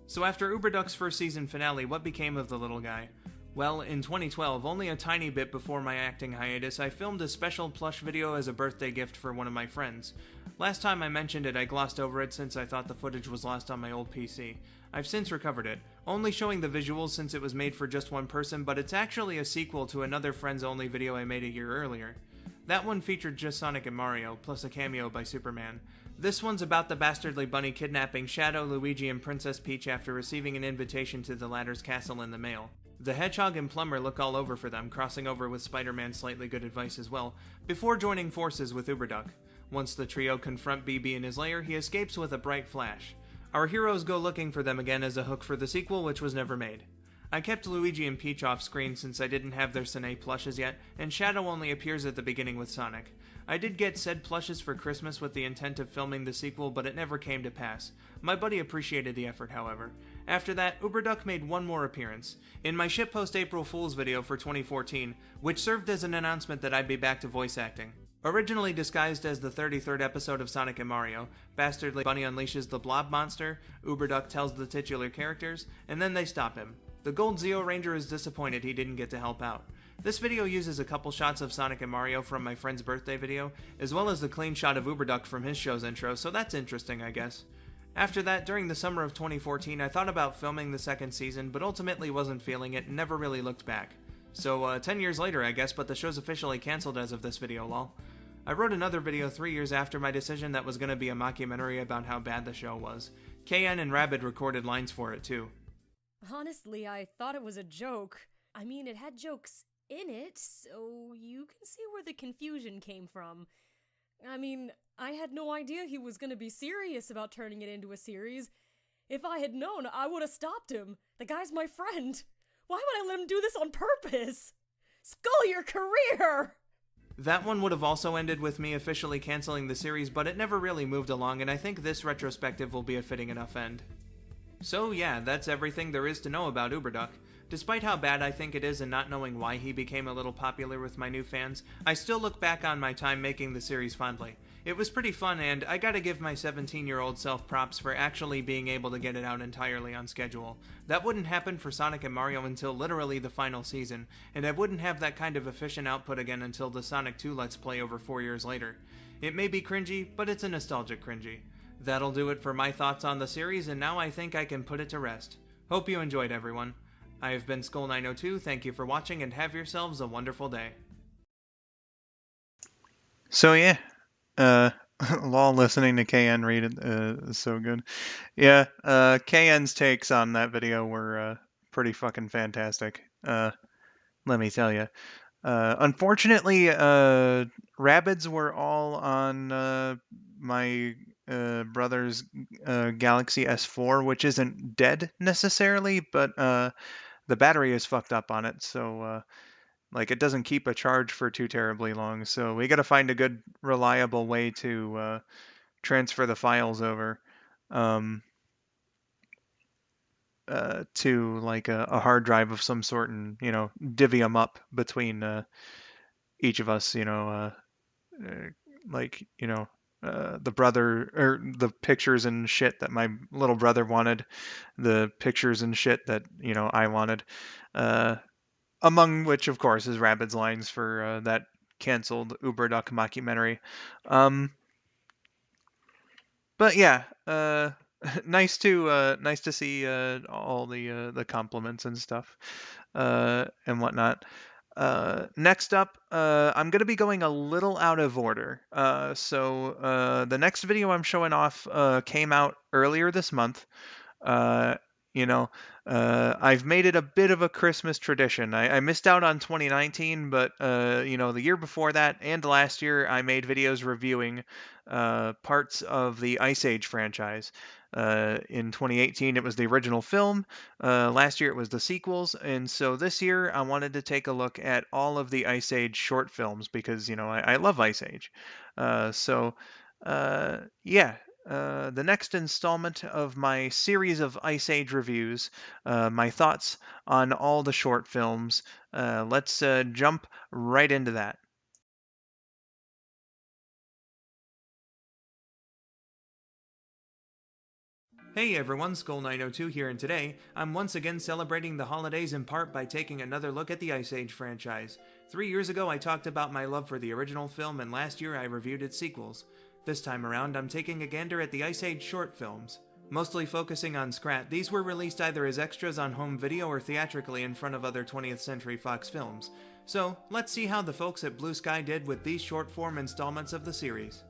So after Uberduck's first season finale, what became of the little guy? Well, in 2012, only a tiny bit before my acting hiatus, I filmed a special plush video as a birthday gift for one of my friends. Last time I mentioned it, I glossed over it since I thought the footage was lost on my old PC. I've since recovered it, only showing the visuals since it was made for just one person, but it's actually a sequel to another friends-only video I made a year earlier. That one featured just Sonic and Mario, plus a cameo by Superman. This one's about the Bastardly Bunny kidnapping Shadow, Luigi, and Princess Peach after receiving an invitation to the latter's castle in the mail. The Hedgehog and Plumber look all over for them, crossing over with Spider-Man's slightly good advice as well, before joining forces with Uberduck. Once the trio confront BB in his lair, he escapes with a bright flash. Our heroes go looking for them again as a hook for the sequel, which was never made. I kept Luigi and Peach off screen since I didn't have their Sine plushes yet, and Shadow only appears at the beginning with Sonic. I did get said plushes for Christmas with the intent of filming the sequel, but it never came to pass. My buddy appreciated the effort, however. After that, Uberduck made one more appearance. In my shitpost April Fool's video for 2014, which served as an announcement that I'd be back to voice acting. Originally disguised as the 33rd episode of Sonic and Mario, Bastardly Bunny unleashes the Blob Monster, Uberduck tells the titular characters, and then they stop him. The Gold Zeo Ranger is disappointed he didn't get to help out. This video uses a couple shots of Sonic and Mario from my friend's birthday video, as well as the clean shot of Uberduck from his show's intro, so that's interesting, I guess. After that, during the summer of 2014, I thought about filming the second season, but ultimately wasn't feeling it and never really looked back. So, 10 years later, I guess, but the show's officially cancelled as of this video, lol. I wrote another video 3 years after my decision that was going to be a mockumentary about how bad the show was. KN and Rabid recorded lines for it, too. Honestly, I thought it was a joke. I mean, it had jokes in it, so you can see where the confusion came from. I mean, I had no idea he was gonna be serious about turning it into a series. If I had known, I would have stopped him. The guy's my friend. Why would I let him do this on purpose? Skull your career! That one would have also ended with me officially canceling the series, but it never really moved along, and I think this retrospective will be a fitting enough end. So yeah, that's everything there is to know about Uberduck. Despite how bad I think it is and not knowing why he became a little popular with my new fans, I still look back on my time making the series fondly. It was pretty fun, and I gotta give my 17-year-old self props for actually being able to get it out entirely on schedule. That wouldn't happen for Sonic and Mario until literally the final season, and I wouldn't have that kind of efficient output again until the Sonic 2 Let's Play over 4 years later. It may be cringy, but it's a nostalgic cringy. That'll do it for my thoughts on the series, and now I think I can put it to rest. Hope you enjoyed, everyone. I have been skull902, thank you for watching, and have yourselves a wonderful day. So yeah, lol, listening to KN read it is so good. Yeah, KN's takes on that video were pretty fucking fantastic. Let me tell you. Unfortunately, Rabbids were all on my brother's Galaxy S4, which isn't dead necessarily, but the battery is fucked up on it, so like it doesn't keep a charge for too terribly long. So we got to find a good, reliable way to transfer the files over to like a hard drive of some sort, and divvy them up between each of us. Like the brother or the pictures and shit that my little brother wanted, the pictures and shit that I wanted. Among which, of course, is Rabbids lines for that canceled Uber Duck mockumentary. But yeah, nice to see all the compliments and stuff and whatnot. Next up, I'm going to be going a little out of order. So the next video I'm showing off came out earlier this month. Uh, I've made it a bit of a Christmas tradition. I missed out on 2019, but the year before that and last year, I made videos reviewing parts of the Ice Age franchise. In 2018, it was the original film. Last year, it was the sequels. And so this year, I wanted to take a look at all of the Ice Age short films because, I love Ice Age. Yeah, the next installment of my series of Ice Age reviews, my thoughts on all the short films. Let's jump right into that. Hey everyone, skull902 here, and today, I'm once again celebrating the holidays in part by taking another look at the Ice Age franchise. 3 years ago I talked about my love for the original film, and last year I reviewed its sequels. This time around I'm taking a gander at the Ice Age short films. Mostly focusing on Scrat, these were released either as extras on home video or theatrically in front of other 20th Century Fox films. So, let's see how the folks at Blue Sky did with these short form installments of the series.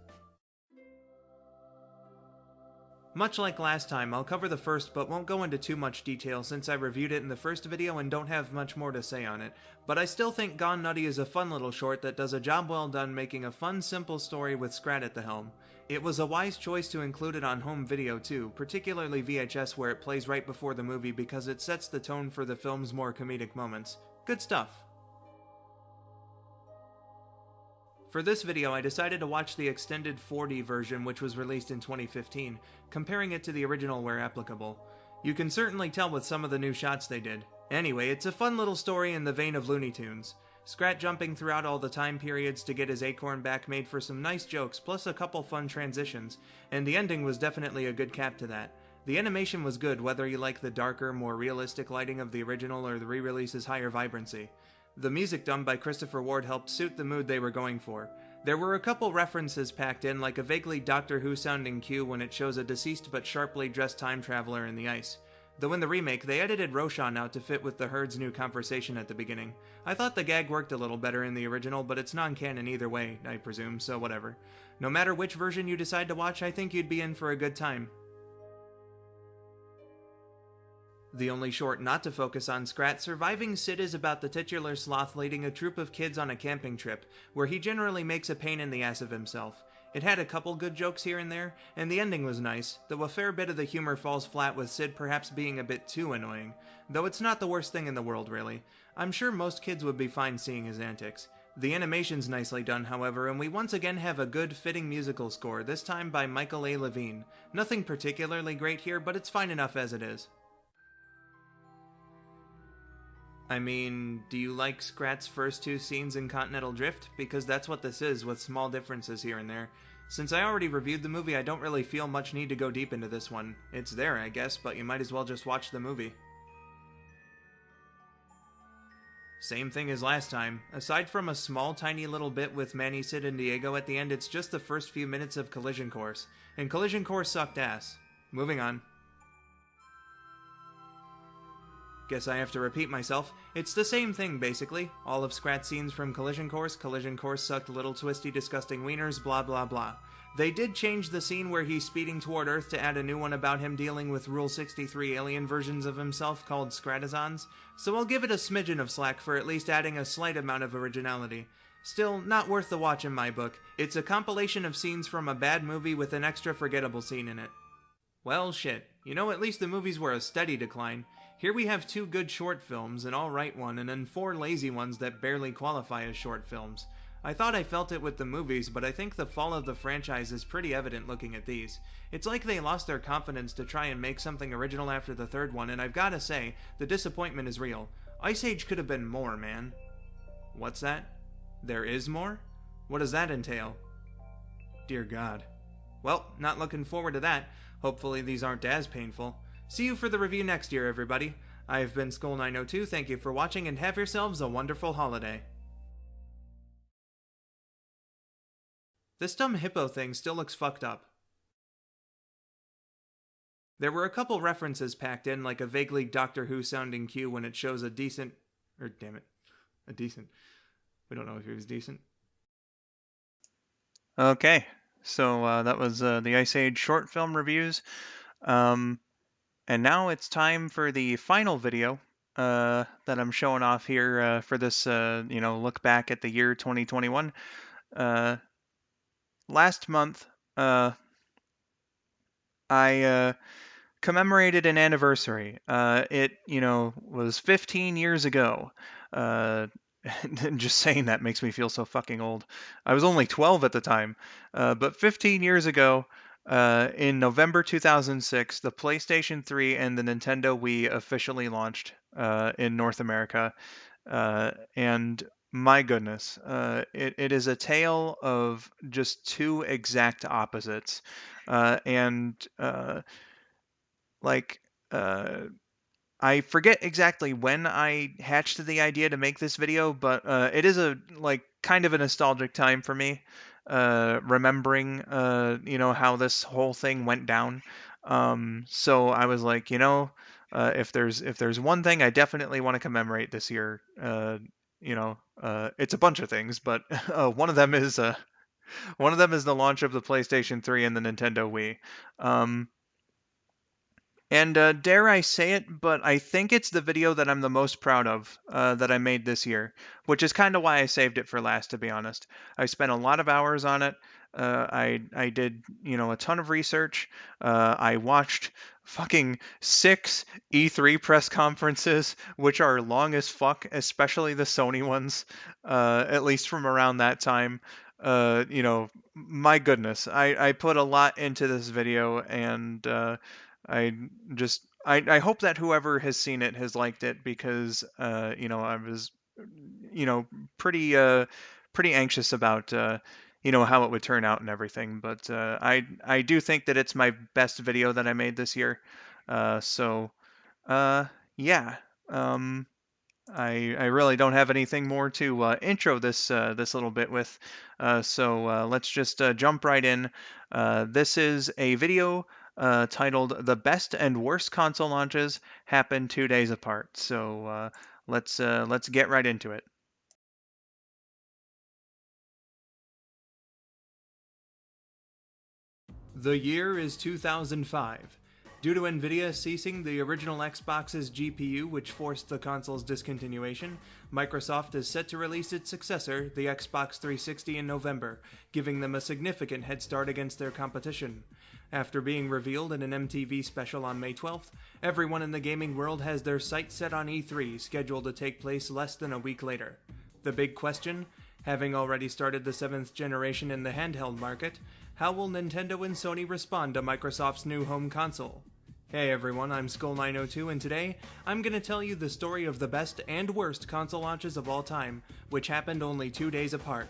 Much like last time, I'll cover the first but won't go into too much detail since I reviewed it in the first video and don't have much more to say on it, but I still think Gone Nutty is a fun little short that does a job well done making a fun, simple story with Scrat at the helm. It was a wise choice to include it on home video too, particularly VHS where it plays right before the movie because it sets the tone for the film's more comedic moments. Good stuff. For this video, I decided to watch the extended 4D version which was released in 2015, comparing it to the original where applicable. You can certainly tell with some of the new shots they did. Anyway, it's a fun little story in the vein of Looney Tunes. Scrat jumping throughout all the time periods to get his acorn back made for some nice jokes plus a couple fun transitions, and the ending was definitely a good cap to that. The animation was good whether you like the darker, more realistic lighting of the original or the re-release's higher vibrancy. The music done by Christopher Ward helped suit the mood they were going for. There were a couple references packed in, like a vaguely Doctor Who sounding cue when it shows a deceased but sharply dressed time traveler in the ice. Though in the remake, they edited Roshan out to fit with the herd's new conversation at the beginning. I thought the gag worked a little better in the original, but it's non-canon either way, I presume, so whatever. No matter which version you decide to watch, I think you'd be in for a good time. The only short not to focus on Scrat, Surviving Sid is about the titular sloth leading a troop of kids on a camping trip, where he generally makes a pain in the ass of himself. It had a couple good jokes here and there, and the ending was nice, though a fair bit of the humor falls flat with Sid perhaps being a bit too annoying. Though it's not the worst thing in the world, really. I'm sure most kids would be fine seeing his antics. The animation's nicely done, however, and we once again have a good, fitting musical score, this time by Michael A. Levine. Nothing particularly great here, but it's fine enough as it is. I mean, do you like Scrat's first two scenes in Continental Drift? Because that's what this is, with small differences here and there. Since I already reviewed the movie, I don't really feel much need to go deep into this one. It's there, I guess, but you might as well just watch the movie. Same thing as last time. Aside from a small tiny little bit with Manny, Sid, and Diego at the end, it's just the first few minutes of Collision Course. And Collision Course sucked ass. Moving on. Guess I have to repeat myself. It's the same thing, basically. All of Scrat's scenes from Collision Course sucked little twisty disgusting wieners, blah blah blah. They did change the scene where he's speeding toward Earth to add a new one about him dealing with Rule 63 alien versions of himself called Scratazons, so I'll give it a smidgen of slack for at least adding a slight amount of originality. Still, not worth the watch in my book. It's a compilation of scenes from a bad movie with an extra forgettable scene in it. Well, shit. You know, at least the movies were a steady decline. Here we have 2 good short films, an alright one, and then 4 lazy ones that barely qualify as short films. I thought I felt it with the movies, but I think the fall of the franchise is pretty evident looking at these. It's like they lost their confidence to try and make something original after the 3rd one, and I've gotta say, the disappointment is real. Ice Age could have been more, man. What's that? There is more? What does that entail? Dear God. Well, not looking forward to that. Hopefully these aren't as painful. See you for the review next year, everybody. I've been skull902, thank you for watching, and have yourselves a wonderful holiday. This dumb hippo thing still looks fucked up. There were a couple references packed in, like a vaguely Doctor Who sounding cue when it shows a decent... We don't know if he was decent. Okay, so that was the Ice Age short film reviews. And now it's time for the final video that I'm showing off here for this, look back at the year 2021. Last month, I commemorated an anniversary. It, was 15 years ago. Just saying that makes me feel so fucking old. I was only 12 at the time. But 15 years ago, in November 2006, the PlayStation 3 and the Nintendo Wii officially launched in North America. And my goodness, it is a tale of just 2 exact opposites. Like, I forget exactly when I hatched the idea to make this video, but it is a kind of a nostalgic time for me, remembering how this whole thing went down. So I was like, if there's one thing I definitely want to commemorate this year, it's a bunch of things, but one of them is the launch of the PlayStation 3 and the Nintendo Wii. And dare I say it, but I think it's the video that I'm the most proud of that I made this year, which is kind of why I saved it for last, to be honest. I spent a lot of hours on it. I did, a ton of research. I watched fucking 6 E3 press conferences, which are long as fuck, especially the Sony ones, at least from around that time. My goodness, I put a lot into this video, and I hope that whoever has seen it has liked it, because I was pretty anxious about how it would turn out and everything, but I do think that it's my best video that I made this year. Yeah. I really don't have anything more to intro this little bit with, so let's just jump right in. This is a video titled "The Best and Worst Console Launches Happened 2 Days Apart." So let's get right into it. The year is 2005. Due to Nvidia ceasing the original Xbox's GPU, which forced the console's discontinuation, Microsoft is set to release its successor, the Xbox 360, in November, giving them a significant head start against their competition. After being revealed in an MTV special on May 12th, everyone in the gaming world has their sights set on E3, scheduled to take place less than a week later. The big question? Having already started the 7th generation in the handheld market, how will Nintendo and Sony respond to Microsoft's new home console? Hey everyone, I'm skull902, and today, I'm gonna tell you the story of the best and worst console launches of all time, which happened only 2 days apart.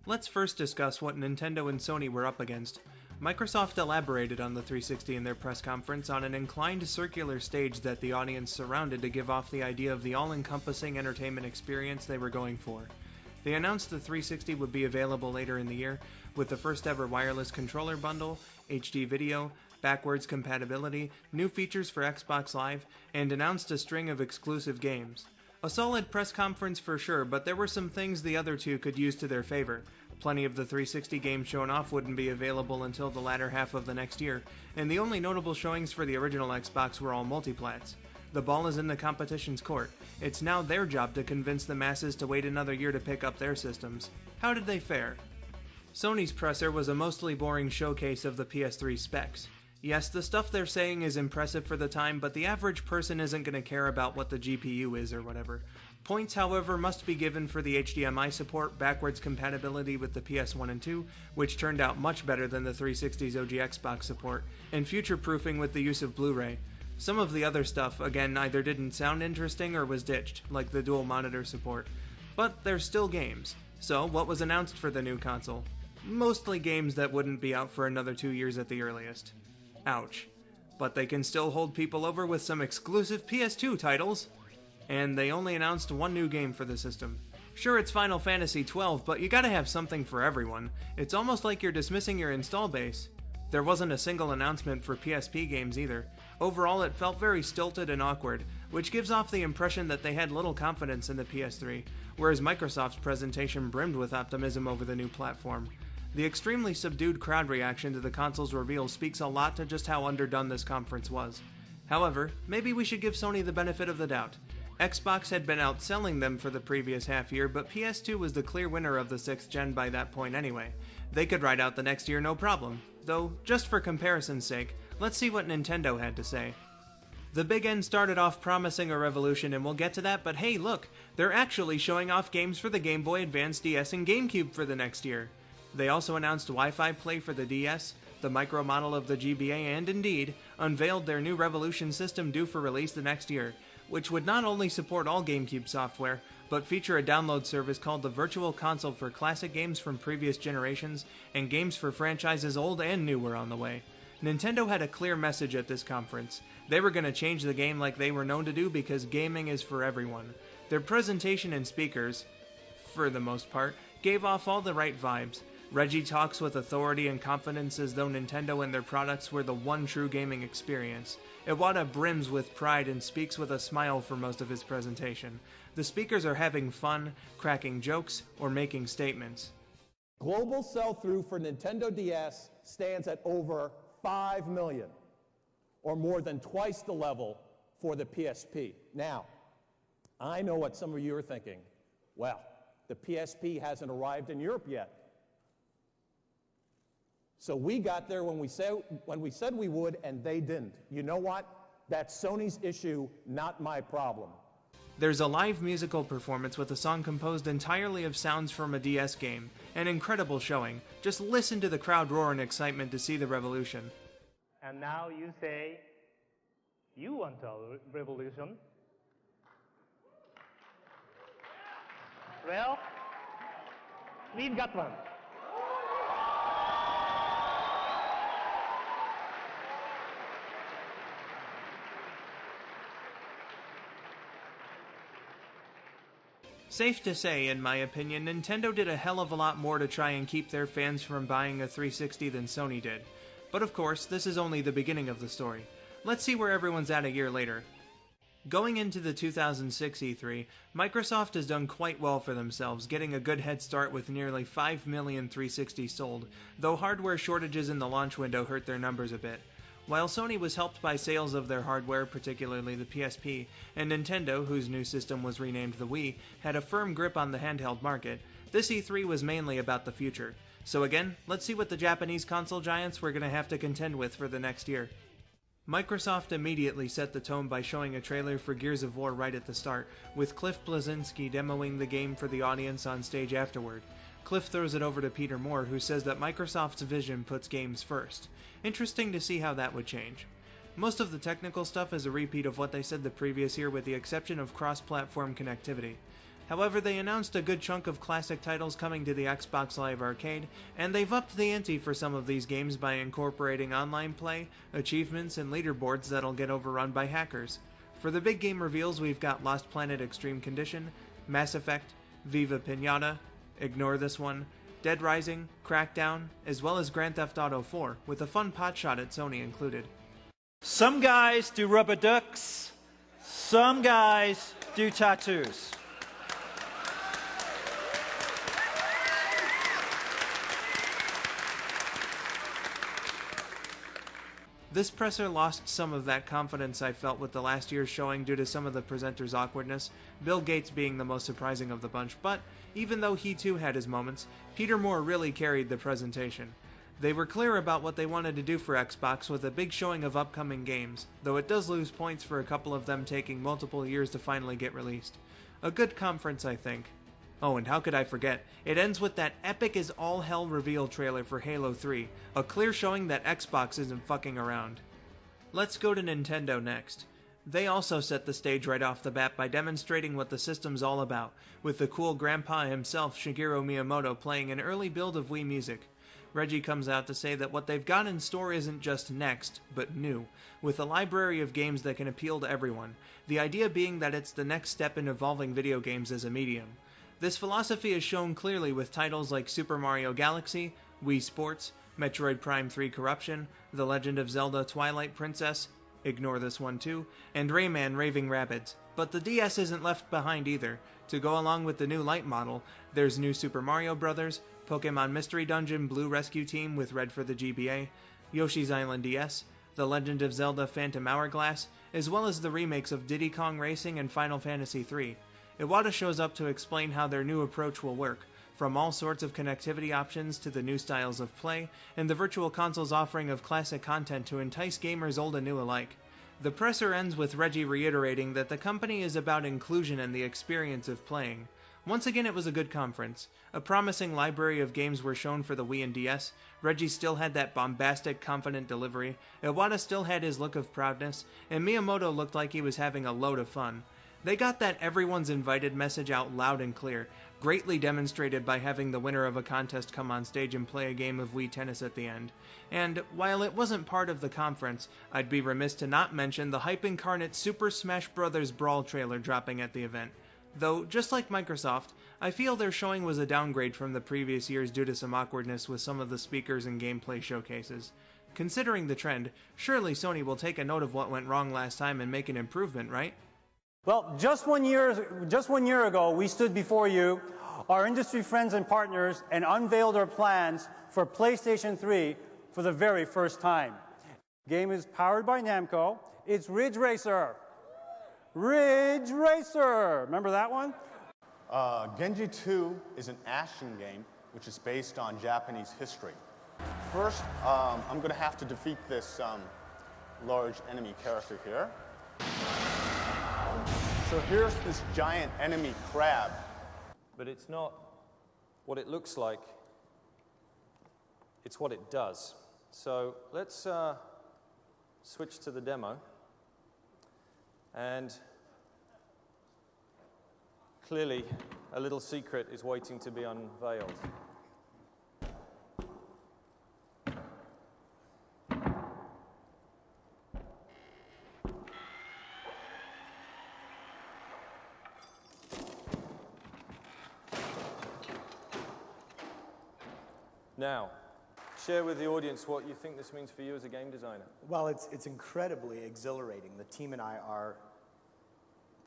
Let's first discuss what Nintendo and Sony were up against. Microsoft elaborated on the 360 in their press conference on an inclined circular stage that the audience surrounded to give off the idea of the all-encompassing entertainment experience they were going for. They announced the 360 would be available later in the year, with the first ever wireless controller bundle, HD video, backwards compatibility, new features for Xbox Live, and announced a string of exclusive games. A solid press conference for sure, but there were some things the other two could use to their favor. Plenty of the 360 games shown off wouldn't be available until the latter half of the next year, and the only notable showings for the original Xbox were all multiplats. The ball is in the competition's court. It's now their job to convince the masses to wait another year to pick up their systems. How did they fare? Sony's presser was a mostly boring showcase of the PS3 specs. Yes, the stuff they're saying is impressive for the time, but the average person isn't going to care about what the GPU is or whatever. Points, however, must be given for the HDMI support, backwards compatibility with the PS1 and 2, which turned out much better than the 360's OG Xbox support, and future-proofing with the use of Blu-ray. Some of the other stuff, again, either didn't sound interesting or was ditched, like the dual monitor support. But they're still games. So, what was announced for the new console? Mostly games that wouldn't be out for another 2 years at the earliest. Ouch. But they can still hold people over with some exclusive PS2 titles. And they only announced one new game for the system. Sure, it's Final Fantasy XII, but you gotta have something for everyone. It's almost like you're dismissing your install base. There wasn't a single announcement for PSP games either. Overall, it felt very stilted and awkward, which gives off the impression that they had little confidence in the PS3, whereas Microsoft's presentation brimmed with optimism over the new platform. The extremely subdued crowd reaction to the console's reveal speaks a lot to just how underdone this conference was. However, maybe we should give Sony the benefit of the doubt. Xbox had been outselling them for the previous half year, but PS2 was the clear winner of the 6th gen by that point anyway. They could ride out the next year no problem. Though, just for comparison's sake, let's see what Nintendo had to say. The big end started off promising a revolution, and we'll get to that, but hey look, they're actually showing off games for the Game Boy Advance, DS, and GameCube for the next year. They also announced Wi-Fi Play for the DS, the micro model of the GBA, and indeed, unveiled their new Revolution system due for release the next year, which would not only support all GameCube software, but feature a download service called the Virtual Console for classic games from previous generations, and games for franchises old and new were on the way. Nintendo had a clear message at this conference. They were going to change the game like they were known to do because gaming is for everyone. Their presentation and speakers, for the most part, gave off all the right vibes. Reggie talks with authority and confidence as though Nintendo and their products were the one true gaming experience. Iwata brims with pride and speaks with a smile for most of his presentation. The speakers are having fun, cracking jokes, or making statements. Global sell-through for Nintendo DS stands at over 5 million, or more than twice the level for the PSP. Now, I know what some of you are thinking. Well, the PSP hasn't arrived in Europe yet. So we got there when we said we would, and they didn't. You know what? That's Sony's issue, not my problem. There's a live musical performance with a song composed entirely of sounds from a DS game. An incredible showing. Just listen to the crowd roar in excitement to see the revolution. And now you say, you want a revolution? Well, we've got one. Safe to say, in my opinion, Nintendo did a hell of a lot more to try and keep their fans from buying a 360 than Sony did. But of course, this is only the beginning of the story. Let's see where everyone's at a year later. Going into the 2006 E3, Microsoft has done quite well for themselves, getting a good head start with nearly 5 million 360s sold, though hardware shortages in the launch window hurt their numbers a bit. While Sony was helped by sales of their hardware, particularly the PSP, and Nintendo, whose new system was renamed the Wii, had a firm grip on the handheld market, this E3 was mainly about the future. So again, let's see what the Japanese console giants were going to have to contend with for the next year. Microsoft immediately set the tone by showing a trailer for Gears of War right at the start, with Cliff Bleszinski demoing the game for the audience on stage afterward. Cliff throws it over to Peter Moore, who says that Microsoft's vision puts games first. Interesting to see how that would change. Most of the technical stuff is a repeat of what they said the previous year with the exception of cross-platform connectivity. However, they announced a good chunk of classic titles coming to the Xbox Live Arcade, and they've upped the ante for some of these games by incorporating online play, achievements, and leaderboards that'll get overrun by hackers. For the big game reveals, we've got Lost Planet Extreme Condition, Mass Effect, Viva Pinata, Ignore This One, Dead Rising, Crackdown, as well as Grand Theft Auto 4, with a fun potshot at Sony included. Some guys do rubber ducks, some guys do tattoos. This presser lost some of that confidence I felt with the last year's showing due to some of the presenters' awkwardness, Bill Gates being the most surprising of the bunch, but even though he too had his moments, Peter Moore really carried the presentation. They were clear about what they wanted to do for Xbox with a big showing of upcoming games, though it does lose points for a couple of them taking multiple years to finally get released. A good conference, I think. Oh, and how could I forget? It ends with that epic as all hell reveal trailer for Halo 3, a clear showing that Xbox isn't fucking around. Let's go to Nintendo next. They also set the stage right off the bat by demonstrating what the system's all about, with the cool grandpa himself, Shigeru Miyamoto, playing an early build of Wii Music. Reggie comes out to say that what they've got in store isn't just next, but new, with a library of games that can appeal to everyone, the idea being that it's the next step in evolving video games as a medium. This philosophy is shown clearly with titles like Super Mario Galaxy, Wii Sports, Metroid Prime 3 Corruption, The Legend of Zelda Twilight Princess, ignore this one too, and Rayman Raving Rabbids. But the DS isn't left behind either. To go along with the new light model, there's new Super Mario Bros., Pokemon Mystery Dungeon Blue Rescue Team with Red for the GBA, Yoshi's Island DS, The Legend of Zelda Phantom Hourglass, as well as the remakes of Diddy Kong Racing and Final Fantasy III. Iwata shows up to explain how their new approach will work, from all sorts of connectivity options to the new styles of play, and the Virtual Console's offering of classic content to entice gamers old and new alike. The presser ends with Reggie reiterating that the company is about inclusion and the experience of playing. Once again, it was a good conference. A promising library of games were shown for the Wii and DS. Reggie still had that bombastic, confident delivery. Iwata still had his look of proudness, and Miyamoto looked like he was having a load of fun. They got that everyone's invited message out loud and clear, greatly demonstrated by having the winner of a contest come on stage and play a game of Wii Tennis at the end. And while it wasn't part of the conference, I'd be remiss to not mention the hype incarnate Super Smash Bros. Brawl trailer dropping at the event. Though, just like Microsoft, I feel their showing was a downgrade from the previous years due to some awkwardness with some of the speakers and gameplay showcases. Considering the trend, surely Sony will take a note of what went wrong last time and make an improvement, right? Well, just one year ago, we stood before you, our industry friends and partners, and unveiled our plans for PlayStation 3 for the very first time. The game is powered by Namco. It's Ridge Racer. Ridge Racer! Remember that one? Genji 2 is an action game which is based on Japanese history. First, I'm going to have to defeat this large enemy character here. So here's this giant enemy crab. But it's not what it looks like, it's what it does. So let's switch to the demo. And clearly, a little secret is waiting to be unveiled. Now, share with the audience what you think this means for you as a game designer. Well, it's incredibly exhilarating. The team and I are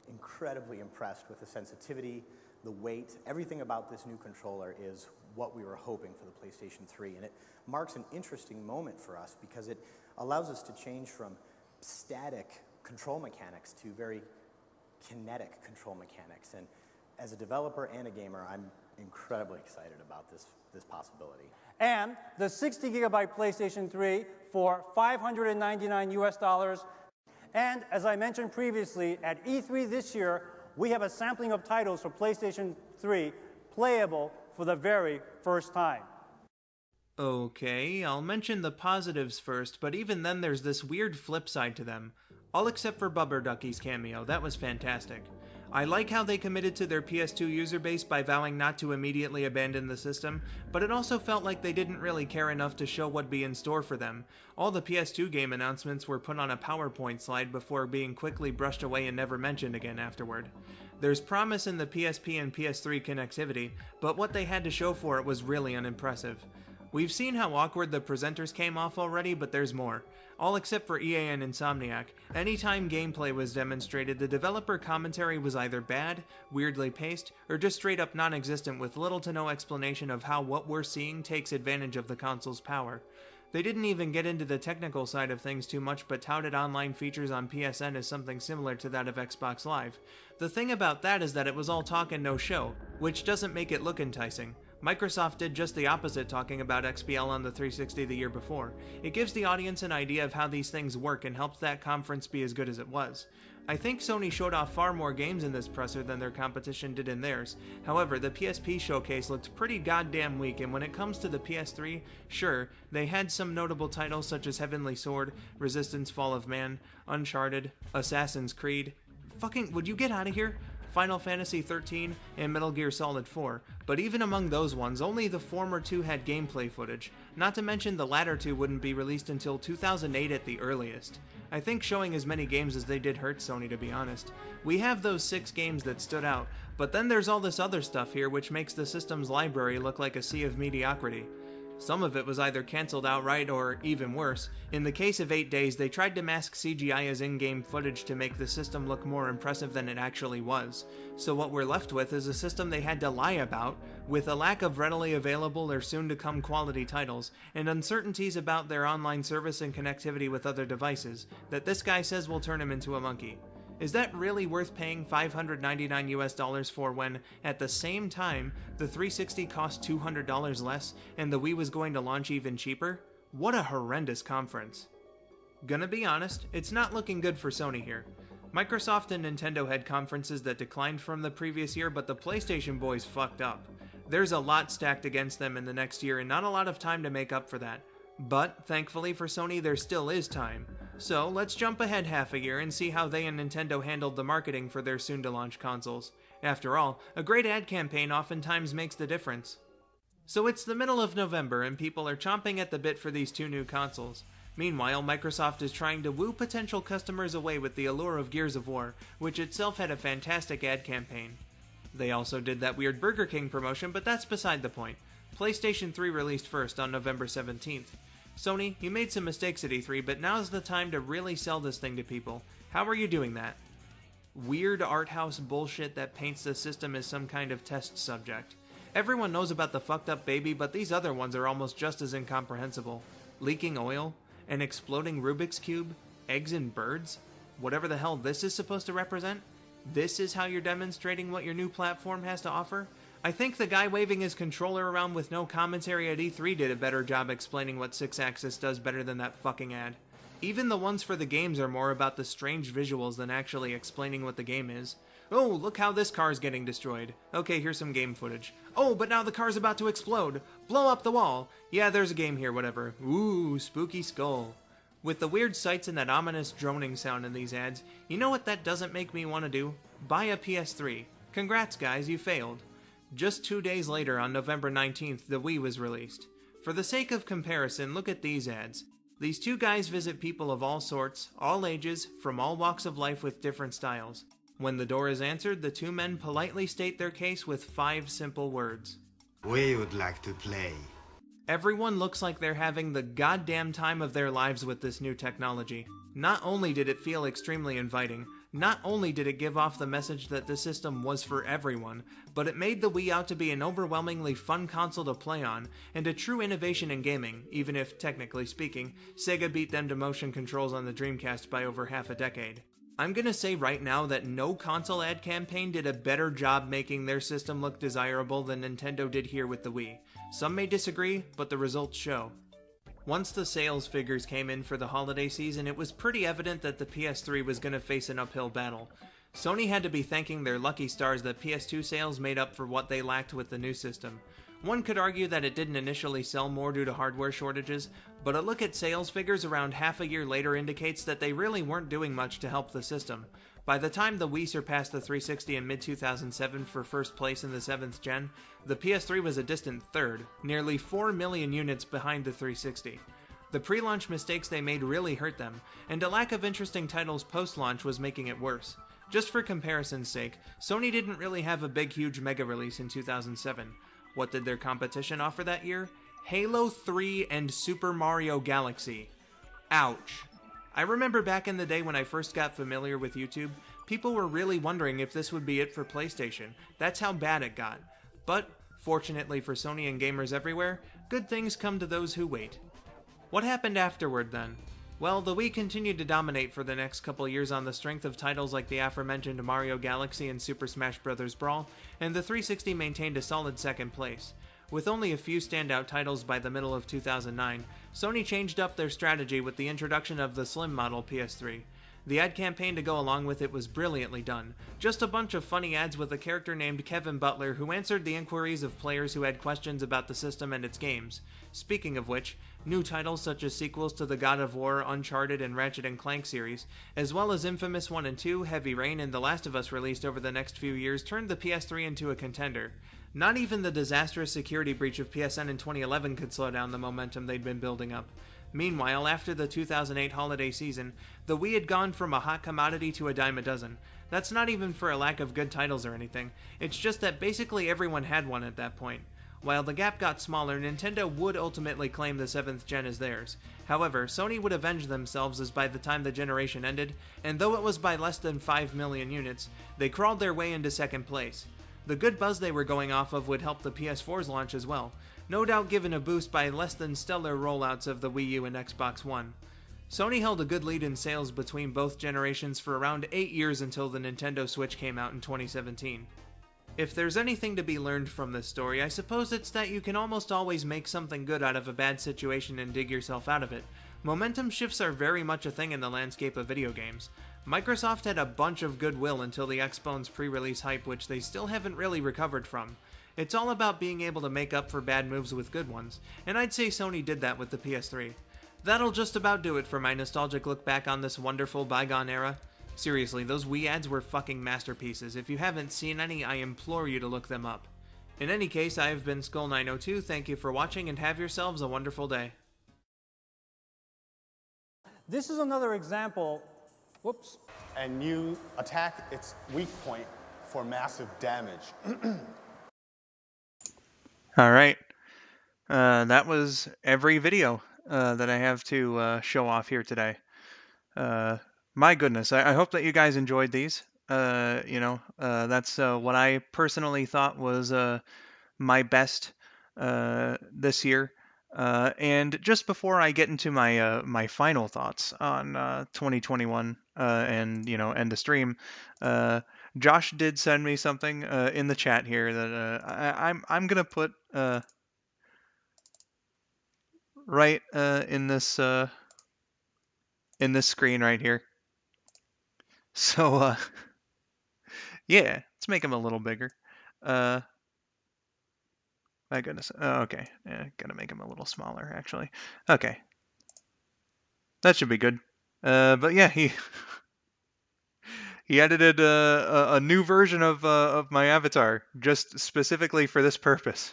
incredibly impressed with the sensitivity, the weight. Everything about this new controller is what we were hoping for the PlayStation 3. And it marks an interesting moment for us because it allows us to change from static control mechanics to very kinetic control mechanics. And as a developer and a gamer, I'm incredibly excited about this possibility. And the 60 gigabyte PlayStation 3 for $599 US. And as I mentioned previously, at E3 this year, we have a sampling of titles for PlayStation 3 playable for the very first time. Okay, I'll mention the positives first, but even then there's this weird flip side to them. All except for Bubber Ducky's cameo, that was fantastic. I like how they committed to their PS2 user base by vowing not to immediately abandon the system, but it also felt like they didn't really care enough to show what'd be in store for them. All the PS2 game announcements were put on a PowerPoint slide before being quickly brushed away and never mentioned again afterward. There's promise in the PSP and PS3 connectivity, but what they had to show for it was really unimpressive. We've seen how awkward the presenters came off already, but there's more. All except for EA and Insomniac. Anytime gameplay was demonstrated, the developer commentary was either bad, weirdly paced, or just straight up non-existent with little to no explanation of how what we're seeing takes advantage of the console's power. They didn't even get into the technical side of things too much, but touted online features on PSN as something similar to that of Xbox Live. The thing about that is that it was all talk and no show, which doesn't make it look enticing. Microsoft did just the opposite, talking about XBL on the 360 the year before. It gives the audience an idea of how these things work and helps that conference be as good as it was. I think Sony showed off far more games in this presser than their competition did in theirs. However, the PSP showcase looked pretty goddamn weak, and when it comes to the PS3, sure, they had some notable titles such as Heavenly Sword, Resistance Fall of Man, Uncharted, Assassin's Creed. Fucking, would you get out of here? Final Fantasy XIII, and Metal Gear Solid 4, but even among those ones, only the former two had gameplay footage, not to mention the latter two wouldn't be released until 2008 at the earliest. I think showing as many games as they did hurt Sony, to be honest. We have those 6 games that stood out, but then there's all this other stuff here which makes the system's library look like a sea of mediocrity. Some of it was either cancelled outright or, even worse, in the case of 8 Days, they tried to mask CGI as in-game footage to make the system look more impressive than it actually was. So what we're left with is a system they had to lie about, with a lack of readily available or soon-to-come quality titles, and uncertainties about their online service and connectivity with other devices, that this guy says will turn him into a monkey. Is that really worth paying $599 US for when, at the same time, the 360 cost $200 less and the Wii was going to launch even cheaper? What a horrendous conference. Gonna be honest, it's not looking good for Sony here. Microsoft and Nintendo had conferences that declined from the previous year, but the PlayStation boys fucked up. There's a lot stacked against them in the next year and not a lot of time to make up for that. But, thankfully for Sony, there still is time. So, let's jump ahead half a year and see how they and Nintendo handled the marketing for their soon-to-launch consoles. After all, a great ad campaign oftentimes makes the difference. So it's the middle of November and people are chomping at the bit for these 2 new consoles. Meanwhile, Microsoft is trying to woo potential customers away with the allure of Gears of War, which itself had a fantastic ad campaign. They also did that weird Burger King promotion, but that's beside the point. PlayStation 3 released first on November 17th. Sony, you made some mistakes at E3, but now's the time to really sell this thing to people. How are you doing that? Weird art house bullshit that paints the system as some kind of test subject. Everyone knows about the fucked up baby, but these other ones are almost just as incomprehensible. Leaking oil? An exploding Rubik's Cube? Eggs and birds? Whatever the hell this is supposed to represent? This is how you're demonstrating what your new platform has to offer? I think the guy waving his controller around with no commentary at E3 did a better job explaining what 6-axis does better than that fucking ad. Even the ones for the games are more about the strange visuals than actually explaining what the game is. Oh, look how this car's getting destroyed. Okay, here's some game footage. Oh, but now the car's about to explode. Blow up the wall. Yeah, there's a game here, whatever. Ooh, spooky skull. With the weird sights and that ominous droning sound in these ads, you know what that doesn't make me want to do? Buy a PS3. Congrats guys, you failed. Just 2 days later, on November 19th, the Wii was released. For the sake of comparison, look at these ads. These 2 guys visit people of all sorts, all ages, from all walks of life with different styles. When the door is answered, the 2 men politely state their case with 5 simple words. We would like to play. Everyone looks like they're having the goddamn time of their lives with this new technology. Not only did it feel extremely inviting, not only did it give off the message that the system was for everyone, but it made the Wii out to be an overwhelmingly fun console to play on, and a true innovation in gaming, even if, technically speaking, Sega beat them to motion controls on the Dreamcast by over half a decade. I'm gonna say right now that no console ad campaign did a better job making their system look desirable than Nintendo did here with the Wii. Some may disagree, but the results show. Once the sales figures came in for the holiday season, it was pretty evident that the PS3 was going to face an uphill battle. Sony had to be thanking their lucky stars that PS2 sales made up for what they lacked with the new system. One could argue that it didn't initially sell more due to hardware shortages, but a look at sales figures around half a year later indicates that they really weren't doing much to help the system. By the time the Wii surpassed the 360 in mid-2007 for first place in the 7th gen, the PS3 was a distant third, nearly 4 million units behind the 360. The pre-launch mistakes they made really hurt them, and a lack of interesting titles post-launch was making it worse. Just for comparison's sake, Sony didn't really have a big huge mega release in 2007. What did their competition offer that year? Halo 3 and Super Mario Galaxy. Ouch. I remember back in the day when I first got familiar with YouTube, people were really wondering if this would be it for PlayStation. That's how bad it got. But, fortunately for Sony and gamers everywhere, good things come to those who wait. What happened afterward then? Well, the Wii continued to dominate for the next couple years on the strength of titles like the aforementioned Mario Galaxy and Super Smash Bros. Brawl, and the 360 maintained a solid second place. With only a few standout titles by the middle of 2009, Sony changed up their strategy with the introduction of the slim model PS3. The ad campaign to go along with it was brilliantly done. Just a bunch of funny ads with a character named Kevin Butler who answered the inquiries of players who had questions about the system and its games. Speaking of which, new titles such as sequels to the God of War, Uncharted, and Ratchet & Clank series, as well as Infamous 1 and 2, Heavy Rain, and The Last of Us released over the next few years turned the PS3 into a contender. Not even the disastrous security breach of PSN in 2011 could slow down the momentum they'd been building up. Meanwhile, after the 2008 holiday season, the Wii had gone from a hot commodity to a dime a dozen. That's not even for a lack of good titles or anything, it's just that basically everyone had one at that point. While the gap got smaller, Nintendo would ultimately claim the 7th gen as theirs. However, Sony would avenge themselves as by the time the generation ended, and though it was by less than 5 million units, they crawled their way into second place. The good buzz they were going off of would help the PS4's launch as well, no doubt given a boost by less than stellar rollouts of the Wii U and Xbox One. Sony held a good lead in sales between both generations for around 8 years until the Nintendo Switch came out in 2017. If there's anything to be learned from this story, I suppose it's that you can almost always make something good out of a bad situation and dig yourself out of it. Momentum shifts are very much a thing in the landscape of video games. Microsoft had a bunch of goodwill until the Xbone's pre-release hype, which they still haven't really recovered from. It's all about being able to make up for bad moves with good ones, and I'd say Sony did that with the PS3. That'll just about do it for my nostalgic look back on this wonderful bygone era. Seriously, those Wii ads were fucking masterpieces. If you haven't seen any, I implore you to look them up. In any case, I have been skull902, thank you for watching, and have yourselves a wonderful day. This is another example. Whoops. And you attack its weak point for massive damage. Alright. That was every video that I have to show off here today. My goodness, I hope that you guys enjoyed these. That's what I personally thought was my best this year. And just before I get into my final thoughts on 2021 and end the stream, Josh did send me something in the chat here that I'm gonna put right in this screen right here. So yeah, let's make him a little bigger. My goodness. Oh, okay, yeah, gotta make him a little smaller actually. Okay, that should be good. But yeah, he edited a new version of my avatar just specifically for this purpose,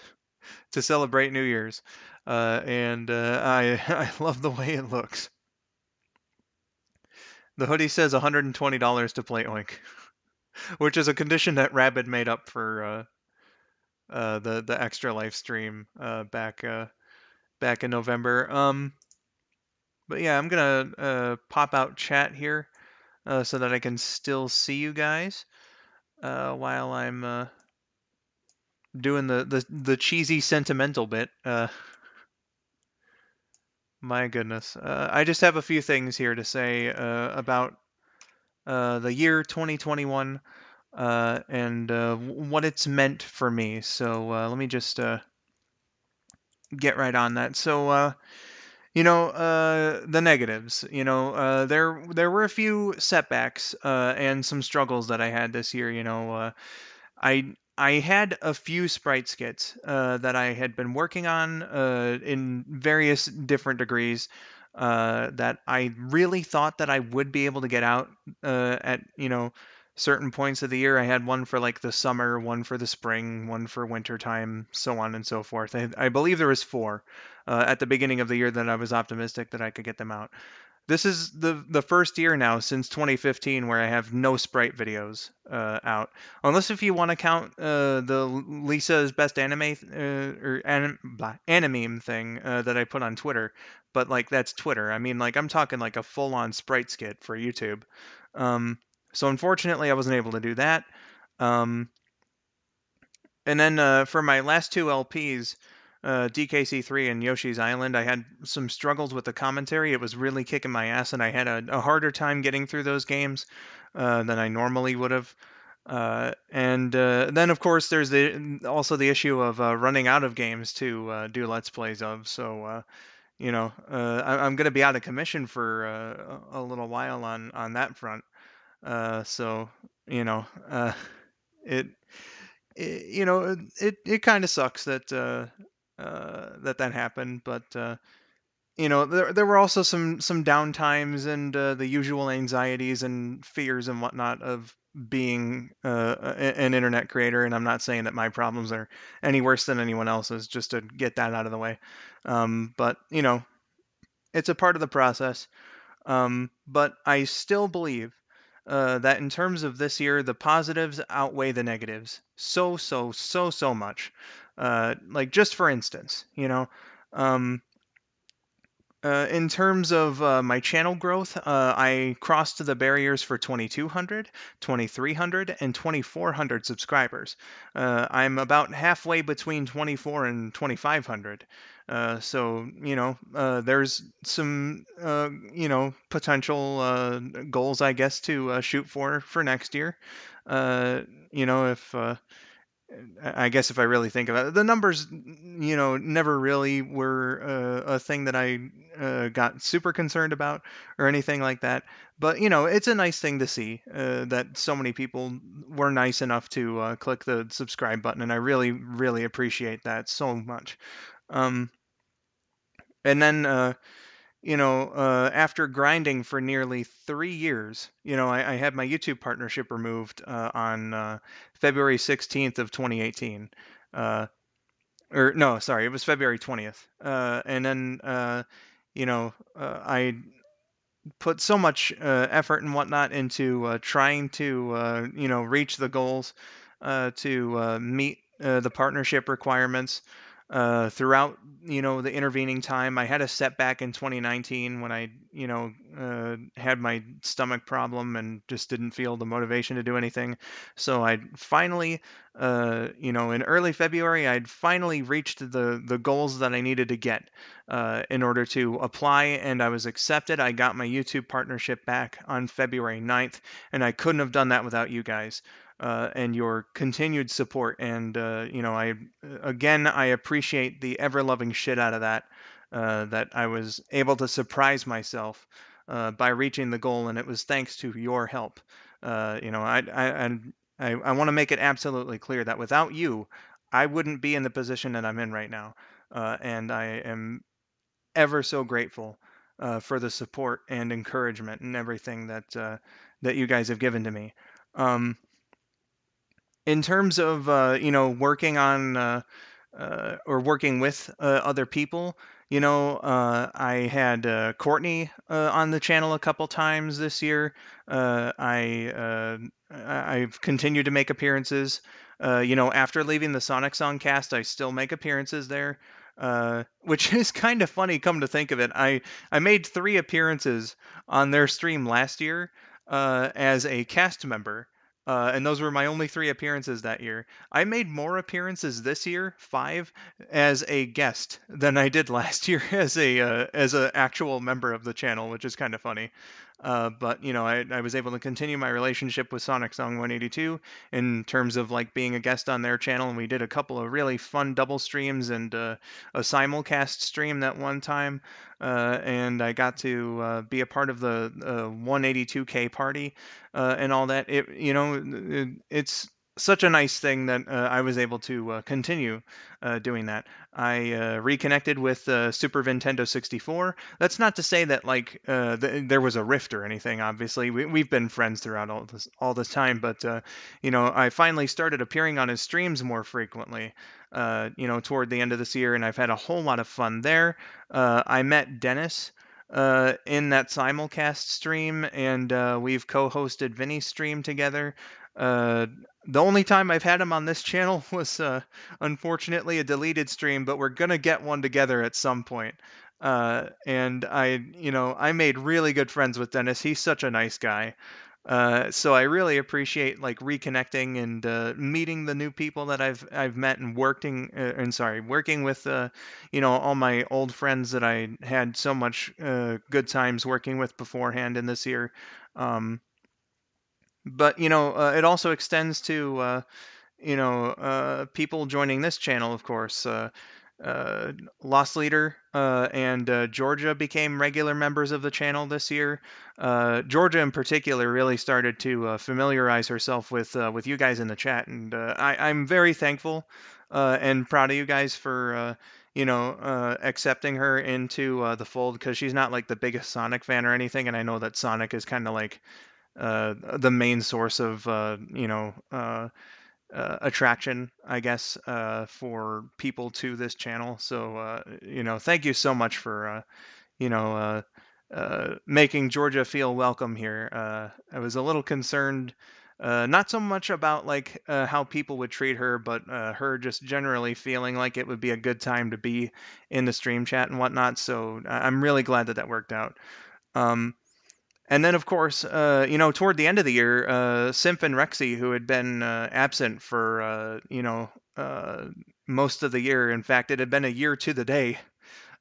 to celebrate New Year's, and I love the way it looks. The hoodie says $120 to play Oink, which is a condition that Rabid made up for the extra live stream back in November. But yeah, I'm gonna pop out chat here so that I can still see you guys while I'm doing the cheesy sentimental bit. My goodness, I just have a few things here to say about the year 2021 and what it's meant for me. So let me just get right on that. So the negatives. There were a few setbacks and some struggles that I had this year. I had a few sprite skits that I had been working on in various different degrees that I really thought that I would be able to get out at certain points of the year. I had one for like the summer, one for the spring, one for winter time, so on and so forth. I believe there was 4 at the beginning of the year that I was optimistic that I could get them out. This is the first year now since 2015 where I have no sprite videos out, unless if you want to count the Lisa's best anime or anime thing that I put on Twitter. But like that's Twitter. I mean, like I'm talking like a full-on sprite skit for YouTube. So unfortunately, I wasn't able to do that. And then for my last 2 LPs, DKC3 and Yoshi's Island, I had some struggles with the commentary. It was really kicking my ass, and I had a harder time getting through those games than I normally would have. And then, of course, there's also the issue of running out of games to do Let's Plays of. So, I'm going to be out of commission for a little while on that front. So, you know, it, it kind of sucks that that happened, but there were also some downtimes and the usual anxieties and fears and whatnot of being an internet creator. And I'm not saying that my problems are any worse than anyone else's, just to get that out of the way. But it's a part of the process. But I still believe that in terms of this year, the positives outweigh the negatives so much. Like, just for instance, um, in terms of my channel growth, I crossed the barriers for 2,200, 2,300, and 2,400 subscribers. I'm about halfway between 24 and 2,500. So, there's some, potential goals, I guess, to shoot for next year. If I guess if I really think about it, the numbers, never really were a thing that I got super concerned about or anything like that. But, it's a nice thing to see that so many people were nice enough to click the subscribe button. And I really, really appreciate that so much. And then, after grinding for nearly 3 years, I had my YouTube partnership removed on February 16th of 2018. Or no, sorry, it was February 20th. And then, I put so much effort and whatnot into trying to, reach the goals, to meet the partnership requirements. Throughout, the intervening time, I had a setback in 2019 when I, had my stomach problem and just didn't feel the motivation to do anything. So I finally, in early February, I'd finally reached the goals that I needed to get in order to apply, and I was accepted. I got my YouTube partnership back on February 9th, and I couldn't have done that without you guys. And your continued support. And, I appreciate the ever loving shit out of that, that I was able to surprise myself by reaching the goal. And it was thanks to your help. I want to make it absolutely clear that without you, I wouldn't be in the position that I'm in right now. And I am ever so grateful for the support and encouragement and everything that you guys have given to me. In terms of working on or working with other people, I had Courtney on the channel a couple times this year. I've continued to make appearances. After leaving the Sonic Song cast, I still make appearances there, which is kind of funny. Come to think of it, I made 3 appearances on their stream last year as a cast member. And those were my only 3 appearances that year. I made more appearances this year, 5, as a guest than I did last year as a actual member of the channel, which is kind of funny. But I was able to continue my relationship with Sonic Song 182 in terms of like being a guest on their channel, and we did a couple of really fun double streams and a simulcast stream that one time. And I got to be a part of the 182K party and all that. It's such a nice thing that I was able to continue doing that. I reconnected with Super Nintendo 64. That's not to say that like there was a rift or anything. Obviously, we've been friends throughout all this time. But I finally started appearing on his streams more frequently. Toward the end of this year, and I've had a whole lot of fun there. I met Dennis in that simulcast stream, and we've co-hosted Vinny's stream together. The only time I've had him on this channel was unfortunately a deleted stream, but we're gonna get one together at some point. And I made really good friends with Dennis. He's such a nice guy. So I really appreciate like reconnecting and meeting the new people that I've met and working with all my old friends that I had so much good times working with beforehand in this year. Um, but it also extends to people joining this channel, of course. Uh, Lost Leader and Georgia became regular members of the channel this year. Georgia, in particular, really started to familiarize herself with you guys in the chat, and I'm very thankful and proud of you guys for accepting her into the fold, because she's not like the biggest Sonic fan or anything, and I know that Sonic is kind of like the main source of attraction, I guess, for people to this channel. So, thank you so much for, making Georgia feel welcome here. I was a little concerned, not so much about like how people would treat her, but her just generally feeling like it would be a good time to be in the stream chat and whatnot. So I'm really glad that that worked out. And then, of course, toward the end of the year, Simp and Rexy, who had been absent for, most of the year. In fact, it had been a year to the day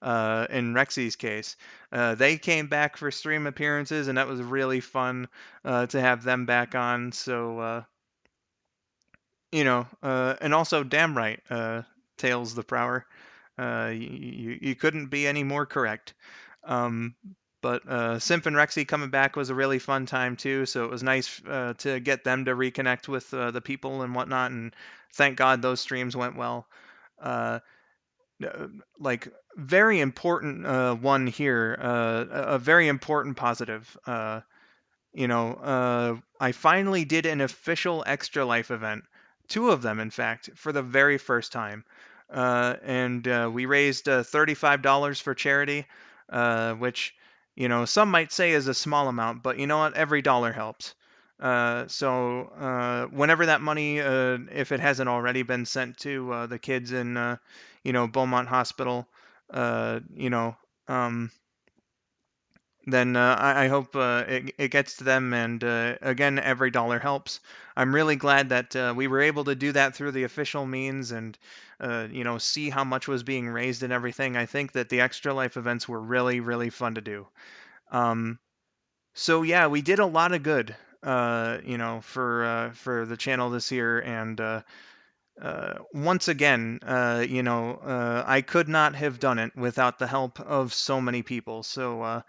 in Rexy's case. They came back for stream appearances, and that was really fun to have them back on. So, and also, damn right, Tails the Prower. You couldn't be any more correct. Um, but Simp and Rexy coming back was a really fun time too, so it was nice to get them to reconnect with the people and whatnot, and thank God those streams went well. Uh, like very important one here, a very important positive. I finally did an official Extra Life event, two of them, in fact, for the very first time. And we raised $35 for charity, which, some might say is a small amount, but you know what? Every dollar helps. So whenever that money, if it hasn't already been sent to the kids in, Beaumont Hospital, you know, um, then I hope it gets to them. And again, every dollar helps. I'm really glad that we were able to do that through the official means and, see how much was being raised and everything. I think that the Extra Life events were really, really fun to do. So yeah, we did a lot of good, for the channel this year. And once again, I could not have done it without the help of so many people. So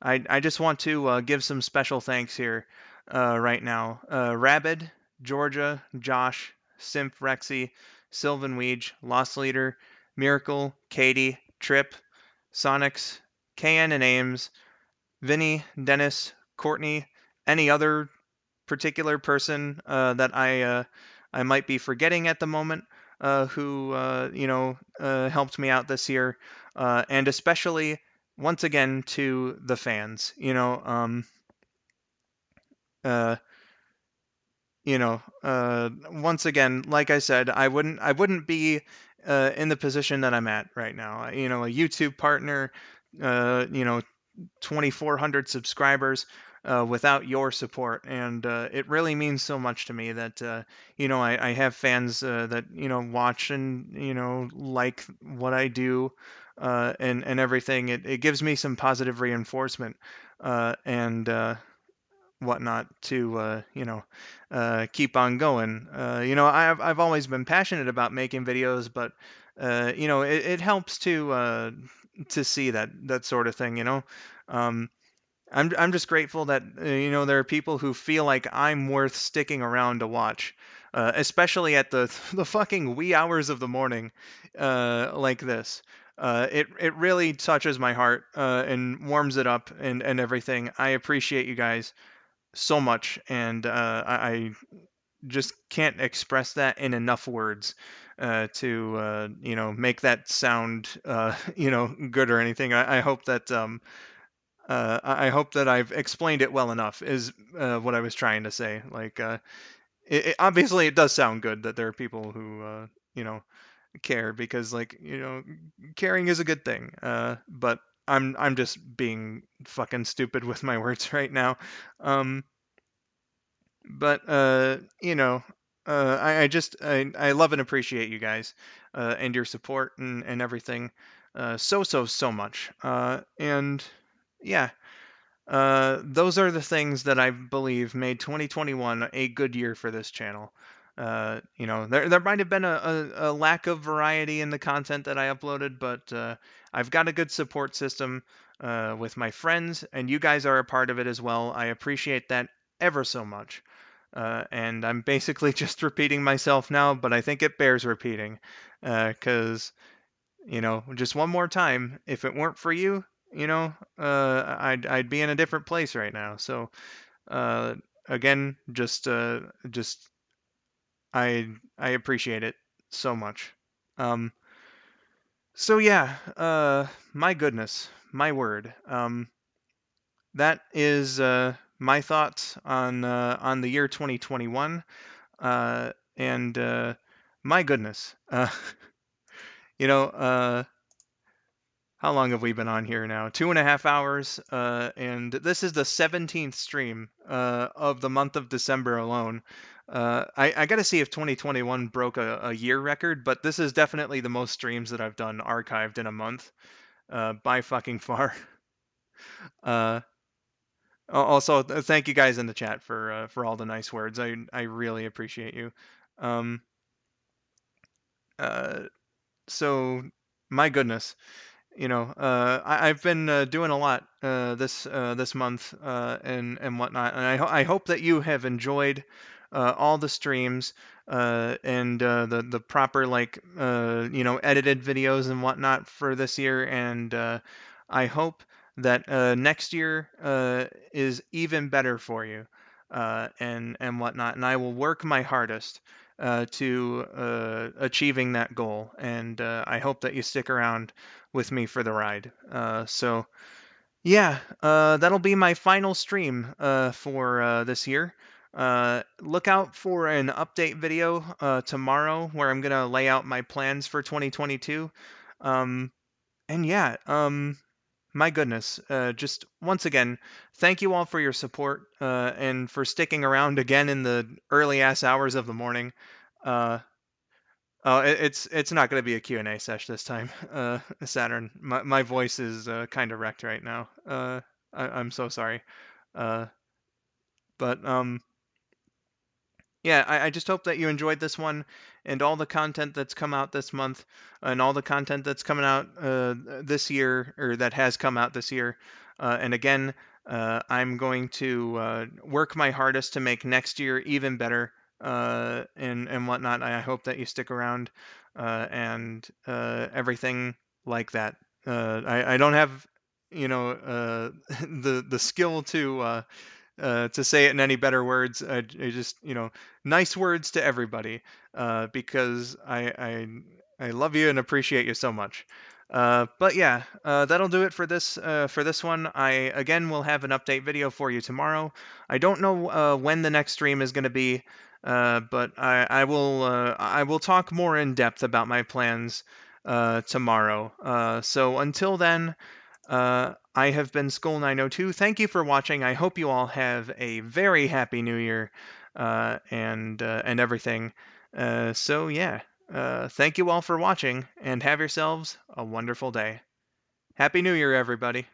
I just want to give some special thanks here right now. Rabid, Georgia, Josh, Simp Rexy, Sylvan Weege, Lost Leader, Miracle, Katie, Trip, Sonics, KN and Ames, Vinny, Dennis, Courtney, any other particular person that I might be forgetting at the moment who helped me out this year, and especially once again to the fans. Uh, Once again, like I said, I wouldn't be in the position that I'm at right now. A YouTube partner, uh, you know, 2,400 subscribers without your support. And it really means so much to me that, I have fans that, watch and, like what I do and everything. It gives me some positive reinforcement and whatnot to, keep on going. I've always been passionate about making videos, but, it helps to see that sort of thing. Um, I'm just grateful that there are people who feel like I'm worth sticking around to watch, especially at the the fucking wee hours of the morning, like this. It really touches my heart and warms it up and everything. I appreciate you guys so much, and I just can't express that in enough words to make that sound good or anything. I hope that I hope that I've explained it well enough, is what I was trying to say. Like, obviously, it does sound good that there are people who, care, because, like, caring is a good thing. But I'm just being fucking stupid with my words right now. Um, But I love and appreciate you guys and your support and everything so much. And yeah, those are the things that I believe made 2021 a good year for this channel. There might have been a lack of variety in the content that I uploaded, but I've got a good support system with my friends, and you guys are a part of it as well. I appreciate that ever so much. And I'm basically just repeating myself now, but I think it bears repeating. Because, just one more time, if it weren't for you, I'd be in a different place right now. So, again, just I appreciate it so much. So yeah, my goodness, my word. That is my thoughts on the year 2021. And my goodness, you know, uh, how long have we been on here now? 2.5 hours, and this is the 17th stream of the month of December alone. I got to see if 2021 broke a year record, but this is definitely the most streams that I've done archived in a month, by fucking far. Uh, Also, thank you guys in the chat for all the nice words. I really appreciate you. Um, uh, so my goodness, I've been doing a lot this month and whatnot, and I hope that you have enjoyed all the streams and the proper edited videos and whatnot for this year, and I hope that next year is even better for you and whatnot, and I will work my hardest to achieving that goal, and I hope that you stick around with me for the ride. So yeah, that'll be my final stream for this year. Look out for an update video tomorrow where I'm gonna lay out my plans for 2022. And yeah, my goodness, just once again, thank you all for your support and for sticking around again in the early ass hours of the morning. Uh, Oh, it's not going to be a Q&A sesh this time, Saturn. My voice is kind of wrecked right now. I'm so sorry. Uh, but yeah, I just hope that you enjoyed this one and all the content that's come out this month and all the content that's coming out this year or that has come out this year. And again, I'm going to work my hardest to make next year even better and whatnot. I hope that you stick around and everything like that. I don't have the skill to say it in any better words. I just, nice words to everybody, because I love you and appreciate you so much. But yeah, that'll do it for this one. I again will have an update video for you tomorrow. I don't know when the next stream is going to be, but I will talk more in depth about my plans tomorrow. So until then. I have been skull902. Thank you for watching. I hope you all have a very happy new year and everything. So yeah, thank you all for watching and have yourselves a wonderful day. Happy New Year, everybody.